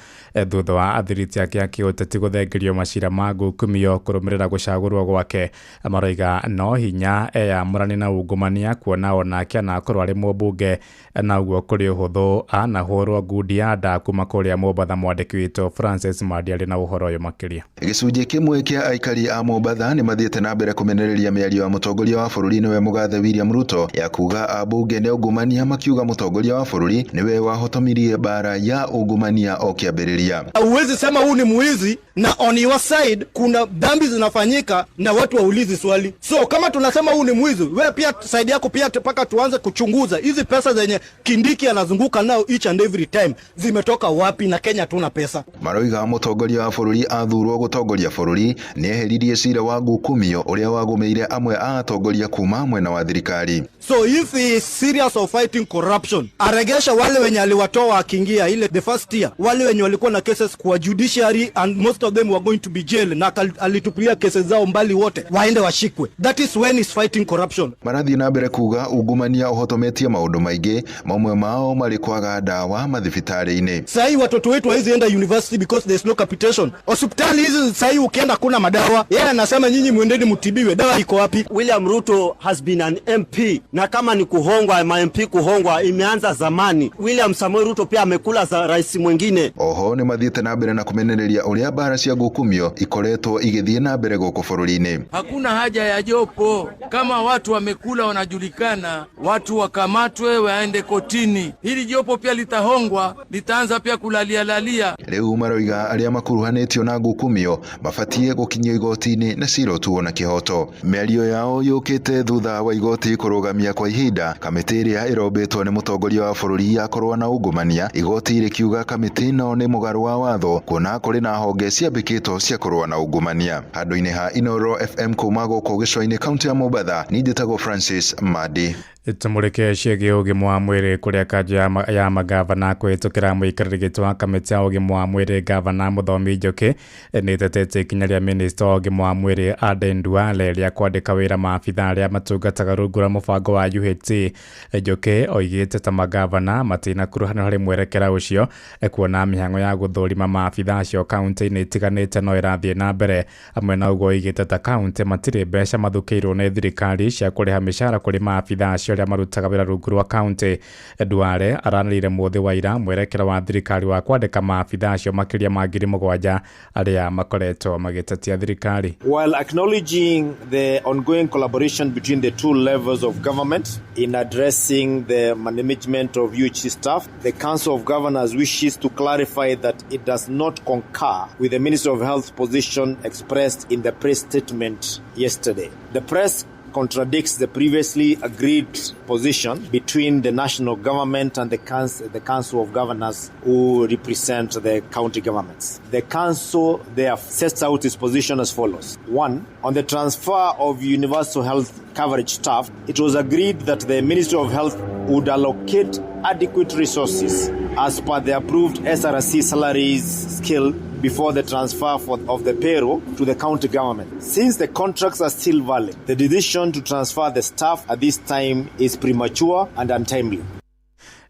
thutha wa athiriti ake a kĩũteti gũthengerio macira ma ngukumio kũrũmĩrĩra gũcagũrwo gwake. Maroiga no hinya eyamũrani na ungumania kuona onake anakorwo arĩ mũmbunge na ũguo kũrĩ ũhũthũ anahũrwo ngundi ya nda kuma kũrĩa Mombatha. Mwandĩki witũ Francis Madi arĩ na ũhoro ũyũ makĩria. Gĩcunjĩ kĩmwe kĩa aikari a Mombatha nĩ mathiĩte na mbere kũmenereria mĩario ya mũtongoria wa bũrũri nĩwe mũgathe William Ruto ya kuga ambunge nĩ ungumania, makiuga mũtongoria wa bũrũri nĩwe wahotomirie bara ya ungumania o kĩambĩrĩria. Huwezi sema huu ni mwizi na on your side kuna dhambi zinafanyika na watu waulizi swali. So kama tunasema huu ni mwizi, wewe pia side yako pia mpaka tuanze kuchunguza hizi pesa zenye Kindiki anazunguka nao each and every time zimetoka wapi, na Kenya tuna pesa. Maroiga mũtongoria wa bũrũri athurwo gũtongoria bũrũri nĩ eheririe cira wa ngukumio ũrĩa wagũmĩire amwe a atongoria kuma mwena wa thirikari. So if he is serious of fighting corruption, aregesha wale wenye aliwatoa akiingia ile the first year, wale wenye walikuwa na cases kwa judiciary and most of them were going to be jail, na alitupilia cases zao mbali wote waende washikwe. That is when he's fighting corruption. Marathi na mbere kuga ungumania ũhotometie maũndũ maingĩ, mamwe mao marĩ kwaga ndawa mathibitarĩ-inĩ. Sahi watoto wetu hawezi enda university because there's no capitation. Hospitali hizi sahi ukienda kuna madawa. Yeye anasema nyinyi muendeni mtibiwe, dawa iko wapi? William Ruto has been an MP, na kama ni kuhongwa ma MP kuhongwa imeanza zamani. William Samoei Ruto pia amekula za rais mwingine. Oho nĩ mathiĩte na mbere na kumenereria ũrĩa bara cia ngukumio ikoretwo igĩthiĩ na mbere gũkũ bũrũri-inĩ. Hakuna haja ya jopo, kama watu wamekula wanajulikana, watu wakamatwe waende kotini. Hili jopo pia litahongwa, litaanza pia kulalia. Rĩu maroiga arĩa makuruhanĩtio na ngukumio mabatie gũkinyio igoti-inĩ na cira ũtuo na kĩhoto. Mĩario yao yũkĩte thutha wa igoti kũrũgamia kwa ihinda kamĩtĩ ĩrĩa ĩrombĩtwo nĩ mũtongoria wa bũrũri yakorwo na ungumania. Igoti rĩkiuga kamĩtĩ ĩno nĩ mũgarũ wa watho kuona kũrĩ na honge ciambĩkĩtwo cia kũrũa na ungumania. Handũ-inĩ ha Inoro FM kuma gũkũ gĩcũa-inĩ kaunti ya Mombatha, niĩ njĩtagwo Francis Madi. Tumurike ciĩgiĩ ũgima wa mwĩrĩ kũrĩa kanjũ ya magavana kũhĩtũkĩra mũikarĩri wa kamĩtĩ ya ũgima wa mwĩrĩ gavana Mũthomi Njoki nĩ ĩtetete ikinya rĩa minista wa ũgima wa mwĩrĩ Aden Duale rĩa kwandĩka wĩra maabitha arĩa matungataga rungu rwa mũbango wa UHC. Njoki oigĩte ta magavana matinakuruhanio harĩ mwerekera ũcio kuona mĩhang'o ya gũthũrima maabitha acio kaunti-inĩ itiganĩte no ĩrathiĩ na mbere. Amwe na ũguo oigĩte ta kaunti matirĩ mbeca mathukĩirwo nĩ thirikari cia kũrĩha mĩcara kũrĩ maabitha acio arĩa marutaga wĩra rungu rwa kaunti. Duale aranĩrĩire mũthĩ wa ira mwerekera wa thirikari wa kwandĩka maabitha acio makĩria ma 7,000 arĩa makoretwo magĩtetia thirikari. While acknowledging the ongoing collaboration between the two levels of government in addressing the management of UHC staff, the Council of Governors wishes to clarify that it does not concur with the Ministry of Health position expressed in the press statement yesterday. The press contradicts the previously agreed position between the national government and the Council of Governors who represent the county governments. The council there sets out its position as follows. 1. On the transfer of universal health coverage staff, it was agreed that the Ministry of Health would allocate adequate resources as per the approved SRC salaries scale before the transfer of the payroll to the county government. Since the contracts are still valid, the decision to transfer the staff at this time is premature and untimely.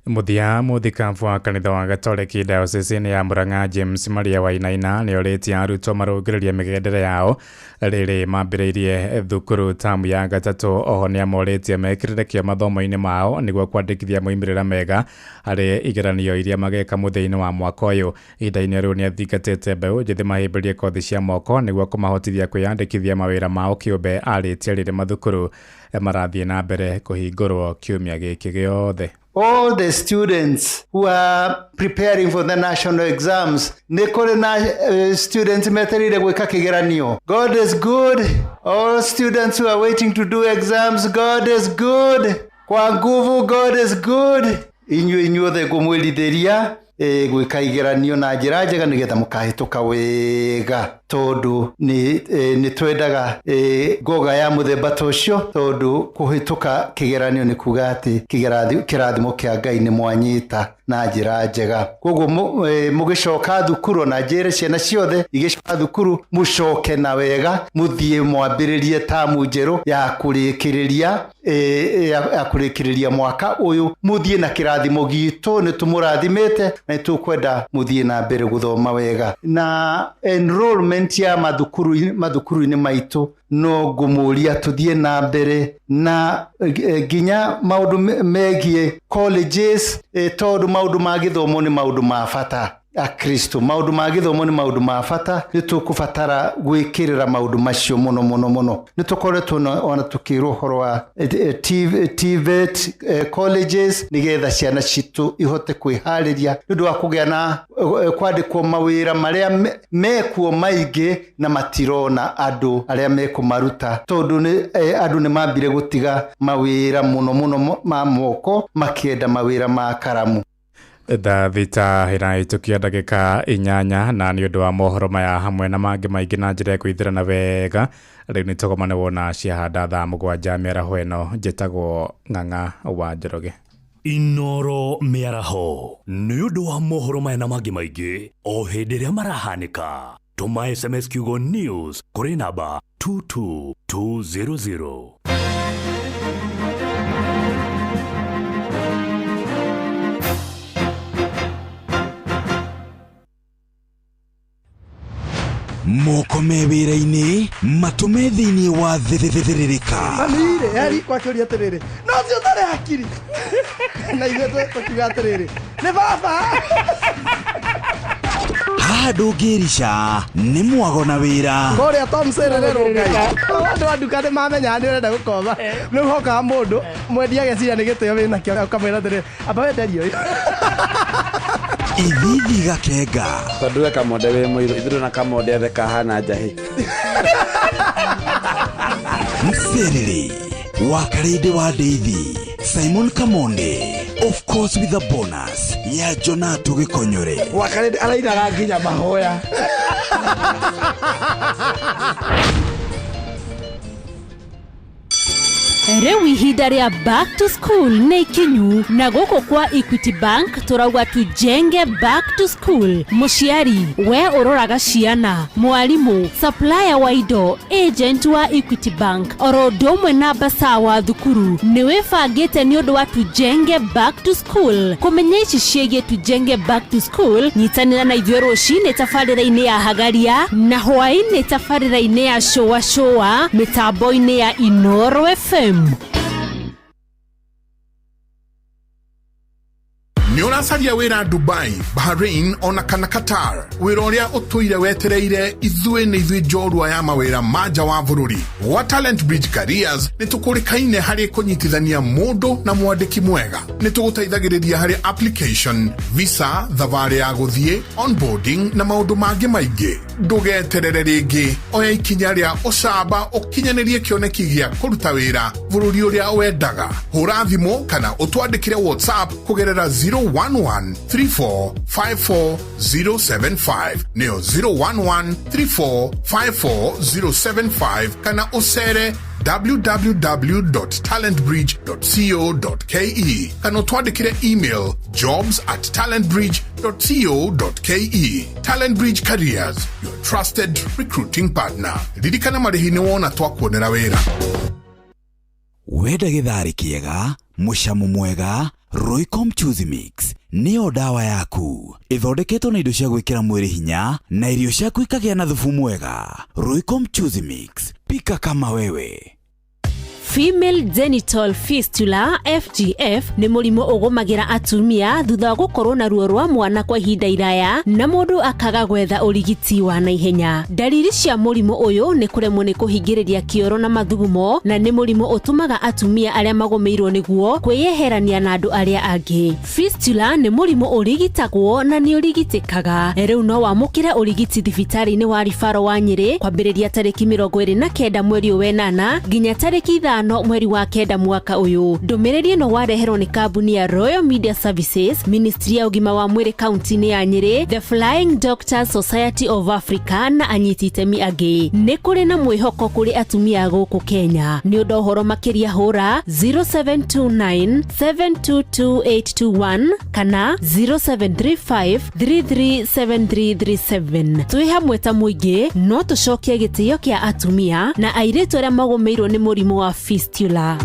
Muthia muthikabu wa kanitha wa Gatoreki diocese ya Murang'a James Maria Wainaina nĩ orĩtie arutwo marũngĩrĩrie mĩgendere yao rĩrĩ mambĩrĩirie thukuru tamu ya gatatũ. Oho nĩ amorĩtie mekĩrĩre kĩo mathomo-inĩ mao nĩguo kwandĩkithia moimĩrĩra mega harĩ igeranio iria mageka mũthia-inĩ wa mwaka ũyũ. Ihinda-inĩ rĩu nĩ athingatĩte mbeũ njĩthĩ mahĩmbĩrie kothi cia moko nĩguo kũmahotithia kwĩyandĩkithia mawĩra mao kĩũmbe arĩtie rĩrĩ mathukuru marathiĩ na mbere kũhingũrwo kiumia gĩkĩ gĩothe. All the students who are preparing for the national exams, nikore na students meterire gwika kigeranio. God is good. All students who are waiting to do exams, God is good. Kwa nguvu, God is good. Inyuothe ngũmwĩrithiria gwika igeranio na njĩra njega nĩgetha mũkahĩtũka wega, tondu nĩ twendaga ngoga ya mũthemba ta ũcio, tondu kũhĩtũka kĩgeranio nĩ kuga atĩ kĩrathimo kĩa Ngai nĩ mwanyita na njĩra njega. Koguo mũgĩcoka thukuru na njĩra ciana ciothe igĩcoka thukuru mũcoke na wega, mũthiĩ mwambĩrĩrie tamu njerũ ya kũrĩkĩrĩria mwaka ũyũ, mũthiĩ na kĩrathimo gitũ nĩ tũmũrathimĩte na tũkwenda mũthiĩ na mbere gũthoma wega. Na enrollment ya mathukuru-inĩ maitũ no ngũmũria tũthiĩ na mbere na nginya maũndũ megiĩ colleges, tondũ maũndũ ma gĩthomo nĩ maũndũ ma bata. Akristo maũndũ ma gĩthomo nĩ maũndũ ma bata, nĩ tũkũbatara gwĩkĩrĩra maũndũ macio mũno mũno mũno. Nĩ tũkoretwo ona tũkĩrwo ũhoro wa TVET colleges nĩgetha ciana citũ ihote kwĩharĩria nĩ ũndũ wa kũgĩa na kwandĩkwo mawĩra marĩa mekuo maingĩ na matirona andũ arĩa mekũmaruta, tondũ andũ nĩ mambire gũtiga mawĩra mũno mũno ma moko makĩenda mawĩra ma karamu. Thita ĩrahĩtũkia ndagĩka 8 na nĩ ũndũ wa mohoro maya hamwe na mangĩ maingĩ na njĩra ya kũithĩrana wega, rĩu nĩ tũgomane wona ciahanda thaa 7 mĩaraho ĩno. Njĩtagwo Ng'ang'a wa Njoroge. Inoro mĩaraho nĩ ũndũ wa mohoro maya na mangĩ maingĩ o hĩndĩ ĩrĩa marahanĩka. Tũma SMS kiugo news kũrĩ namba 22200. Moko me wĩra-inĩ matũme thĩinĩ wa thĩrĩrĩka. Manire yari kwakĩũria atĩrĩrĩ, no cio ũtarĩ hakiri na ithuĩ tũkiuga atĩrĩrĩ nĩ baba. Haha ndũngĩrica nĩ mwago na wĩra. Kũrĩa Tom Sererero Ngai andũ a nduka nĩ mamenya nĩ ũrenda gũkoma, rĩu hokaga mũndũ mwendia ageciria nĩ gĩtĩo wĩna kĩo ũkamwĩra atĩrĩrĩ amba wenderio Ithithi gakenga. Tondũ we Kamonde wĩ mũirũ, ithuĩ na Kamonde othe kahana njahĩ. Mserere wa Karede wa Deithi, Simon Kamonde, of course with a bonus ya Jonato Gĩkonyore. Wa Karede arainaga nginya mahoya. Rĩu ihinda rĩa back to school nĩ ikinyu na gũkũ kwa Equity Bank tũrauga tujenge back to school. Mũciari we ũroraga ciana, mwarimũ, supplier wa indo, agent wa Equity Bank, oro ũndũ ũmwe na mbasa wa thukuru nĩ wĩbangĩte nĩ ũndũ wa tujenge back to school. Kũmenya ici ciĩgiĩ tujenge back to school, nyitanĩra na ithuĩ rũcinĩ tabarĩra-inĩ ya Hagaria na hwaĩ-inĩ tabarĩra-inĩ ya Showa Showa mĩtambo-inĩ ya Inoro FM. Nĩ ũracaria wĩra Dubai, Bahrain ona kana Qatar. Wĩra ũrĩa ũtũire wetereire ithuĩ nĩ ithuĩ njorua ya mawĩra manja wa bũrũri. Wa Talent Bridge Careers nĩ tũkũrĩkaine harĩ kũnyitithania mũndũ na mwandĩki mwega. Nĩ tũgũteithagĩrĩria harĩ application, visa, thabarĩ ya gũthiĩ, onboarding na maũndũ mangĩ maingĩ. Ndũgeterere rĩngĩ, oya ikinya rĩa ũcamba ũkinyanĩrie kĩoneki gĩa kũruta wĩra bũrũri ũrĩa wendaga. Hũra thimũ kana ũtwandĩkĩre WhatsApp kũgerera 011-3454-075 neo 011-3454-075 kana ũcere www.talentbridge.co.ke kana ũtwandĩkĩre email jobs@talentbridge.co.ke. Talent Bridge Careers, your trusted recruiting partner. Ririkana marĩhi nĩ wona twakuonera wĩra. Wenda gĩtharĩ kĩega, mũcamo mwega, Roycom Choose Mix nĩyo dawa yaku. Ithondeketwo na indo cia gwĩkĩra mwĩrĩ hinya na irio ciaku ikagĩa na thubu mwega. Roycom Choose Mix, pika kama wewe. Female genital fistula FGF nĩ mũrimũ ũgũmagĩra atumia thutha wa gũkorwo na ruo rwa mwana kwa ihinda iraya na mũndũ akaga gwetha ũrigiti wa naihenya. Dalili cia mũrimũ ũyũ nĩ kũremwo nĩ kũhingĩrĩria kĩoro na mathugumo na nĩ mũrimũ ũtũmaga atumia arĩa magũmĩirwo nĩguo kwĩyeherania na andũ arĩa angĩ. Fistula nĩ mũrimũ ũrigitagwo na nĩ ũrigitĩkaga. Rĩu no wamũkĩre ũrigiti thibitarĩ-inĩ wa Rifaro wa Nyĩrĩ kwambĩrĩria tarĩki 29 mweri wa 8 nginya tarĩki 5 mweri wa 9 mwaka ũyũ. Ndũmĩrĩri ĩno wareherwo nĩ kambuni ya Royal Media Services, Ministry ya ũgima wa mwĩrĩ kaunti-inĩ ya Nyĩrĩ, The Flying Doctors Society of Africa na anyiti itemi angĩ. Nĩ kũrĩ na mwĩhoko kũrĩ atumia gũkũ Kenya. Nĩ ũndũ ũhoro makĩria hũra 0729722821 kana 0735337337. Twĩ hamwe ta mũingĩ no tũcokie gĩtĩo kĩa atumia na airĩtu arĩa magũmĩirwo nĩ mũrimũ wa fistula.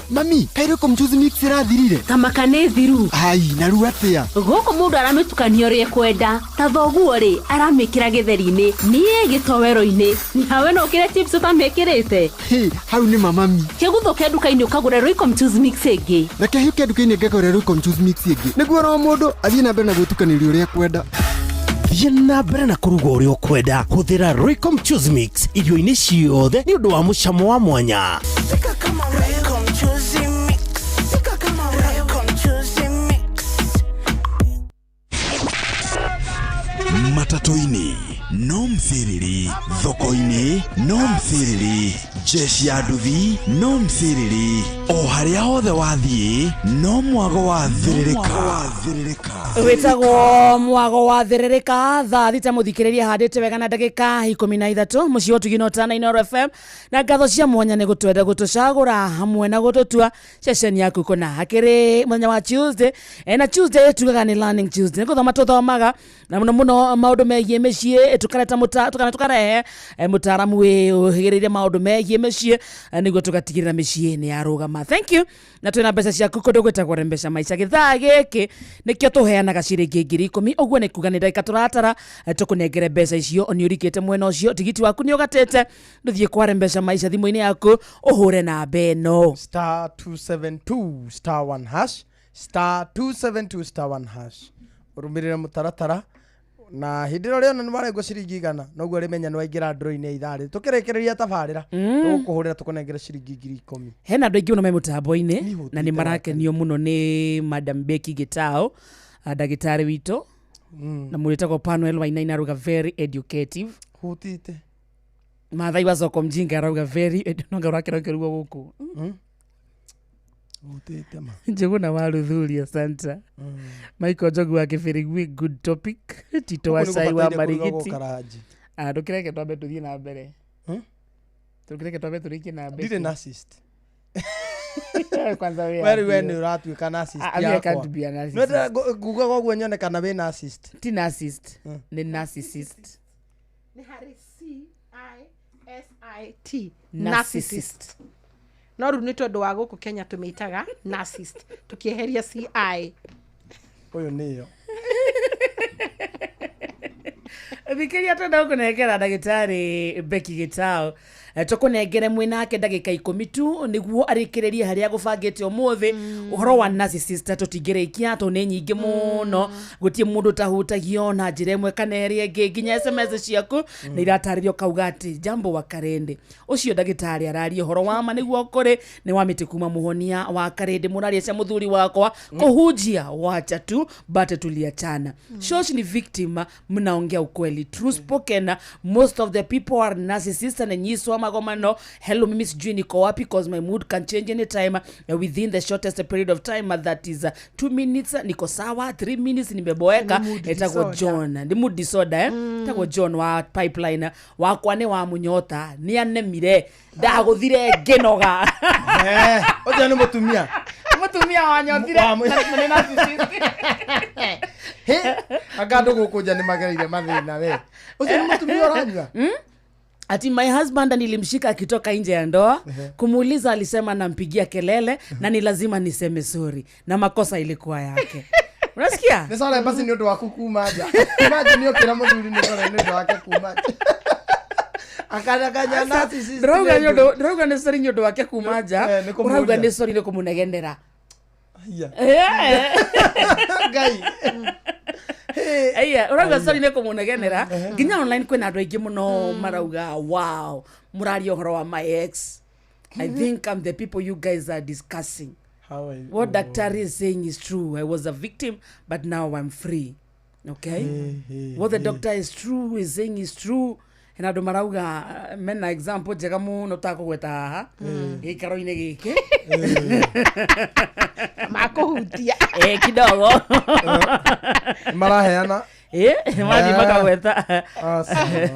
Mami, Roycom Choose Mix ĩrathirire. Kamaka nĩ thiru. Ai, na rĩu atĩa? Gũkũ mũndũ aramĩtukania ũrĩa kwenda. Ta thoguo rĩ, aramĩkĩra gĩtheri-inĩ, niĩ gĩtowero-inĩ. Nawe no ũkĩre chips ũtamĩkĩrĩte. Hau nĩ mami. Kĩguthũ kĩa nduka-inĩ ũkagũra Roycom Choose Mix ĩngĩ. Na kĩhiũ kĩa nduka-inĩ ngagũra Roycom Choose Mix ĩngĩ. Nĩguo ro mũndũ athiĩ na mbere na gwĩtukanĩria ũrĩa kwenda. Thiĩ na mbere na kũruga ũrĩa ũkwenda. Hũthĩra Roycom Choose Mix irio-inĩ ciothe nĩ ũndũ wa mũcamo wa mwanya. Matatu-inĩ no mthiriri, thoko-inĩ no mthiriri, jeshi ya nduthi no mthiriri, o harĩa hothe wathiĩ no mwago wa thirĩrĩka. Wĩtagwo mwago wa thirĩrĩka thaa thita mũthikĩrĩria handĩte wega na ndagĩka 13 mũciĩ ũtugino tana Inoro FM na ngatho cia mwanya nĩ gũtwenda gũtũcagũra hamwe na gũtũtua ceceni yaku kũna hakĩrĩ mũthenya wa Tuesday. Na Tuesday tugaga nĩ Learning Tuesday, nĩ gũthoma tũthomaga na mũno maũndũ megiĩ mĩciĩ tukarehe mũtaaramu ũhĩgĩrĩire maũndũ megiĩ mĩciĩ nĩguo tũgatigĩrĩra mĩciĩ nĩ yarũgama. Thank you. Na twĩna mbeca ciaku kũndũ gwĩtagwo Mbeca Maica. Gĩthaa gĩkĩ nĩkĩo tũheanaga ciringi 10,000. Ũguo nĩ kuga nĩ ndagĩka tũratara tũkũnengere mbeca icio nĩ ũrikĩte mwena ũcio, tigiti waku nĩ ũgatĩte, ndũthiĩ kware Mbeca Maica thimũ-inĩ yaku ũhũre namba ĩno *272*1# *272*1#. Ũrũmĩrĩre mũtaratara na hindi ĩyo rĩona nĩ marengwo ciringi igana, noguo rĩmenya nĩ waingĩra ndro-inĩ itharĩ tũkĩrĩkĩrĩria tabarĩra tũkũhũrĩra tũkũnengere ciringi 10,000. Hena andũ aingĩ mũno me mũtambo-inĩ na nĩ marakenio mũno nĩ Madam Becky Gitao, ndagĩtarĩ witũ, na mũrĩtagwo Panuel Wainaina arauga very educative. Hutite Mathai wa Soko Mjinga arauga very nonga ũrakerekerwo gũkũ. Njuguna wa Ruthuria Santa. Michael Jogu wa Kĩbĩrĩgwi good topic. Tito wa Cai wa Marigiti. Ndũkĩreke twambe tũthiĩ na mbere. Tukireke twabe turiki na Ndire narcissist. Kwanza wewe ni uratuika narcissist yako. I can't be a narcissist. Nenda Google gogo nyone kana we narcissist. Ti narcissist. Ni narcissist. Ni hari CISIT. Narcissist. No ru ni tondu wa guku Kenya tumeitaga narcissist. Tukieheria CI. Oyo niyo. Thikiria twenda kunengera ndagitari Becky Gitao tukunengere mwinake ndagika 10 tu niguo arikiririe haria gubangite umuthi uhoro wa narcissist tutingirikia to ni nyingi muno gutie mundu tahutagio na njira imwe kana eri ingi nginya SMS ciaku ni irataririo kauga ati jambo wa Karende ucio ndagitari ararie uhoro wa ma niguo kuri ni wa miti kuma muhonia wa Karende murarie cia muthuri wakwa kuhujia wacha tu bate tuliachana shosh ni victim mnaongea ukweli true spoken most of the people are narcissist and nyiswa magomano hello mimi sijui niko wapi because my mood can change anytime within the shortest period of time that is 2 minutes niko sawa 3 minutes nimeboeka etago John ndi mood disorder etago John wa pipeline wa kwane wa munyota ni anemire ndaguthire ngenoga oja ni mutumia wanyothire ni narcissist agando gukuja ni magereire mathina we oja ni mutumia oranywa ati my husband nilimshika akitoka nje ya ndoa kumuuliza alisema nampigia kelele na ni lazima niseme sorry na makosa ilikuwa yake. Unasikia? Ni sala basi ni ndo wako kumaja. Kumaja ni okira muthuri ni sala ni ndo wake kumaja. Akana kanya nasi droga ni sari nyodo wake kumaja. Urauga ni sorry ni kumunegendera. Gai. Aya urauga sorry ni kumunegendera. Ginya online kwena andu aingi muno marauga wow murario horo wa my ex. I think the people you guys are discussing. What Dr. is saying is true. I was a victim, but now I'm free. Okay? What the doctor is saying is true. And I do marauga mena example jega muno tako gweta haha. Gikaro-ine giki. Makuhutia. Kidogo. Maraheana. Mali magaweta.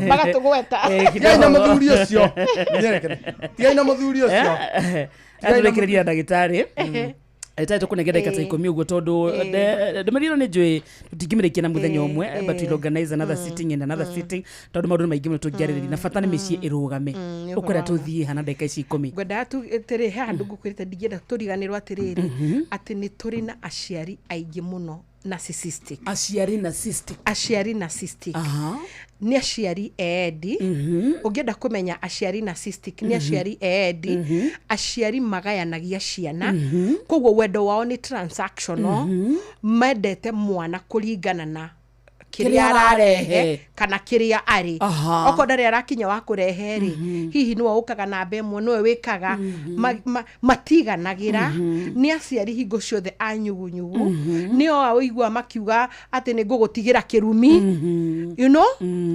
Magatugweta. Tiaina muthuri ucio. Tiaina muthuri ucio. Turekereria ndagitari ita tukunegera ikata 10 uguo tondu ndemeriro ni njui tutingimirikia na muthenya umwe but we organize another sitting and another sitting tondu maundu maingi muno tungiaririria na bata ni micii irugame ukwera tuthie hana ndeka ici 10 ngwenda tu tiri handu ngukwirite ndigienda turiganirwa atiriri ati ni turi na aciari aingi muno narcissistic. Aciari narcissistic. Ni aciari edi. Ungienda kumenya aciari narcissistic ni aciari edi. Aciari magayanagia ciana. Koguo wendo wao ni transactional. Mendete mwana kuringana na kiria ararehe kana kiria ari oko ndari arakinya wa kurehe ri hihi no ukaga na mbemwe no wikaga matiganagira ni aciari hingo ciothe anyugunyugu nio aigua makiuga ati ni ngugutigira kirumi you know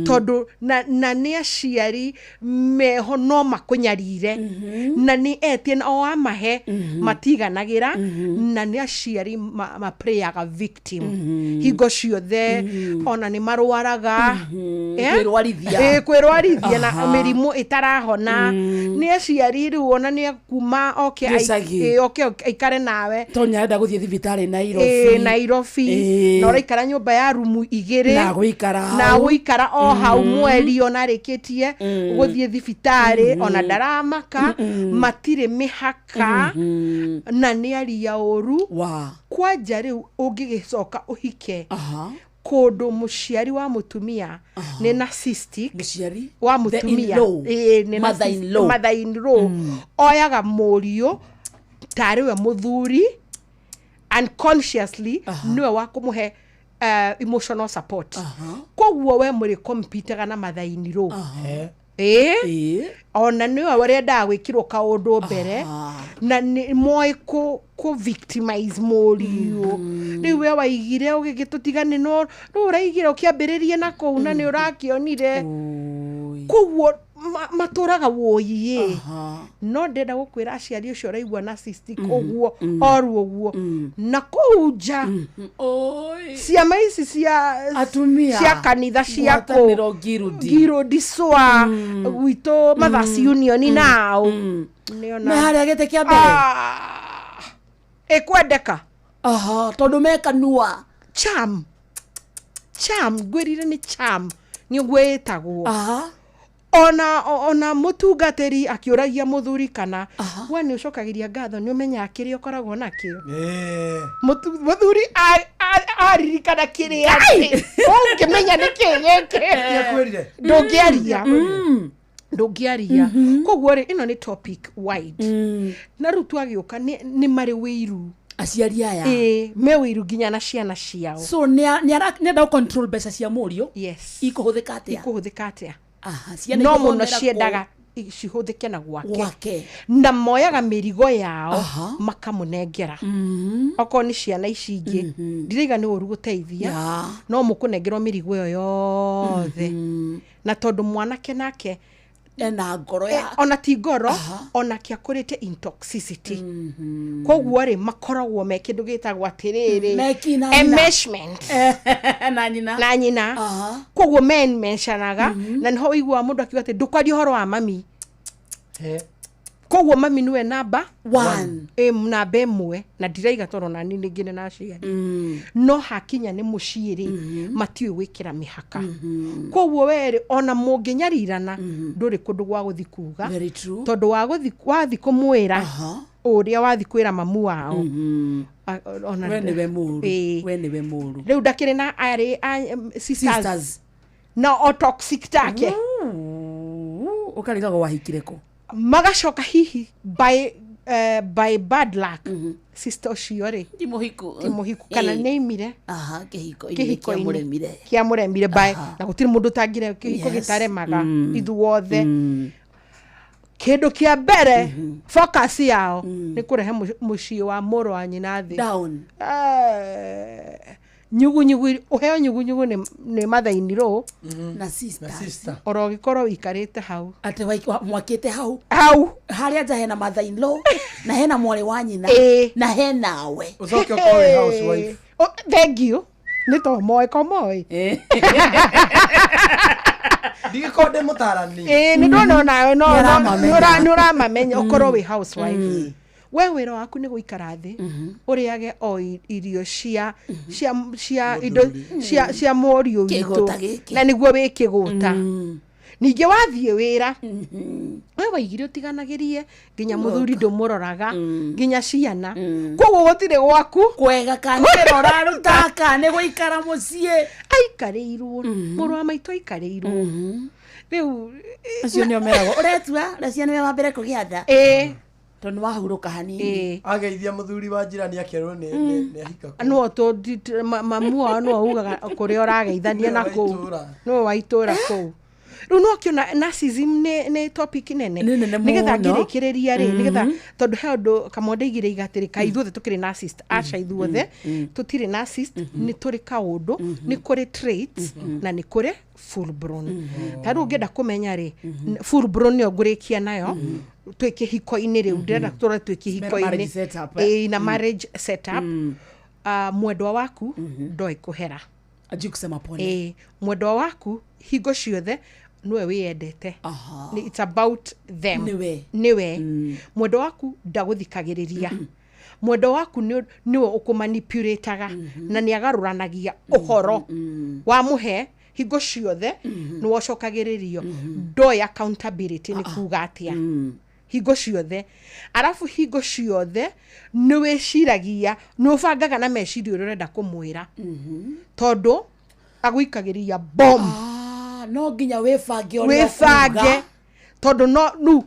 tondu na ni aciari meho no makunyarire na ni etie na o amahe matiganagira na ni aciari ma prayaga victim hingo ciothe ona ni marwaraga kwirwarithia na mirimu itarahona ni aciari riu ona ni kuma ikare nawe tonya nda guthie thibitari Nairobi na raikara nyumba ya rumu 2 na guikara o hau mweri ona rikitie guthie thibitari ona ndaramaka matire mihaka na ni aria oru kwanja riu ungigicoka uhike kodo muciari wa mutumia ni narcissistic muciari wa mutumia ni mother in law oyaga murio tari we muthuri unconsciously niwe wa kumuhe emotional support koguo we muri compete na mother in law ona niwe warenda gwikirwo kaundu mbere na ni moi ku victimize morio riu we waigire ugigitutigane no uraigire ukiambiririe na kou na ni urakionire koguo maturaga woiye no ndenda gukwira aciari ucio raigua narcissistic oguo oru oguo na kuja ciama ici cia atumia cia kanitha cia girudi swa gwito Mothers Union nao me haria gete kia mbere ekwendeka tondu mekanua cham gwirire ni cham ni gwetagwo ona mutungatiri akiuragia muthuri kana we ni ucokagiria ngatho ni umenya kiri ukoragwo nakio muthuri aririkana kiri ati ungimenya ni kigeke ndungiaria koguo ri ino ni topic wide na rutu agiuka ni mari wiru aciari aya me wiru ginya na ciana ciao so nenda control mbeca cia murio yes ikuhuthika atia no muno ciendaga cihuthike na gwake na moyaga mirigo yao makamunengera oko ni ciana ici ingi ndiriga ni uru guteithia no mukunengerwo mirigo yo yothe na tondu mwanake nake ena ngoro ya ona ti ngoro ona kia kurite intoxicity koguo ri makoragwo me kindu gitagwo atiriri enmeshment na nyina koguo men mentionaga na niho igwa mundu akiuga ati ndukari horo wa mami koguo mami niwe namba 1 namba 1 na ndiraiga toro na ni ngine na ciari no hakinya ni muciiri matiwe gwikira mihaka koguo were ona munginyarirana nduri kundu gwa guthikuga tondu wathi kumwira uria wathi kwira mamu wao ona we niwe muru riu ndakiri na ari sisters na otoxic take ukariga wahikireko magacoka hihi by bad luck sister ciore timuhiku kana neimire kihiko kia muremire by na gutiri mundu tangire kihiko gitaremaga ithuothe kindu kia mbere focus yao ni kurehe mucii wa muro wa nyina thi down nyugu uheo nyugu ni mathainiro na sister orogikorwo wikarite hau ati mwakite hau haria nja hena mathainlo na hena mwari wa nyina na hena we ucoke ukowe housewife thank you ni to moi ndikonde mutarani ni ndona nayo no nura mamenya ukorwo wi housewife we wira waku ni guikara thi uriage o irio cia indo cia morio witu na niguo wikiguta ninge wathie wira we waigire utiganagirie nginya muthuri ndumuroraga nginya ciana koguo gutire gwaku kwega kanira urarutaka ni guikara mucie aikarirwo muru wa maitu aikarirwo riu acio ni omerago uretua racia ni wa mbere kugiatha tondu wahuruka hanini ageithia muthuri wa jirani akerwo ni ahika no to mamu wao no ugaga kuria urageithania na ku no waitura ku riu no kiona narcissism ni topic nene nigetha ngirikireria ri nigetha tondu he undu kamonde igire igatirika ithuothe tukiri narcissist acha ithuothe tutiri narcissist ni turi kaundu ni kuri traits na ni kuri full blown taru ngenda kumenya ri full blown ni ngurikia nayo tweke hiko-ini riu ndenda tura tweke hiko-ini na marriage setup mwendwa waku ndoi kuhera ajikusema pole mwendwa waku hingo ciothe niwe wiyendete it's about them niwe mwendwa waku ndaguthikagiriria mwendwa waku niwe ukumanipulataga na ni agaruranagia uhoro wa muhe hingo ciothe ni wocokagiririo ndoi accountability ni kuga atia hingo ciothe arafu hingo ciothe ni wiciragia no bangaga na meciria uria urenda kumwira tondu aguikagiria bomb no nginya wibange tondu no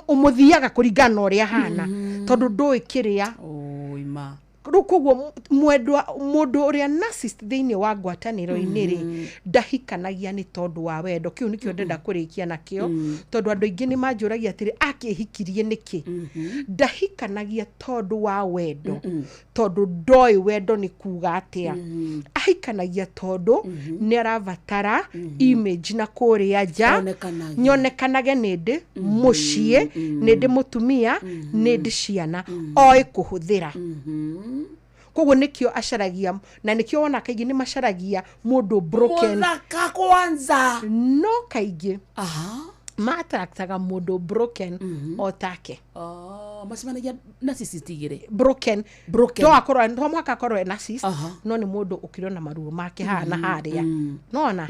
umuthiaga kuringana uria hana tondu ndui kiria Koguo mundu uria narcissist thiini wa ngwataniro-ini ri ndahikanagia ni tondu wa wendo. Kiu nikio ndenda kurikia nakio tondu andu aingi ni manjuragia atiri akihikirie niki. Ndahikanagia tondu wa wendo tondu ndoi wendo ni kuga atia. Ahikanagia tondu ni aravatara image na kuria nja nyonekanage nindi mucie nindi mutumia nindi ciana oi kuhuthira. Koguo nikio acaragia na nikio wona kaigi ni macaragia mundu broken muthaka kwanza no kaigi matraktaga mundu broken otake macemanagia narcissist igire broken to akorwo to mwaka akorwo narcissist no ni mundu ukirio na maruo make hana haria nona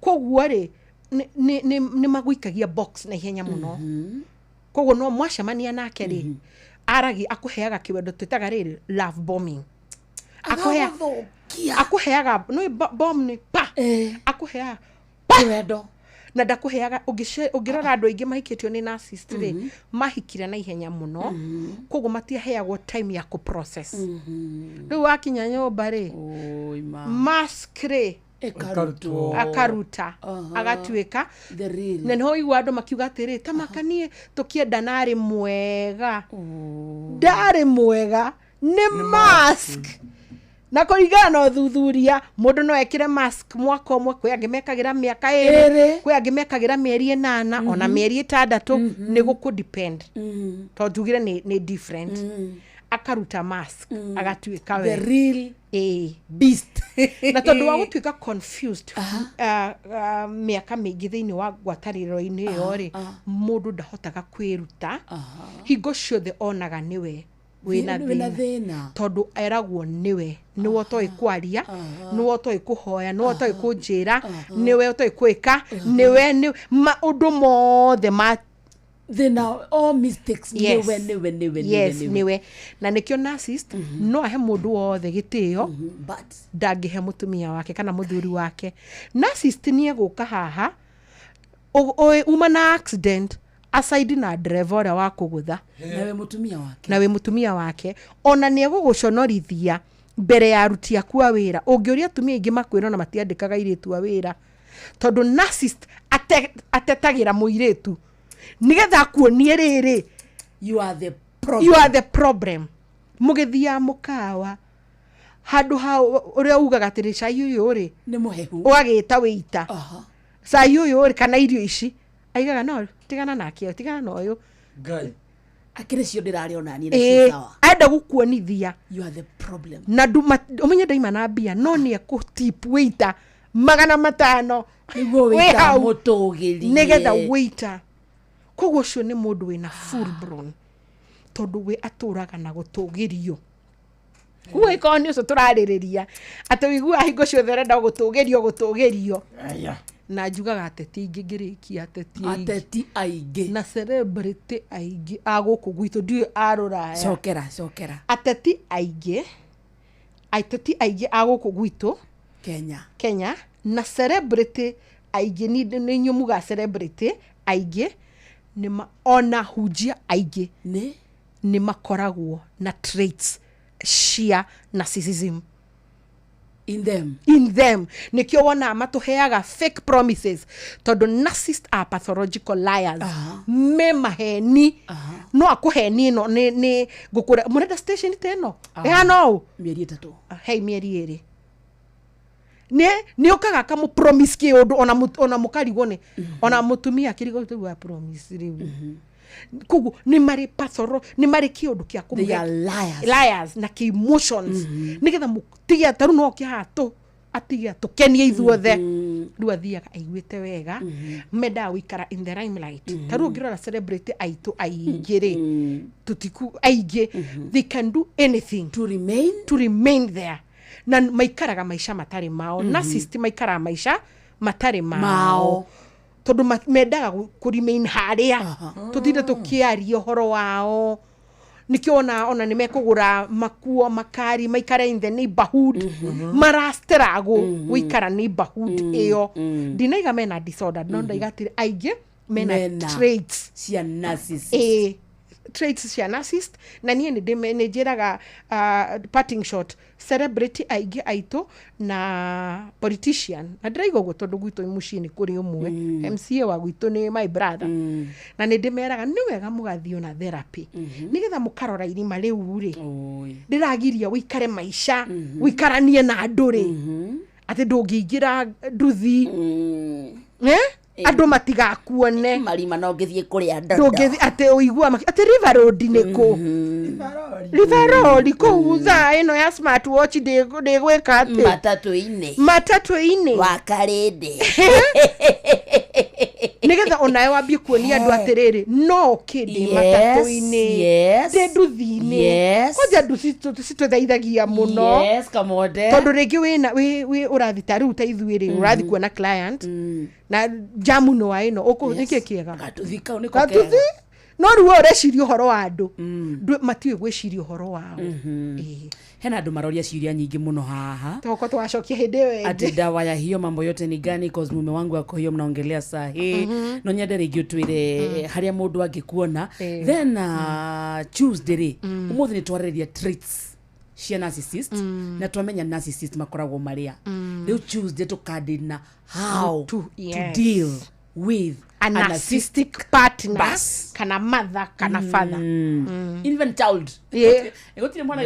koguo ri ni maguikagia box na ihenya muno koguo no mwacemania nake ri aragi akuheaga kiwendo twitaga riri love bombing akuheaga no bomb ni pa akuheaga kiwendo na ndakuheaga ungirora andu aingi mahikitio ni narcissist ri mahikire na ihenya muno koguo matiaheagwo time ya ku process riu wakinya nyumba ri maskre akaruta agatuika na niho igwa andu makiuga atiri tamakanie tukienda nari mwega ndari mwega ni mask na kuringana na thuthuria mundu no ekire mask mwaka umwe kwi angimekagira miaka 2 kwi angimekagira mieri 8 ona mieri 6 ni guku depend to tugire ni different akaruta mask agatuika we the real beast na tondu wa gutuika confused miaka mingi thiini wa ngwataniro-ini iyo ri mundu ndahotaga kwiruta hingo ciothe onaga niwe wina thina tondu eragwo niwe niwe toi kwaria niwe toi kuhoya niwe toi kunjira niwe toi kwika niwe maundu mothe ma thina all mistakes niwe na nikio narcissist no ahe mundu wothe gitio but ndangihe mutumia wake kana muthuri wake. Narcissist ni eguka haha uma na accident aside na driver ora wa kugutha nawe mutumia wake ona ni eguguconorithia mbere ya aruti aku a wira. Ungiuria atumia ingi makwira na matiandikaga iritu a wira tondu narcissist atetagira muiritu nigetha kuonie riri you are the problem mugithia mukawa handu ha uria ugaga atiri cai uyu ri ni muhehu wagita wita cai uyu ri kana irio ici aigaga no tigana nake tigana no uyu ngai akire cio ndirari ona ni na sawa enda gukuonithia you are the problem na umenye ndaima na bia no ni ekutip wita 500 niguo wita mutugirie nigetha wita. Koguo ucio ni mundu wina full blown tondu we aturaga na gutugirio. Kuwe koni ucio turaririria ati wigua hingo ciothe renda gutugirio na njugaga ateti ingi ngirikia ateti aingi na celebrity aingi aguku gwitu ndiu arura cokera ateti aingi aguku gwitu Kenya na celebrity aingi ni nyumuga celebrity aingi ni ona hujia aingi ni makoragwo na traits cia narcissism in them nikio wona matuheaga fake promises tondu narcissists are pathological liars me maheni no akuheni no ni gukura murenda station teno no mieri 3 hey mieri 2 ni ukaga kamu promise ki undu ona mukarigwo ni ona mutumia kirigo tu wa promise riu kugu ni mari pathoro ni mari kiundu kia kumga liars na ki emotions nigetha mutigia taru no kia hatu atigia tukenie ithuothe riu athiaga aiguite wega menda wikara in the limelight taru ngirora celebrity aitu aingiri tutiku aingi they can do anything to remain there na maikaraga maisha matari mao narcissist maikara maisha matari mao tondu mendaga kurimain haria tutinde tukiaria horo wao nikio ona ni mekugura makuo makari maikara in the neighborhood marasterago wikara neighborhood iyo dinaiga mena disorder no ndaigatire aingi mena traits cia narcissist traits cia narcissist na niĩ nĩ njĩraga parting shot celebrity aingĩ aitũ na politician na ndĩraiga ũguo tondũ gwitũ mũciĩ nĩ kũrĩ ũmwe MCA wa gwitũ nĩ my brother na nĩ ndĩmeraga nĩ wega mũgathiĩ na therapy nĩgetha mũkarora irima rĩu rĩ ndĩragiria wĩikare maica wĩikaranie na andũ rĩ atĩ ndũngĩingĩra nduthi andũ matigakuone marima no ngĩthiĩ kũrĩa ndũngĩthiĩ atĩ ũigua atĩ River Road nĩ kũ River Road kũu thaa ĩno ya smart watch ndĩgwĩka atĩ matatũ-inĩ wa Karĩndĩ nĩgetha onawe wambie kuonia andũ atĩrĩrĩ no kĩndĩ matatũ-inĩ ndĩ nduthi-inĩ koja ndu citũthaithagia mũno tondũ rĩngĩ wĩ ũrathi ta rĩu ta ithuĩ rĩ ũrathi kuona client na jamu no wa ĩno nĩkĩ kĩega gatuthi no rĩu ũreciria ũhoro wa andũ matiũĩ gwĩciria ũhoro wao hena andũ maroria ciũria nyingĩ mũno haha toko twacokia hĩndĩ ĩyo ati dawa ya hiyo mambo yote ni gani cause mume wangu ako hiyo mnaongelea saa hii no nyende rĩngĩ ũtwĩre harĩa mũndũ angĩkuona then Tuesday rĩ ũmũthĩ nĩ twarĩrĩria traits cia narcissist na twamenya narcissist makoragwo marĩa rĩu Tuesday tũkandĩna how to deal with a narcissistic partner kana mother kana father even child egotire mwana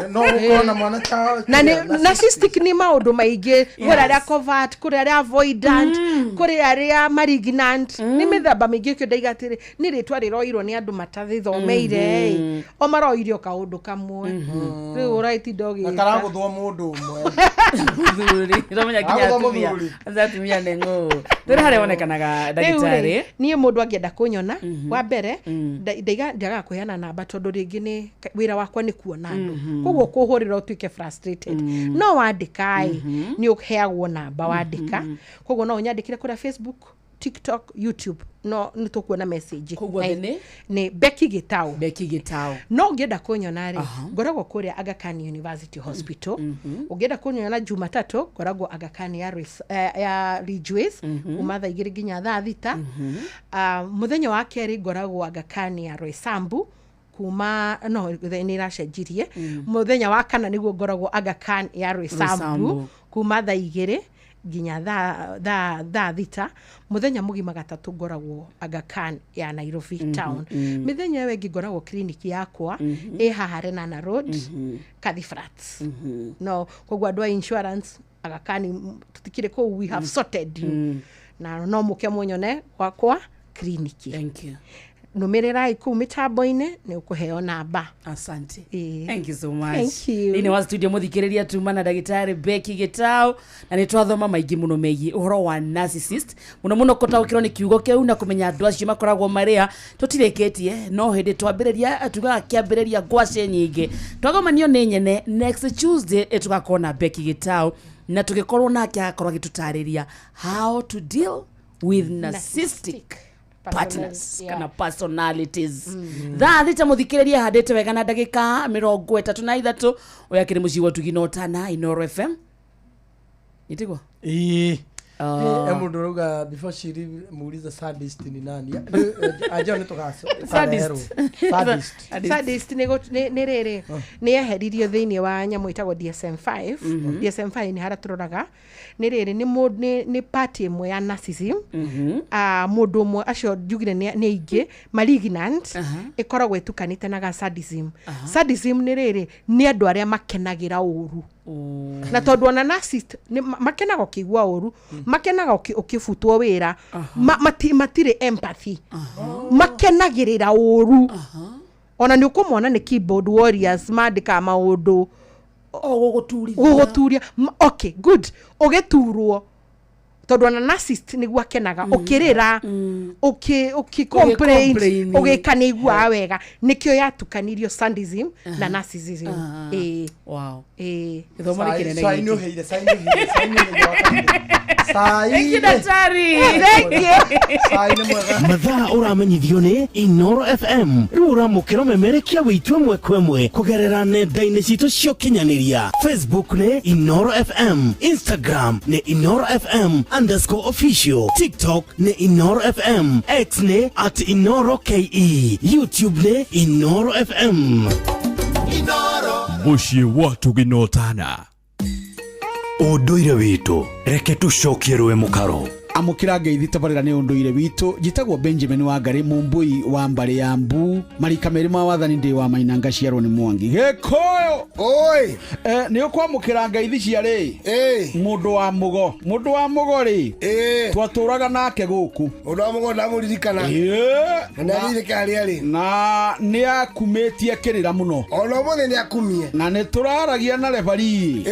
no gukona mwana child na narcissistic ni maundu maingĩ kuri aria covert kuri aria avoidant kuri aria malignant ni mithemba mĩingĩ kĩo ndaigatire ni rĩtwa rĩroirwo ni andu matathomeire o maroirio kaundu kamwe rĩu right dog akaraguthwo mundu umwe romenya kinya atumia nengo ndĩrĩ harĩa onekanaga ndagĩtarĩ niĩ mũndũ angĩenda kũnyona wa mbere ndaiga kũheana namba tondũ rĩngĩ nĩ wĩra wakwa nĩ kuona andũ koguo kũhũrĩra ũtuĩke frustrated no wandĩka nĩ ũheagwo namba wandĩka koguo no ũnyandĩkĩre kũrĩa Facebook TikTok YouTube no nĩtũkuona message nĩ Becky Gitau no ũngĩenda kũnyona rĩ ngoragwo kũrĩa Aga Khan University Hospital ũngĩenda kũnyona Jumatatu ngoragwo Aga Khan ya Ridgeways kuma thaa 2 nginya thaa 6 mũthenya wa kerĩ ngoragwo Aga Khan ya Roysambu kuma no nĩ iracenjirie mũthenya wa kana nĩguo ngoragwo Aga Khan ya Roysambu kuma thaa 2 nginya thaa thita muthenya mugima gatatu ngoragwo Aga Khan ya Nairobi town mithenya ĩyo ĩngĩ ngoragwo clinic yakwa haha Renana Road Kathi Flats no koguo andũ a insurance Aga Khan tutikire kũu we have sorted you na no mũke mũnyone gwakwa clinic. Thank you. Numerera kuu mitambo-inĩ nĩ ũkũheo namba. Asante. Thank you so much. Thank you. Ini wa studio muthikĩrĩria tuma na ndagĩtarĩ Becky Gitau na nĩ twathoma maingĩ mũno megiĩ ũhoro wa narcissist mũno mũno kũtaũkĩrwo nĩ kiugo kĩu na kũmenya andũ acio makoragwo marĩa tũtirĩkĩtie no hĩndĩ twambĩrĩria atugaga kĩambĩrĩria ngwacĩ nyingĩ twagomanio nĩ nyene next Tuesday tugakorwo na Becky Gitau na tũgĩkorwo nake akorwo agĩtũtarĩria how to deal with narcissistic partners kana personalities thaa thita muthikĩrĩria handĩte wega na ndagĩka 33 oyakĩrĩ mũciĩ wa Tuginotana Inoro FM itigwa mundu rauga before she muuliza sadist ni nani aje ni tokaso sadist ni rĩrĩ ni eheririo thĩinĩ wa nyamũ itagwo DSM-5 DSM-5 ni hara turoraga ni rĩrĩ ni party ĩmwe ya narcissism mũndũ ũmwe acio njugire ni aingĩ malignant ikoragwo itukanĩte na sadism. Sadism ni rĩrĩ ni andũ arĩa makenagĩra ũru na tondũ ona narcissist makenaga ũkĩigua ũru makenaga ũkĩbutwo wĩra matirĩ empathy makenagĩrĩra ũru ona nĩ ũkũmona nĩ keyboard warriors mandĩka maũndũ gũgũturia okay good ũgĩturwo tondũ ona narcissist nĩguo akenaga ũkĩrĩra ũkĩcomplain ũgĩkana igua wega nĩkĩo yatukanirio sadism na narcissism. Wow. Gĩthomo nĩ kĩnene mathaa ũramenyithio nĩ Inoro FM rĩu ũramũkĩra memerekia wĩtue mwe kwemwe kũgerera nenda-inĩ citũ cia ũkinyanĩria Facebook nĩ Inoro FM, Instagram nĩ Inoro FM _official. TikTok ne Inoro FM. X ne @Inoro KE. YouTube ne Inoro FM. Inoro. Mushi watu ginotana. Unduire witu reke tucokie rwe mukaro. Amukira ngeithi tabarira ni unduire witu jitagwo Benjamin Wangari Mumbui wa Mbare ya Mbu marika merima wathani ndi wa Mainanga ciarwo ni Mwangi Gikoyo oi ni ukwamukira ngeithi ciare mundu wa mugo ri twaturaga nake guku mundu wa mugo ndamuririkana na ririkari ari na ni akumetie kirira muno ono mone ni akumie na ni turaragia na refari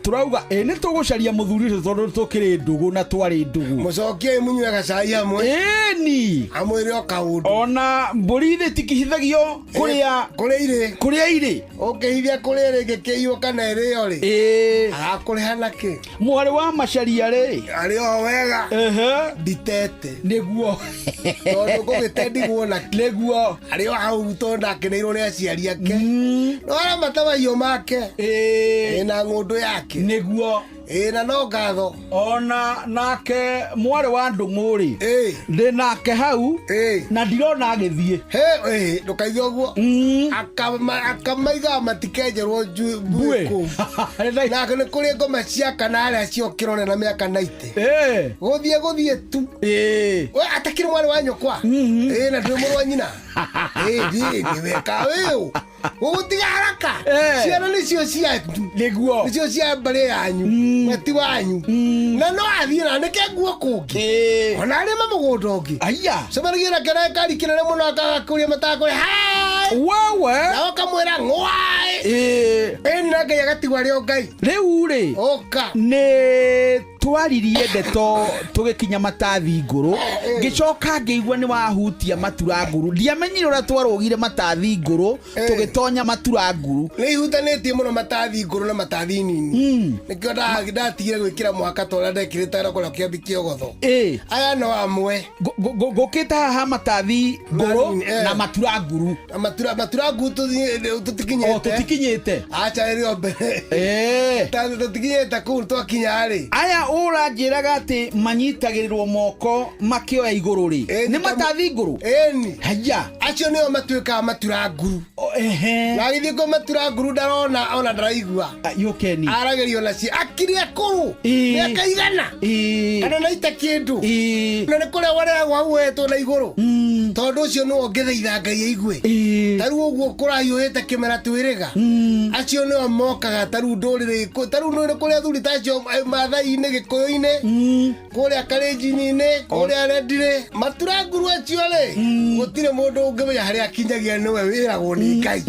turauga ni tugucaria muthuri tondu tukiri ndugu na twari ndugu mucokie munyuaga cai amwe ni amwire o kaundu ona mburi thi tikihithagio kuria ire ukihithia kuria ringi kiiyo kana irio ri agakuriha ki mwari wa macaria ri ari o wega ditete niguo tondu gugitendigwo na niguo ari o hau tondu akeneirwo ni aciari ake no ara matabaio make na ngundu yake niguo na no ngatho ona nake mwari wa ndunguri ndi nake hau na ndirona agithie ndukaigua guo akamaiga matikejerwo mbuiku nake ni kuri ngoma cia kana aria ciokirone na miaka 90 guthie tu we atakire mwari wa nyokwa na ndi muru wa nyina ndi weka wiu ugutiga haraka ciana nicio ciatu niguo nicio cia mbare yanyu mati wanyu na no athie na nike nguo kungi ona ari mamugunda ungi aya cemaragia na kari kinene muno akakuria matakuri wewe na ukamwira ngwai na ngai agatigwa rio ngai riu ri oka ni twaririe ndeto tugikinya matathi nguru ngicoka ngeigua ni wahutia matura nguru ndiamenyire ura twarugire matathi nguru tugitonya matura nguru ni hutanitie muno matathi nguru na matathi nini nikio ndatigire gwikira mwaka tora ndekirite ara kora kiambi kiogotho aya no amwe gukita haha matathi nguru na matura nguru matura nguru tutikinyete acha rio mbere tutikinyete kuru twakinya ari aya uranjiraga ati manyitagirirwo moko makioya iguru ri ni matathi nguru haya acio nio matuika matura nguru na githiko matura nguru ndarona ona ndaraigua yukeni aragerio na ci akiria kuru miaka igana kana naita kindu na ni kuria waria gwawetwo na iguru tondu ucio no ngetheitha ngai aigue taru uguo kurayuhite kimera twiriga acio nio mokaga taru ndurire taru no kuria thuri tacio mathai-ini gikuyu-ini kuria kalenjini-ini kuria rendire matura nguru acio ri gutire mundu ungimenya haria akinyagia niwe wiragwo ni ngai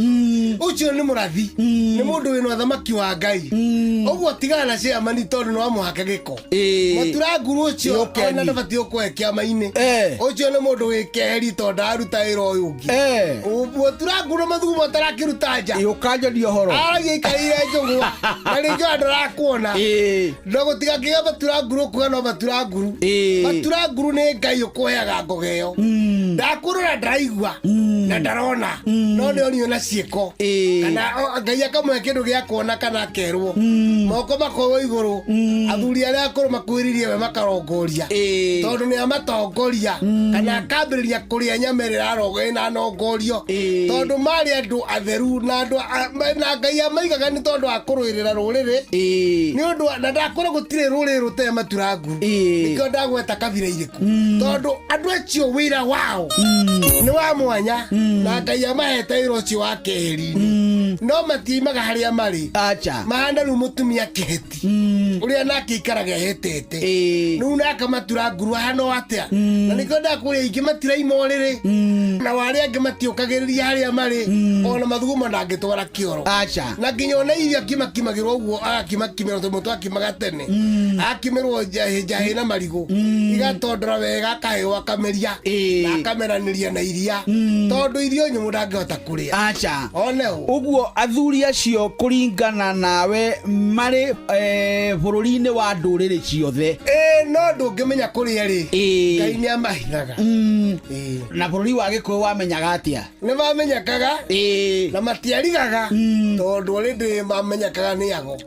ucio ni murathi ni mundu wina thamaki wa ngai uguo tigana na cia mani tondu no amuhaka giko matura nguru ucio ona ndabati ukwe kiama-ini ucio ni mundu wikeheri tondu aruta wira uyu ungi matura nguru mathugu matarakiruta nja ukanjoria horo aragia ikarire njugwa na ringi ndarakuona no gutiga kiga matura nguru kuga no matura nguru ni ngai ukuheaga ngogeo ndakurora ndaraigua na ndarona no nio niona ciiko kana ngai akamwe kindu gia kuona kana kerwo moko makorwo iguru athuri aria akuru makwiririe we makarongoria tondu ni amatongoria kana akambiriria kuria nyamerera arogo ina nongorio tondu mari andu atheru na andu na ngai amaigaga ni tondu akuruirira ruriri ni undu na ndakora gutire ruriri rute matura nguru nikio ndagweta kabira iriku tondu andu acio wira wao ni wa mwanya na ngai amahete wira ucio wa keheri no matimaga haria mari acha mahanda ru mutumia kiheti uria nake ikaraga hetete nu naka matura nguru hano atia na nikio ndakuria ingi matira imoriri na wari angi matiukagiriria haria mari ona mathugu manangitwara kioro acha na nginya ona iria kimakimagirwo uguo agakimakimira tondu mutu akimaga tene akimirwo jahi na marigu igatondora wega akaheo akameria na akameraniria na iria tondu irio nyumu ndangihota kuria acha oneo uguo koguo athuri acio kuringana nawe mari bururi-ini wa nduriri ciothe no ndungimenya kuria ri Ngai ni amahithaga na bururi wa Gikuyu wamenyaga atia ni bamenyakaga na matiarigaga tondu already mamenyakaga ni ago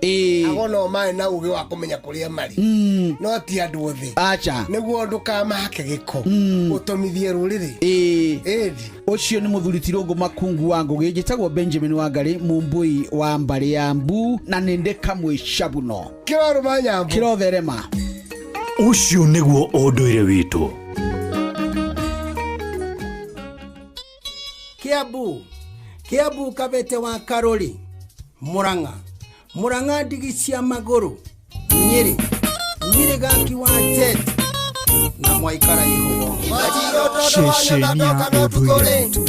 no maĩ na ugi wa kumenya kuria mari no ti andu othe acha niguo ndukamahake giko utomithie ruriri ucio ni muthuri Tirungu Makungu wa Ngugi njitagwo Benjamin Wangari mumbui wa mbari ya Mbu na ninde kamwe shabuno kiroro manyambu kirotherema ucio niguo unduire witu Kiambu Kabete wa Karori Murang'a ndigi cia maguru Nyeri gaki wa jet na Mwaikara Ihugo Shesheni ya unduire witu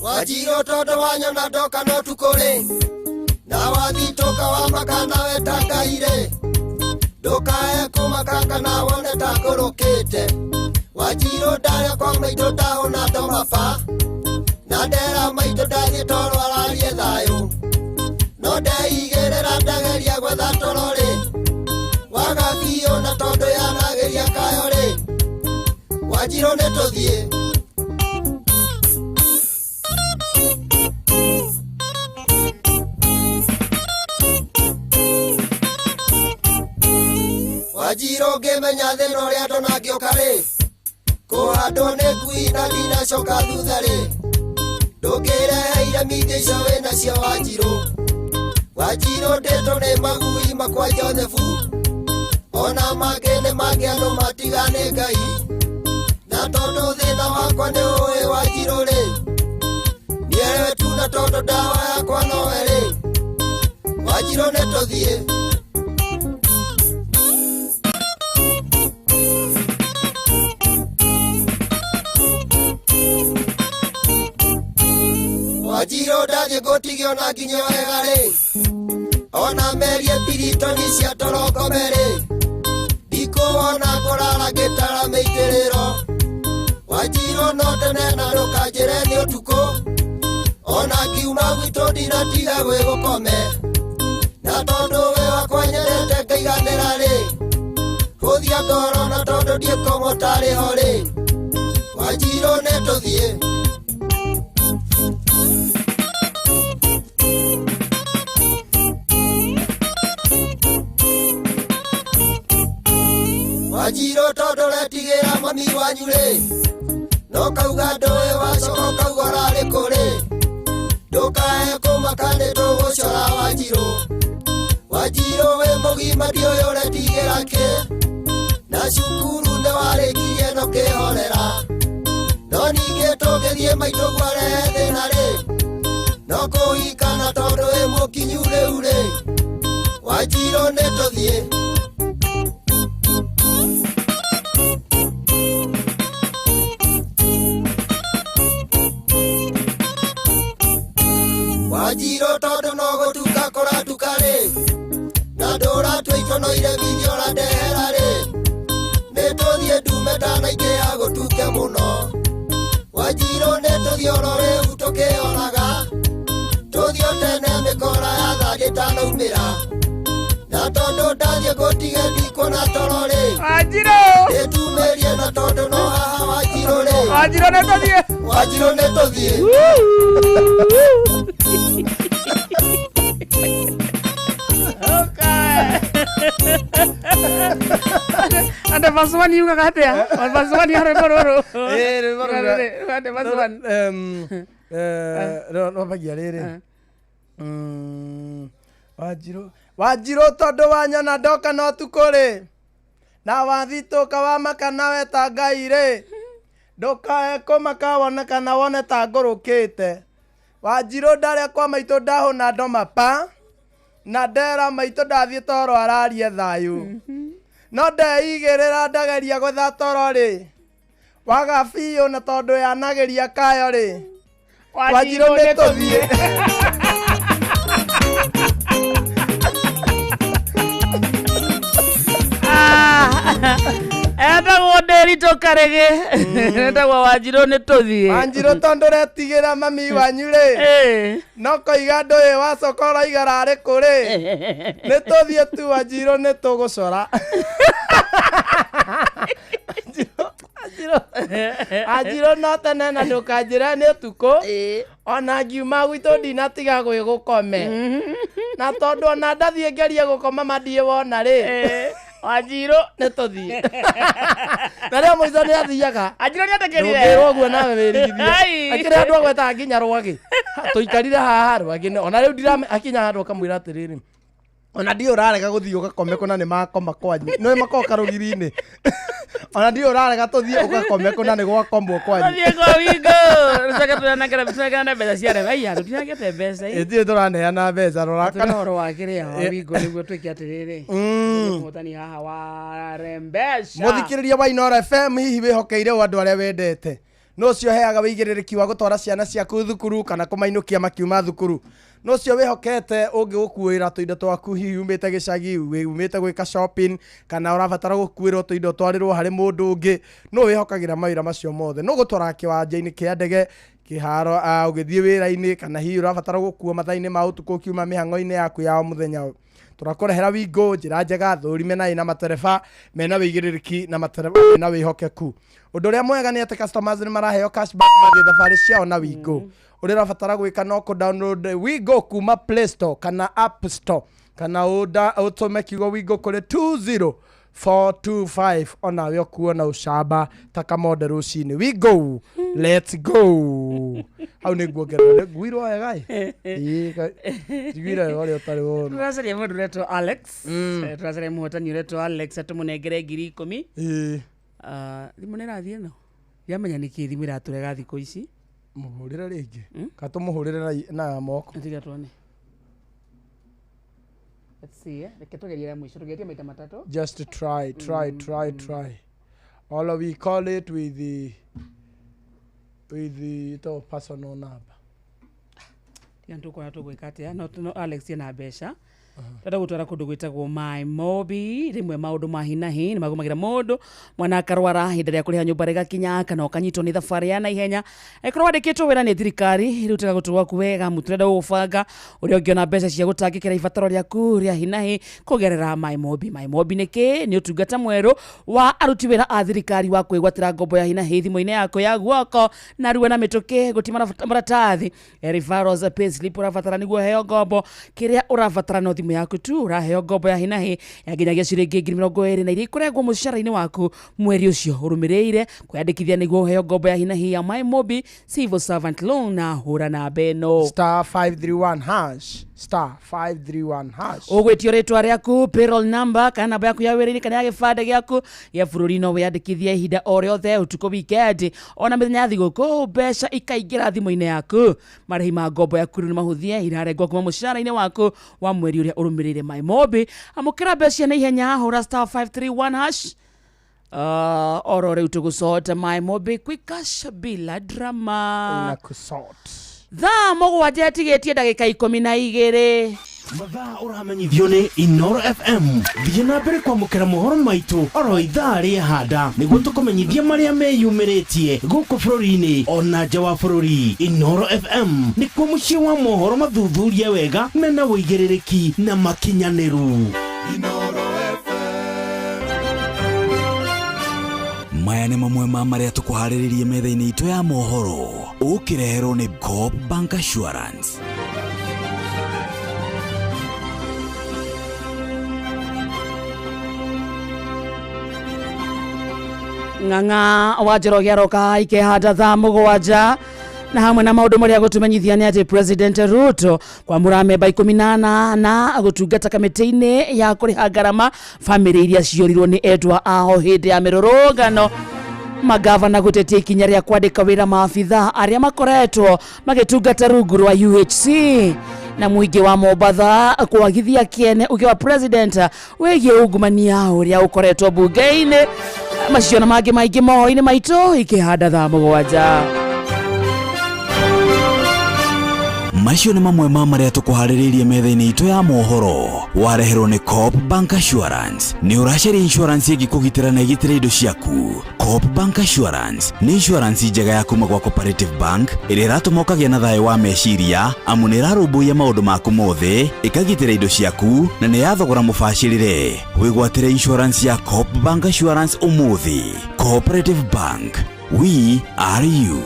Wajiro todo wanyona doka no tukore na wathi toka wa makana wetangaire doka eko makanga na wone takorokete Wajiro ndare kwa maito taho na tomapa na ndera maito ndathi toro ararie thayo no ndeigerera ndageria gwetha torore wagabio na tondo yanageria kayore Wajiro netuthie Wajiro ngemenya thina uria andu nangioka ri kuhandwo ni ngui na ndinacoka thutha ri ndungireheire mithia icio winacio Wajiro nditwo ni magui makwa Jothefu ona mangi ni mangi andu matigane Ngai na tondu thina wakwa ni uwi Wajiro ri niewe tu na tondu ndawa yakwa nowe ri Wajiro netuthie Wajiro ndathie ngutigio na nginya wega ri ona merie piritoni cia toroko meri ndikuona ngurara ngitara mĩitĩrĩro Wajiro no tene na ndũkanjĩre nĩ ũtukũ ona ngiuma gwitũ ndinatiga gwĩgũkome na tondũ we wakwa nyendete ngaiganĩra rĩ hũthia ngoro na tondũ ndiĩkomo tarĩ ho rĩ Wajiro nĩtũthiĩ Wajiro tondu retigira mami wanyu ri no kauga ndoe wacoka kauga rari kuri ndukae kumakane tugucora Wajiro we mugima ndioyo retigira ki na cukuru ne warikirie no kihorera no ningi tungithie maitũ gwarehe thina ri no kuhikana tondu wi mukinyu riu ri Wajiro nituthie Wajiro tondu no gutuka kuratuka ri na ndura twitu no ire mithio ra ndehera ri nituthie ndume ndanaingĩha gutuke muno Wajiro nituthie oro riu tukioraga tuthio tene mikora ya thandi tanaumĩra na tondu ndathie ngutige ndikuona toro ri Wajiro nitumerie na tondu no haha Wajiro ri Wajiro nituthie Wajiro nituthie Anda Paswani yuga katea. Paswani hare bororo. Ande Paswani. No bagia rere. Wajiro tondu wanyona ndoka no tukuri. Na wathituka wa makana weta Ngai ri. Ndukae kumaka wonekana wone ta ngurukite. Wajiro ndaria kwa maitũ ndahũna ndomapa na ndera maitũ ndathie toro ararie thayu no ndeigĩrĩra ndageria gwetha toro ri waga biũ na tondu yanageria kayo ri Wajiro nĩtũthiĩ Enda goderi to karege. Enda wa Wanjiro ne tothie. Wanjiro tondo retigira mami wanyu ri. No koiga ndoe wa sokora igarare kuri. Ne tothie tu Wanjiro ne tugocora. Wanjiro no tene na ndukanjira ni tuko. Ona ngiuma gwitu ndinatiga gwi gukome. Na tondu ona ndathie ngerie gukoma mandie wona ri. Wanjiro ne tothie. Nare muizo ni athiaga. Wanjiro ni atekerire. Ndugirwo guo nawe wirigithie. Akira andu agweta nginya rwagi. Tuikarire haha rwagi. Ona riu ndirame akinya handu akamwira atiriri. Ona ndio urarega guthii ugakome kuna ni makoma kwanyu. No makoka rugiri-ini. Ona ndio urarega tuthie ugakome kuna ni gwakomwo kwanyu. Tuthie kwa wingo. Rusaka tunakera na mbeca cia rema. Iya tutinagete mbeca. Ithie turaneana mbeca roraka. Tunoro wa kiria wa wingo niguo twiki atiriri. Mutani haha wa rembesha. Muthikiriria wa Inoro FM hihi wihokeire andu aria wendete. No cio heaga wigiririki wa gutwara ciana ciaku thukuru kana kumainukia makiuma thukuru. No cio wihokete ungigukuira tuindo twaku hihi umite gicagi umite gwika shopping kana urabatara gukuira tuindo twarirwo hari mundu ungi. No wihokagira mawira macio mothe. No gutwara kiwanja-ini kia ndege kiharo ugithie wira-ini kana hihi urabatara gukua mathaini ma utuku kiuma mihango-ini yaku ya muthenya. Turakorehera wingo njira njega thurime na ina matereba mena wigiririki na matereba na wihokeku. Undu uria mwega ni ati customers ni maraheo cashback mathi thabari ciao na wingo. Uria rabatara gwika no ku download wingo kuma Play Store kana App Store kana utume kiugo wingo kuri 20425 ona we kuona ucamba takamode rucini. Wingo let's go. Hau ni guongerera gwiro wega gwiro wale utari wona. Turacaria mundu reto Alex. Turacaria muhotani reto Alex atumunengere 10,000. Thimu nä rathiä no yamenya nä kä thimå iratå rega thikå ici må hå rä re rä ngä katå må hå rä re na moko tiga tuone reke tå gerie må ico tå gerie maita matatå just try all we call it with the personal number tiga tå kora tå gwä ka atä no Alex ena mbeca Tada gutwara kundu gwitagwo My Mobi rimwe maundu mahinahi ni magumagira mundu mwana akarwara hinda ria kuriha nyumba rega kinya kana ukanyitwo ni thabari ya naihenya ekorwo wandikitwo wira ni thirikari riu tiga guturwa kuwega muturenda gubanga uria ungiona mbeca cia gutangikira ibataro riaku ria hinahi kugerera My Mobi. My Mobi niki ni utungata mweru wa aruti wira a thirikari wa kwigwatira ngombo ya hinahi thimu-ini yako ya guoko na ruwe na mituki gutima maratathi referrals payslip urabatara niguo heo ngombo kiria urabatara no thimu yaku tu uraheo ngombo ya hinahi ya nginyagia ciringi 20,000 na iria ikurengwo mucara-ini waku mweri ucio urumireire kwandikithia niguo uheo ngombo ya hinahi ya My Mobi civil servant loan na hura na beno *531# ugwitio ritwa riaku payroll number kana namba yaku ya wira-ini kana ya gibande giaku ya bururi no wiyandikithia ihinda o riothe utuko weekend ona mithenya ya thiguku mbeca ikaingira thimu-ini yaku marihi ma ngombo yaku ni mahuthie irarengwo kuma mucara-ini waku wa mweri uria urumirire My Mobi amukira mbeca na ihenya hura *531# oro riu tugusota My Mobi quick cash bila drama na kusort mũgwanja atigetie ndagĩka 12 mathaa ũramenyithio nĩ Inoro FM thiĩ na mbere kwamũkĩra mohoro maitũ oro ithaa rĩahanda nĩguo tũkũmenyithia marĩa meyumĩrĩtie gũkũ bũrũri-inĩ ona nja wa bũrũri. Inoro FM nĩkuo mũciĩ wa mohoro mathuthurie wega mena wũigĩrĩrĩki na makinyanĩru. Maya nĩ mamwe ma marĩa tũkũharĩrĩrie metha-inĩ itũ ya mohoro ũkĩreherwo nĩ Coop Bank Assurance. ng'ang'a wa Njoroge aroka ikehanda thaa mũgwanja na hamwe na maundu maria gutumenyithia ni ati President Ruto kwa muramemba 18 na gutungata kamiti-ini ya kuriha ngarama family iria ciorirwo ni endwa aho hindi ya mirurungano magavana gutetia ikinya ria kwandika wira maabitha aria makoretwo magitungata rungu rwa UHC na muingi wa Mombatha kwagithia kiene ukiwa president wegie ungumania uria ukoretwo bunge-ini macio na mangĩ maingĩ mohoro-inĩ maitũ ikĩhanda thaa mũgwanja. macio nĩ mamwe ma marĩa tũkũharĩrĩirie metha-inĩ itũ ya mohoro. Wareherwo nĩ Coop Bank Assurance. Nĩ ũracaria insurance ĩngĩkũgitĩra na ĩgitĩre indo ciaku. Coop Bank Assurance nĩ insurance njega ya kuma gwa Cooperative Bank ĩrĩa ĩratũma ũkagĩa na thayũ wa meciria amu nĩ ĩrarũmbũiya maũndũ maku mothe, ĩkagitĩra indo ciaku na nĩ yathogora mũbacĩrĩre. Wĩgwatĩre insurance ya Coop Bank Assurance ũmũthĩ. Cooperative Bank, we are you.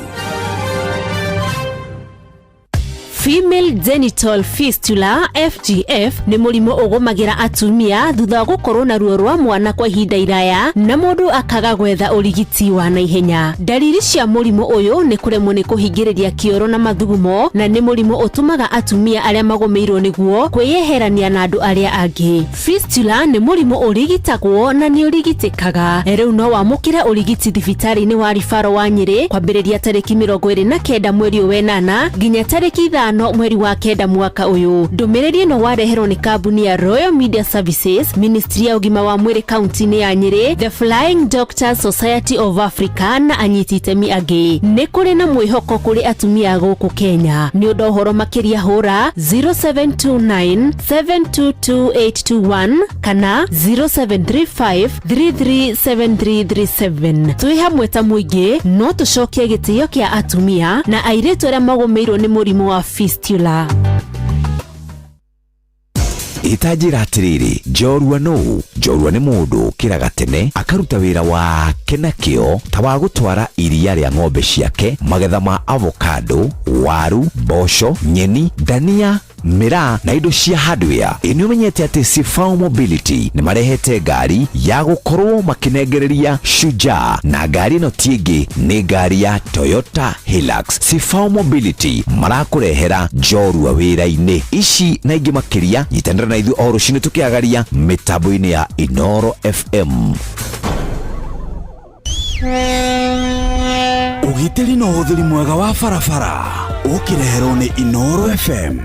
Female genital fistula FGF nĩ mũrimũ ũgũmagĩra atumia thutha wa gũkorwo na ruo rwa mwana kwa ihinda iraya na mũndũ akaga gwetha ũrigiti wa naihenya. Dalili cia mũrimũ ũyũ nĩ kũremwo nĩ kũhingĩrĩria kĩoro na mathugumo na nĩ mũrimũ ũtũmaga atumia arĩa magũmĩirwo nĩguo kwĩyeherania na andũ arĩa angĩ. Fistula nĩ mũrimũ ũrigitagwo na nĩ ũrigitĩkaga. Rĩu no wamũkĩre ũrigiti thibitarĩ-inĩ wa Rifaro wa Nyĩrĩ kwambĩrĩria tarĩki 29 mweri wa 8 nginya tarĩki 5 mweri wa 9 mwaka ũyũ. Ndũmĩrĩri ĩno wareherwo nĩ kambuni ya Royal Media Services, Ministry ya ũgima wa mwĩrĩ kaunti-inĩ ya Nyĩrĩ, The Flying Doctors Society of Africa na anyiti itemi angĩ. Nĩ kũrĩ na mwĩhoko kũrĩ atumia gũkũ Kenya. Nĩ ũndũ ũhoro makĩria hũra 0729 722 kana 0735 337337. Twĩ hamwe ta mũingĩ no tũcokie gĩtĩo kĩa atumia na airĩtu arĩa magũmĩirwo nĩ mũrimũ wa fistula. Itajira atiriri, njorua nũ? Njorua nĩ mũndũ kĩraga tene akaruta wĩra wake na kĩo ta wa gũtwara iria rĩa ng'ombe ciake, magetha ma avocado, waru, mboco, nyeni, dania, miraa na indo cia hardware. Nĩ ũmenyete atĩ Sifao Mobility nĩ marehete ngari ya gũkorwo makinengereria Shujaa, na ngari ĩno ti ĩngĩ nĩ ngari ya Toyota Hilux. Sifao Mobility marakũrehera njorua wĩra-inĩ. Ici na ingĩ makĩria, nyitanĩra na ithuĩ o rũciinĩ tũkĩagaria mĩtambo-inĩ ya Inoro FM. Ũgitĩri na ũhũthĩri mwega wa barabara ũkĩreherwo nĩ Inoro FM.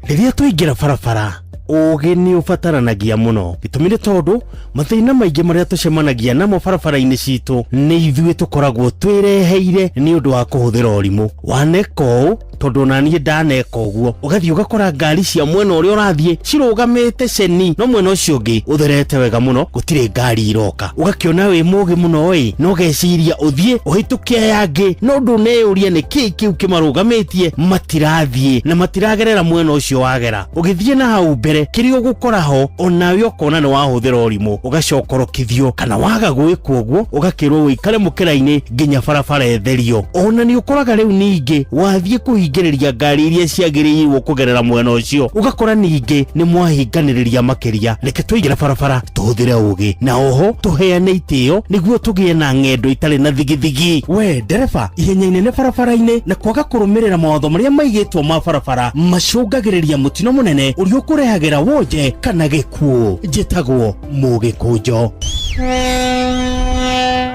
Rĩrĩa tũingĩra barabara ũgĩ nĩ ũbataranagia mũno. Gĩtũmi nĩ tondũ mathĩna maingĩ marĩa tũcemanagia namo barabara-inĩ citũ nĩ ithuĩ tũkoragwo twĩreheire nĩ ũndũ wa kũhũthĩra ũrimũ. Waneka ũũ tondũ na niĩ ndaneka ũguo, ũgathiĩ ũgakora ngari cia mwena ũrĩa ũrathiĩ cirũgamĩte ceni, no mwena ũcio ũngĩ ũtherete wega mũno, gũtirĩ ngari iroka. Ũgakĩona wĩ mũgĩ mũno ĩ, no geciria ũthiĩ ũhĩtũke aya angĩ, no ndũneyũria nĩ kĩĩ kĩu kĩmarũgamĩtie, matirathiĩ na matiragerera mwena ũcio wagera. Ũgĩthiĩ na hau mbere kĩrĩa ũgũkora ho, onawe ũkona nĩ wahũthĩra ũrimũ, ũgacokorokithio, kana waga gwĩka ũguo ũgakĩrwo wĩikare mũkĩra-inĩ nginya barabara etherio. Ona nĩ ũkoraga rĩu ningĩ wathiĩ kũhingĩrĩria ngari iria ciagĩrĩirwo kũgerera mwena ũcio, ũgakora ningĩ nĩ mwahinganĩrĩria makĩria. Reke tũingĩra barabara tũhũthĩre ũgĩ, na oho tũheane itĩo nĩguo tũgĩe na ng'endo itarĩ na thigithigi. We ndereba, ihenya inene barabara-inĩ na kwaga kũrũmĩrĩra mawatho marĩa maigĩtwo ma barabara macũngagĩrĩria mũtino mũnene ũrĩa ũkũrehagĩra wonje kana gĩkuũ. Njĩtagwo Mũgĩkũnjo.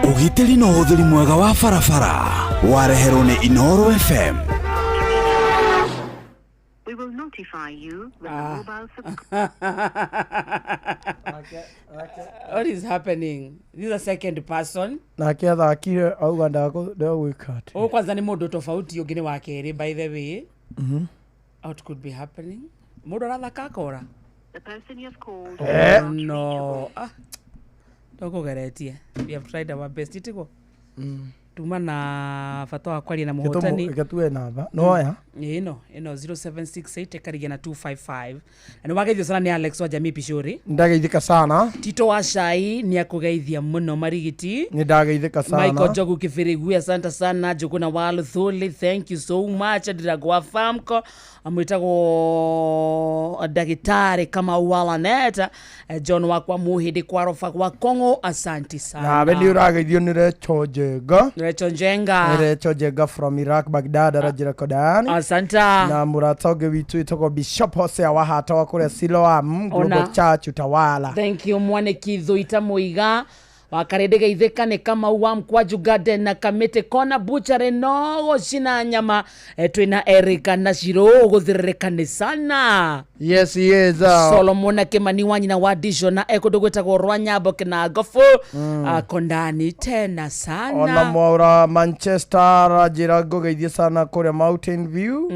Ũgitĩri na ũhũthĩri mwega wa barabara wareherwo nĩ Inoro FM. We will notify you when the mobile What is happening? This is a second person. Na kiatha akire auga ndagwĩka atĩ. Oh, kwanza nĩ mũndũ tofauti ũngĩ nĩ wa kerĩ, by the way. What could be happening? Mũndũ arathaka akora. The person you have called. No. Ndũkũgeretie. We have tried our best. Itigo. Tuma na bata wa kwaria na mũhotani. Gatue namba. No ya. Ino 0768 ekarigia na 255. Na nĩwageithio sana nĩ Alex wa Jamii Pishori. Ndageithĩka sana. Tito wa Cai nĩ akũgeithia mũno marigiti. Nĩ ndageithĩka sana. Michael Jogu Kibirigui, asante sana. Joguna Walu Thuli, thank you so much. Ndiragwa Famco amwĩtagwo ndagĩtarĩ kama Walaneta. John wakwa Muhĩndĩ kwa Rofa kwa Kongo, asante sana. Na beni urageithio nĩ Recho Njenga. Recho Njenga. Recho Njenga from Iraq, Baghdad, Rajira Kodani. Asante. Na muratoge witu itoko Bishop Hosea wa hata wa kule Siloam Global Church Utawala. Thank you mwane Kithuita Muiga. Wakarendega ithekane kama uwa Mkwaju Garden na Kamete Kona Butchery no shina nyama twina Erika na Shiro guthirekane sana. Yes, he is. Solomon Kimani wanyina wa Dishona ekundu gwetagwo rwa Nyambo Kinangofu kondani tena sana. Ona mwaura Manchester arajira ngogeithie sana kuria Mountain View.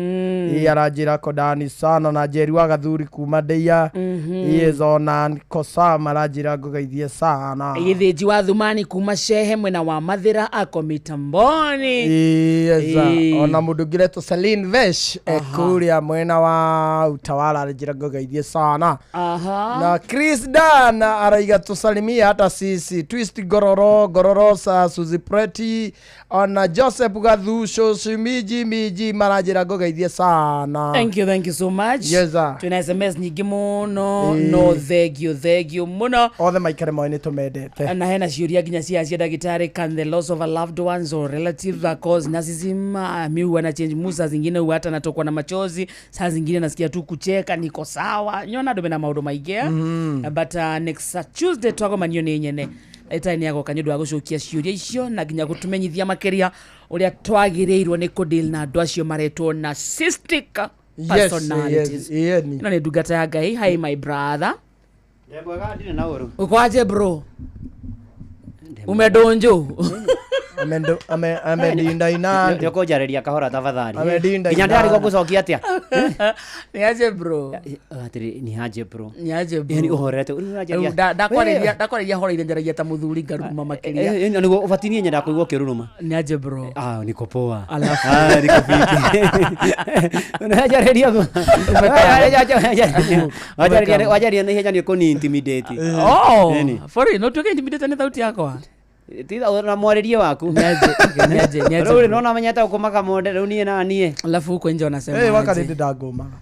Arajira kondani sana na Njeri wa Gathuri kuma Ndeia. He is ona Kosama arajira ngogeithie sana. Githinji wa Thumani kuma Shehe mwena wa Mathira ako mitamboni. Yes. Ona mundu ngiretwo Celine Vesh ekuria mwena wa Utawala arajira ngogeithie sana. Na Chris Dan araiga tusalimia hata sisi. Twist Gororosa Suzy Preti ona Joseph Gathusho Miji marajira ngogeithie sana. Thank you so much. Yes, sir. Tuna SMS nyingi muno. No thank you muno. Othe maikare moine tumendete. Na hena ciuria nginya cia dagitari, can the loss of a loved ones or relative cause narcissism? Miu ana change musa zingine hata natokwa na machozi, saa zingine nasikia tu kucheka, niko sawa. Nyona ndo mena maundu maingi. But next Tuesday twago manio ni nyene. Etaini yako kanyodo agucokia ciuria icio na nginya gutumenyithia makeria uria twagireirwo ni kudeal na andu acio maretwo narcissistic personalities. Yes. Ino ni ndungata ya Ngai. Hi my brother. Ndemwega ndine na uru. Ukwaje bro? Umedonjo. Amedinda ina. Ndio kujariria kahora tafadhali. Amedinda. Kinya ndari gucokia atia. Ni aje bro? Atiri ni aje bro. Ni aje bro. Yani uhorete urajaria. Ndakwareria hora ile njaragia ta muthuri ngaruma makiria. Ni ubatinie nyenda kuigwa kiruruma. Ni aje bro? Niko poa. Niko fiti. Unajaria go. Wajaria ni heja ni kuni intimidate. For no tuke intimidate ni thauti yako. Tida ona mwareria waku. Niaje. Rĩu nona menyete ukumaga monde rĩu nie na nie. Alafu huko nje wanasema. Wakarinde ndagomaga.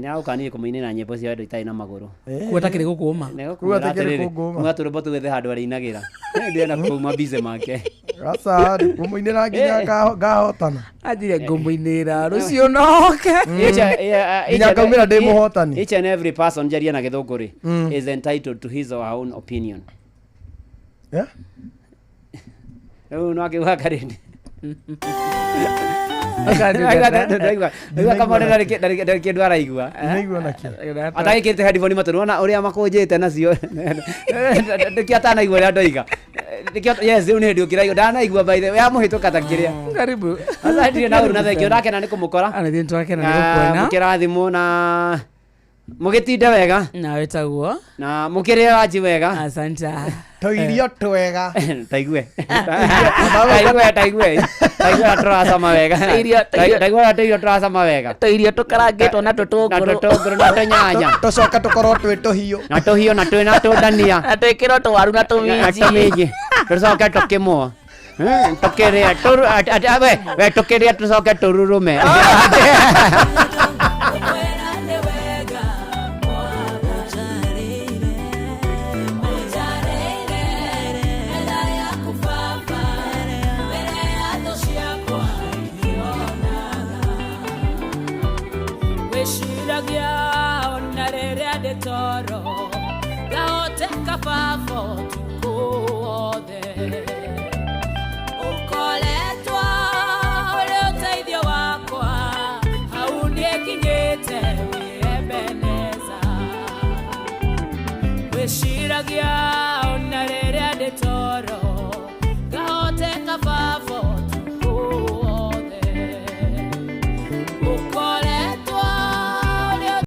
Ni aukani kumainira nyĩmbo cia andũ itarĩ na magũrũ. Kuatakire gukuma. Kuatakire gukuma. Mwaturebo tuwethe handũ arĩinagira. Ndienda kuma bize make. Sasa kumuinira nginya ngahotana. Athire ngumuinira rucio noke. Nginya kaumira ndi muhotani. Each and every person jaria na githunguri is entitled to his or her own opinion. Yeah? No akiwa karindi. Kama ndari kindu araigua. Naigua nakio. Atagikite headphone maturu ona uria makunjite nacio. Ndikiata naigua ria ndoiga. Yes, uni ndio kiraigua ndanaigua by the way amuhituka takiria. Karibu. Asa ndire na uruna thekio ndake na nikumukora. Ana ndire twake na nikukwena. Mukirathimo na mugitinde wega. Na wetaguo. Na mukire waji wega. Asante. Toirio twega. Taigue. Taigue turasama wega. Taigue turasama wega. Toirio tukarangitwo na tutunguru. Na tutunguru na tunyanya. Tucoka tukorwo twi tuhiu. Na tuhiu na twina tudania. Na twikirwo twaru na tumiji. Na tumiji. Tucoka tukimwo. Tukiria we tukiria tucoke tururume. Toro, gaote kafafo tukuode. Ukoletwa ule uteithio wakwa, haunikinyite wiebeneza. Wishiragia